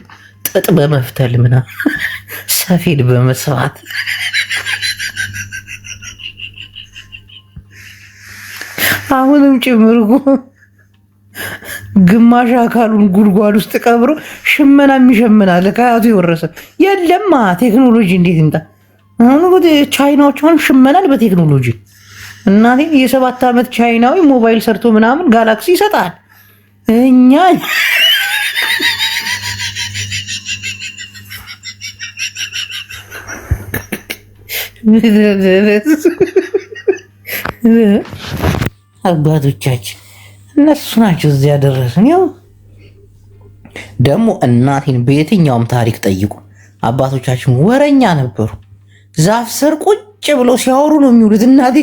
ጥጥ በመፍተል ምናምን ሰፌድ በመስፋት አሁንም ጭምር ግማሽ አካሉን ጉድጓድ ውስጥ ቀብሮ ሽመና የሚሸምናል ከአያቱ የወረሰ የለማ። ቴክኖሎጂ እንዴት ይምጣ? አሁን ቻይናዎች አሁን ሽመናል በቴክኖሎጂ። እናቴ የ7 ዓመት ቻይናዊ ሞባይል ሰርቶ ምናምን ጋላክሲ ይሰጣል። እኛ አባቶቻችን እነሱ ናቸው እዚህ ያደረሱን። ያው ደግሞ እናቴን በየትኛውም ታሪክ ጠይቁ፣ አባቶቻችን ወረኛ ነበሩ። ዛፍ ስር ቁጭ ብለው ሲያወሩ ነው የሚውሉት። እናቴ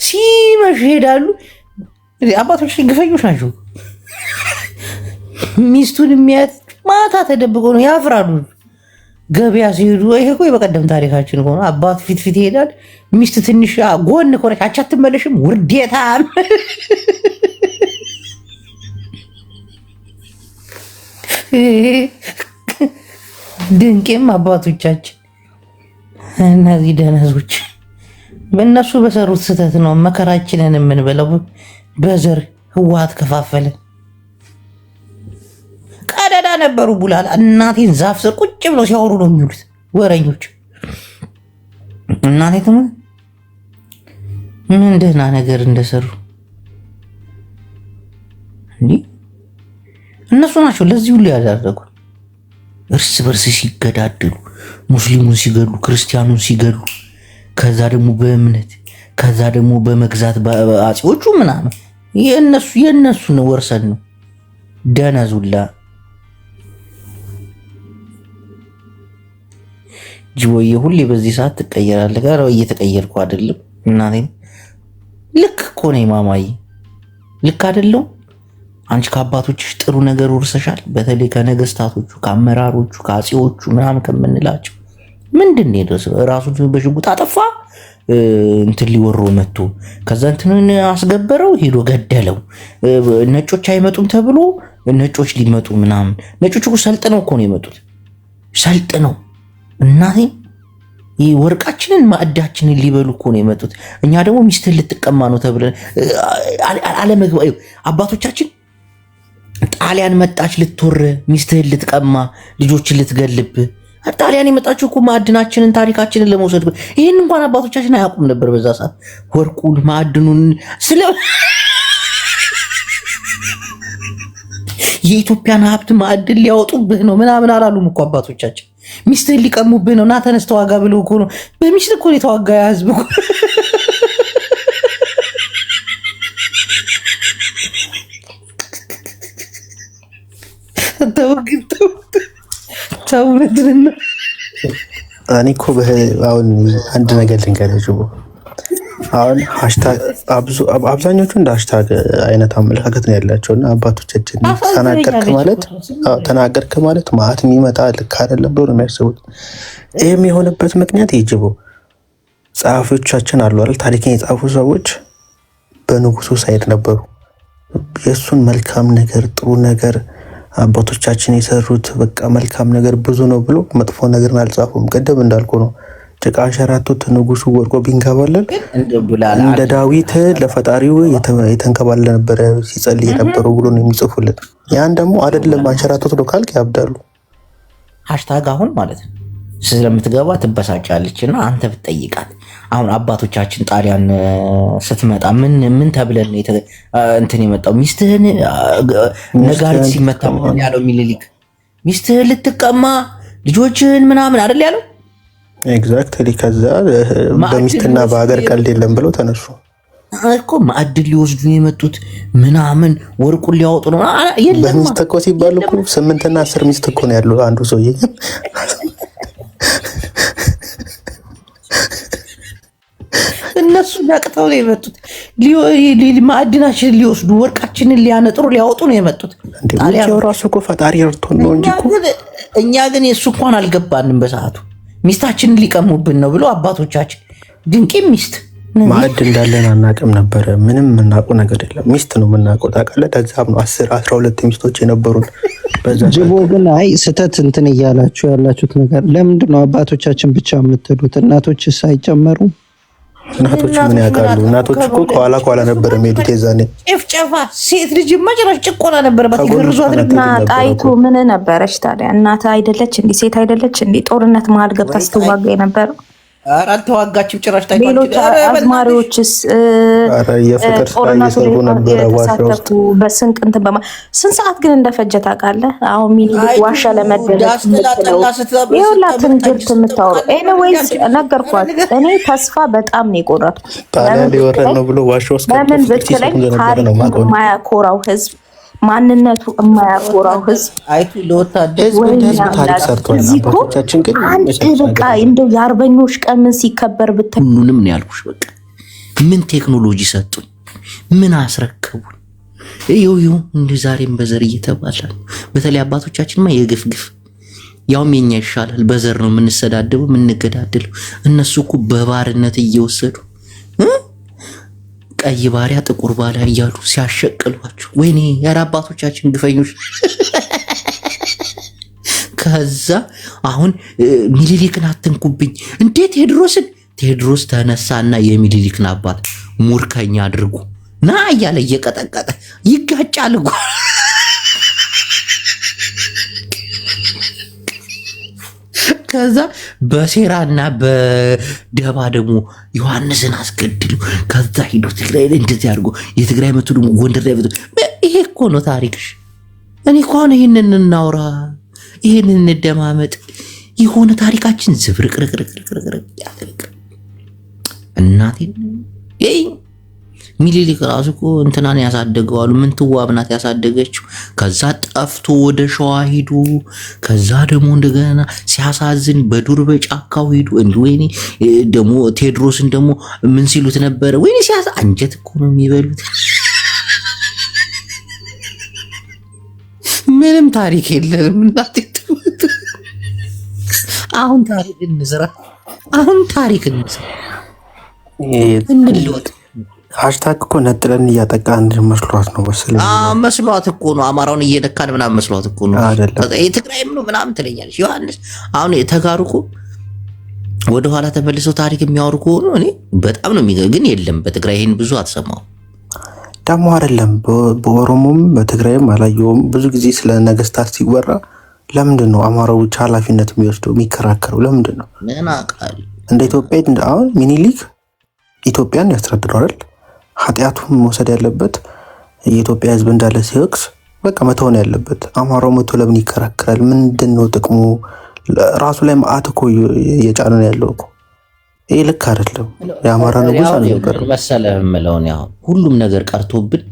ሲመሽ ይሄዳሉ። አባቶች ግፈኞች ናቸው። ሚስቱን የሚያት ማታ ተደብቆ ነው ያፍራሉ። ገበያ ሲሄዱ ይሄ እኮ የበቀደም ታሪካችን ሆኖ አባት ፊት ይሄዳል። ሚስት ትንሽ ጎን ከሆነች አቻ አትመለሽም። ውርዴታም ድንቄም አባቶቻችን እነዚህ ደነዞች በእነሱ በሰሩት ስህተት ነው መከራችንን የምንበለው። በዘር ህወሓት ከፋፈለን። ቀደዳ ነበሩ ቡላላ። እናቴን ዛፍ ስር ቁጭ ብለው ሲያወሩ ነው የሚውሉት ወረኞች። እናቴ ምን ደህና ነገር እንደሰሩ እንዲህ እነሱ ናቸው ለዚህ ሁሉ ያደረጉ። እርስ በርስ ሲገዳደሉ፣ ሙስሊሙን ሲገሉ፣ ክርስቲያኑን ሲገሉ፣ ከዛ ደግሞ በእምነት ከዛ ደግሞ በመግዛት አጼዎቹ ምናምን የእነሱን ወርሰን ነው ደነዙላ። ጅቦዬ ሁሌ በዚህ ሰዓት ትቀየራለህ። ጋር እየተቀየርኩ አይደለም እናቴ። ልክ እኮ ነኝ ማማዬ፣ ልክ አይደለም። አንቺ ከአባቶችሽ ጥሩ ነገር ወርሰሻል። በተለይ ከነገስታቶቹ፣ ከአመራሮቹ፣ ከአጼዎቹ ምናምን ከምንላቸው ምንድን ነው የደረሰው? ራሱን በሽጉጥ አጠፋ እንትን ሊወሮ መጥቶ ከዛ እንትንን አስገበረው ሄዶ ገደለው። ነጮች አይመጡም ተብሎ ነጮች ሊመጡ ምናምን። ነጮች እኮ ሰልጥነው እኮ ነው የመጡት፣ ሰልጥነው እናቴ ይህ ወርቃችንን ማዕዳችንን ሊበሉ እኮ ነው የመጡት። እኛ ደግሞ ሚስትህን ልትቀማ ነው ተብለን አለመግባ። አባቶቻችን ጣሊያን መጣች ልትወር፣ ሚስትህን ልትቀማ፣ ልጆችን ልትገልብ። ጣሊያን የመጣችው እኮ ማዕድናችንን ታሪካችንን ለመውሰድ። ይህን እንኳን አባቶቻችን አያውቁም ነበር በዛ ሰዓት። ወርቁን ማዕድኑን ስለ የኢትዮጵያን ሀብት ማዕድን ሊያወጡብህ ነው ምናምን አላሉም እኮ አባቶቻችን። ሚስትህን ሊቀሙብህ ነው እና ተነስ ተዋጋ ብለው እኮ ነው። በሚስት እኮ የተዋጋ ህዝብ እኮ ተውነትና እኔ እኮ አሁን አንድ ነገር ልንገርህ። አሁን አብዛኞቹ እንደ ሃሽታግ አይነት አመለካከት ነው ያላቸው እና አባቶቻችን ተናገርክ ማለት ማዕት የሚመጣ ልክ አይደለም ብሎ ነው የሚያስቡት። ይህም የሆነበት ምክንያት ይጅቡ ጸሐፊዎቻችን አሉ አይደል? ታሪክን የጻፉ ሰዎች በንጉሱ ሳይድ ነበሩ። የእሱን መልካም ነገር ጥሩ ነገር አባቶቻችን የሰሩት በቃ መልካም ነገር ብዙ ነው ብሎ መጥፎ ነገርን አልጻፉም። ቅድም እንዳልኩ ነው ጭቃ አንሸራቶት ንጉሱ ወርቆ ቢንከባለል እንደ ዳዊት ለፈጣሪው የተንከባለለ ነበረ ሲጸልይ የነበረው ብሎ ነው የሚጽፉልን። ያን ደግሞ አይደለም አንሸራቶት ነው ካልክ ያብዳሉ። ሃሽታግ አሁን ማለት ነው ስለምትገባ ትበሳጫለች እና አንተ ብትጠይቃት አሁን አባቶቻችን ጣሊያን ስትመጣ ምን ተብለን እንትን የመጣው ሚስትህን ነጋሪት ሲመታ ምን ያለው ሚኒሊክ ሚስትህን ልትቀማ ልጆችህን ምናምን አይደል ያለው ኤግዛክትሊ። ከዛ በሚስትና በሀገር ቀልድ የለም ብለው ተነሱ እኮ ማዕድን ሊወስዱ የመጡት ምናምን ወርቁን ሊያወጡ ነው። በሚስት እኮ ሲባል እኮ 8 እና 10 ሚስት እኮ ነው ያለው አንዱ ሰውዬ። እነሱ ነቅተው ነው የመጡት። ማዕድናችንን ሊወስዱ ወርቃችንን ሊያነጥሩ ሊያወጡ ነው የመጡት። ጣሊያን ራሱ እኮ ፈጣሪ እርቶን ነው እንጂ እኛ ግን የእሱ እንኳን አልገባንም በሰዓቱ። ሚስታችንን ሊቀሙብን ነው ብሎ አባቶቻችን ድንቄ ሚስት ማዕድ እንዳለን አናውቅም ነበረ። ምንም የምናውቀው ነገር የለም። ሚስት ነው የምናውቀው ታውቃለህ። ከዛም ነው 10-12 ሚስቶች የነበሩን። ጅቦ ግን አይ ስተት እንትን እያላችሁ ያላችሁት ነገር ለምንድን ነው? አባቶቻችን ብቻ የምትሉት እናቶችስ አይጨመሩም? እናቶች ምን ያውቃሉ? እናቶች እኮ ከኋላ ነበር የሚሄዱት የዛኔ። ጭፍጨፋ ሴት ልጅ መጨረሻ ጭቆና ነበረባት። ይገርዟት እና ጣይቱ ምን ነበረች ታዲያ? እናት አይደለች እንዴ? ሴት አይደለች እንዴ? ጦርነት መሀል ገብታ ስትዋጋ የነበረው ኧረ አልተዋጋችም ጭራሽ። ሌሎች አዝማሪዎችስ ጦርነቱ ላይ የተሳተፉ በስንቅ እንትን ስንት ሰዓት ግን እንደፈጀ ታውቃለህ? አሁን ሚኒሊክ ዋሻ ለመደረግ የሁላ ትንግርት የምታወራው። ኤኒዌይስ ነገርኳት። እኔ ተስፋ በጣም ነው የቆረጥኩት። ለምን ብትለኝ ታሪክ የማያኮራው ህዝብ፣ ማንነቱ የማያኮራው ህዝብ አንድ በቃ እንደው የአርበኞች ቀን ምን ሲከበር ብታይ ሁሉንም ነው ያልኩሽ። በቃ ምን ቴክኖሎጂ ሰጡኝ፣ ምን አስረከቡን። ይኸው እንደ ዛሬም በዘር እየተባለ በተለይ አባቶቻችንማ የግፍ ያውም የኛ ይሻላል። በዘር ነው የምንሰዳደበው የምንገዳደለው። እነሱ እኮ በባርነት እየወሰዱ ቀይ ባሪያ ጥቁር ባሪያ እያሉ ሲያሸቅሏቸው፣ ወይኔ ያራ አባቶቻችን ግፈኞች። ከዛ አሁን ሚኒሊክን አትንኩብኝ እንዴ ቴዎድሮስ ተነሳና የሚኒሊክን አባት ሙርከኛ አድርጉ ና እያለ እየቀጠቀጠ ይጋጫል እኮ። ከዛ በሴራና በደባ ደግሞ ዮሐንስን አስገድሉ። ከዛ ሂዶ ትግራይ ላይ እንደዚህ አድርጎ የትግራይ መቱ ደግሞ ጎንደር ላይ ይሄ እኮ ነው ታሪክሽ። እኔ እኮ አሁን ይሄንን እናውራ፣ ይሄንን እንደማመጥ የሆነ ታሪካችን ዝብርቅርቅርቅርቅርቅ ያደርግ እናቴ ሚኒሊክ ራሱ እኮ እንትናን ያሳደገዋሉ። ምንትዋብ ናት ያሳደገችው። ከዛ ጠፍቶ ወደ ሸዋ ሂዱ። ከዛ ደግሞ እንደገና ሲያሳዝን በዱር በጫካው ሂዱ። ወይኔ ደግሞ ቴዎድሮስን ደግሞ ምን ሲሉት ነበረ? ወይኔ ሲያሳ አንጀት እኮ ነው የሚበሉት። ምንም ታሪክ የለንም እናቴ። አሁን ታሪክ እንስራ፣ እንለወጥ። ሃሽታግ እኮ ነጥለን እያጠቃን መስሏት ነው መሰለኝ። መስሏት እኮ ነው አማራውን እየነካን ምናምን መስሏት እኮ ነው። የትግራይም ነው ምናምን ትለኛለች ዮሐንስ። አሁን ተጋሩ እኮ ወደኋላ ተመልሰው ታሪክ የሚያወሩ ከሆኑ እኔ በጣም ነው የሚገርም። ግን የለም በትግራይ ይሄን ብዙ አትሰማው ደግሞ አይደለም። በኦሮሞም በትግራይም አላየውም። ብዙ ጊዜ ስለ ነገስታት ሲወራ ለምንድን ነው አማራው ብቻ ኃላፊነት የሚወስደው የሚከራከረው? ለምንድን ነው? ምን አውቃል እንደ ኢትዮጵያ አሁን ሚኒሊክ ኢትዮጵያን ያስተዳድረው አይደል? ኃጢአቱን መውሰድ ያለበት የኢትዮጵያ ሕዝብ እንዳለ ሲወቅስ በቃ መተውን ያለበት። አማራው መቶ ለምን ይከራከራል? ምንድን ነው ጥቅሙ? ራሱ ላይ መዓት እኮ እየጫነ ነው ያለው እኮ። ይሄ ልክ አይደለም። የአማራ ንጉስ አልነበረ መሰለህ የምለውን ያው ሁሉም ነገር ቀርቶብን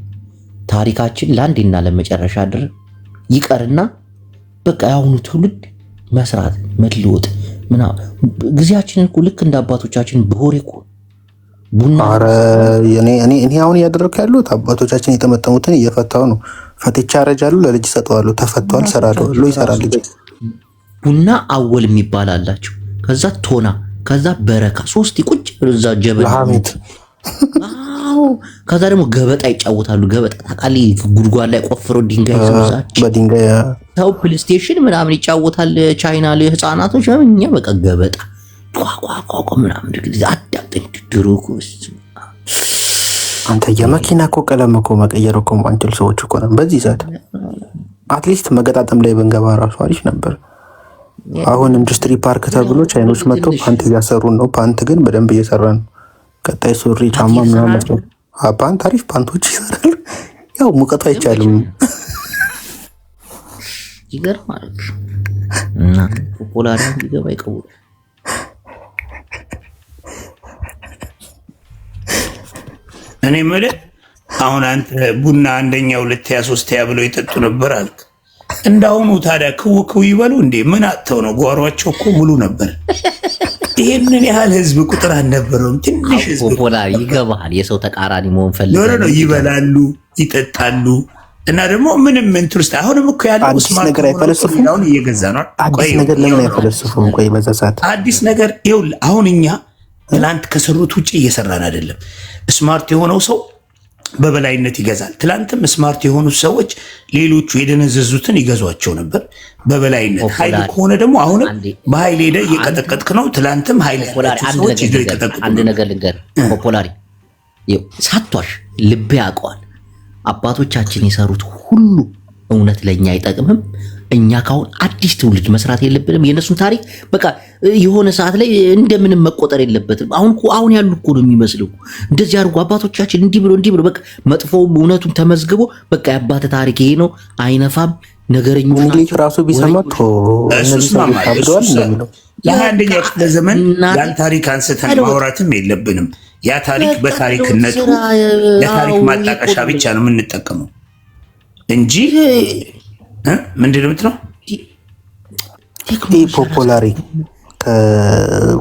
ታሪካችን ለአንዴና ለመጨረሻ ድረስ ይቀርና በቃ የአሁኑ ትውልድ መስራት መለወጥ ምናምን ጊዜያችንን እኮ ልክ እንደ አባቶቻችን በሆሬ እኮ ቡና እኔ አሁን እያደረኩ ያሉት አባቶቻችን የተመጠሙትን እየፈታው ነው። ፈትቻ አረጃለሁ፣ ለልጅ ሰጠዋለሁ፣ ተፈቷል፣ ሰራለሁ ብሎ ይሰራል ልጅ። ቡና አወል የሚባል አላቸው። ከዛ ቶና፣ ከዛ በረካ፣ ሶስት ቁጭ እዛ ጀበል ሐሜት። አዎ ከዛ ደግሞ ገበጣ ይጫወታሉ። ገበጣ ታውቃለህ? ጉድጓድ ላይ ቆፍሮ ድንጋይ ይዘውዛቸው በድንጋይ ሰው ፕሌይስቴሽን ምናምን ይጫወታል። ቻይና ላይ ህፃናቶች እኛ በቃ ገበጣ ቋቋቋ ምናምን እንደዚህ አዳምጠኝ ድሮኩ አንተ የመኪና እኮ ቀለም እኮ መቀየር እኮ አንችል ሰዎች እኮ ነን። በዚህ ሰዓት አትሊስት መገጣጠም ላይ ብንገባ ራሱ አሪፍ ነበር። አሁን ኢንዱስትሪ ፓርክ ተብሎ ቻይኖች መጥቶ ፓንት እያሰሩን ነው። ፓንት ግን በደንብ እየሰራ ነው። ቀጣይ ሱሪ ጫማ ምናምን ነው። ፓንት አሪፍ ፓንቶች ይሰራሉ። ያው ሙቀቱ አይቻልም። ይገርማል እና ፖላሪ ሊገባ ይቀው እኔ የምልህ አሁን አንተ ቡና አንደኛ ሁለተኛ ሶስተኛ ብለው ይጠጡ ነበር አልክ። እንዳሁኑ ታዲያ ክው ይበሉ እንዴ? ምን አጥተው ነው? ጓሯቸው እኮ ሙሉ ነበር። ይሄንን ያህል ህዝብ ቁጥር አልነበረውም። ትንሽ ህዝብ ፖላሪ ይገባል። የሰው ተቃራኒ መሆን ፈልገው ነው። ይበላሉ፣ ይጠጣሉ እና ደግሞ ምንም ኢንትረስት አሁንም እኮ ያለው አዲስ ነገር አይፈልስፉም። አሁን እየገዛ ነው። አዲስ ነገር ለምን አይፈልስፉም? ቆይ በዛ ሰዓት አዲስ ነገር ይኸውልህ፣ አሁን እኛ ትናንት ከሰሩት ውጭ እየሰራን አይደለም። ስማርት የሆነው ሰው በበላይነት ይገዛል። ትላንትም ስማርት የሆኑት ሰዎች ሌሎቹ የደነዘዙትን ይገዟቸው ነበር በበላይነት። ኃይል ከሆነ ደግሞ አሁንም በኃይል ሄደ እየቀጠቀጥክ ነው። ትላንትም ኃይል ሰዎች ይዘው ይቀጠቅጡ። አንድ ነገር ልንገር ፖፖላሪ ሳቷሽ ልቤ ያውቀዋል። አባቶቻችን የሰሩት ሁሉ እውነት ለእኛ አይጠቅምም። እኛ ካሁን አዲስ ትውልድ መስራት የለብንም። የነሱን ታሪክ በቃ የሆነ ሰዓት ላይ እንደምንም መቆጠር የለበትም። አሁን ያሉ እኮ ነው የሚመስለው። እንደዚህ አድርጎ አባቶቻችን እንዲህ ብሎ በቃ መጥፎውም እውነቱም ተመዝግቦ በቃ የአባተ ታሪክ ይሄ ነው አይነፋም። ነገረኞች እንግሊዝ ራሱ ቢሰማት ለ21ኛው ክፍለ ዘመን ያን ታሪክ አንስተን ማውራትም የለብንም። ያ ታሪክ በታሪክነቱ ለታሪክ ማጣቀሻ ብቻ ነው የምንጠቀመው እንጂ ምንድን ነው የምትለው? ፖፖላሪ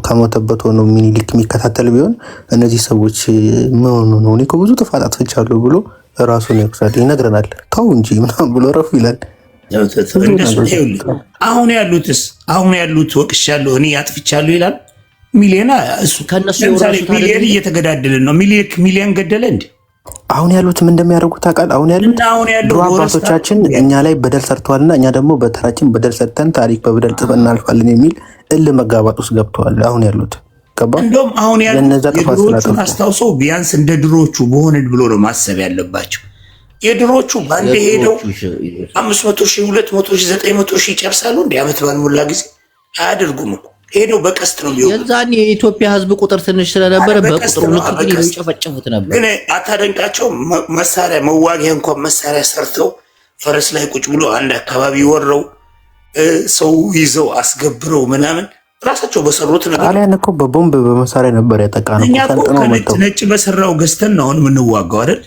ከሞተበት ሆኖ ሚኒሊክ የሚከታተል ቢሆን እነዚህ ሰዎች ምን ሆኖ ነው እኔ ብዙ ጥፋት አጥፍቻለሁ ብሎ ራሱን ይነግረናል። ተው እንጂ ምናምን ብሎ ረፉ ይላል። አሁን ያሉት ወቅሻለሁ እኔ አጥፍቻለሁ ይላል። ሚሊዮን እሱ ለምሳሌ ሚሊዮን እየተገዳደልን ነው። ሚሊዮን ገደለ እንዴ? አሁን ያሉት ምን እንደሚያደርጉ ታውቃለህ? አሁን ያሉት ድሮ አባቶቻችን እኛ ላይ በደል ሰርተዋልና እኛ ደግሞ በተራችን በደል ሰርተን ታሪክ በበደል ጽፈን እናልፋለን የሚል እልህ መጋባጥ ውስጥ ገብተዋል። አሁን ያሉት እንደውም አሁን ያሉት የድሮቹን አስታውሰው ቢያንስ እንደ ድሮቹ በሆነን ብሎ ነው ማሰብ ያለባቸው። የድሮቹ ባንዴ ሄደው 500,000 200,000 900,000 ይጨርሳሉ። እንደ ዓመት ባልሞላ ጊዜ አያደርጉም እኮ ሄደው በቀስት ነው የሚወጡት። የዛኔ የኢትዮጵያ ሕዝብ ቁጥር ትንሽ ስለነበረ በቁጥሩ ልክ ግን ይጨፈጨፉት ነበር። ግን አታደንቃቸው? መሳሪያ መዋጊያ እንኳን መሳሪያ ሰርተው ፈረስ ላይ ቁጭ ብሎ አንድ አካባቢ ወረው ሰው ይዘው አስገብረው ምናምን ራሳቸው በሰሩት ነገር። ጣሊያን እኮ በቦምብ በመሳሪያ ነበር ያጠቃነው። እኛ እኮ ነጭ በሰራው ገዝተን ነው አሁን የምንዋጋው አይደል?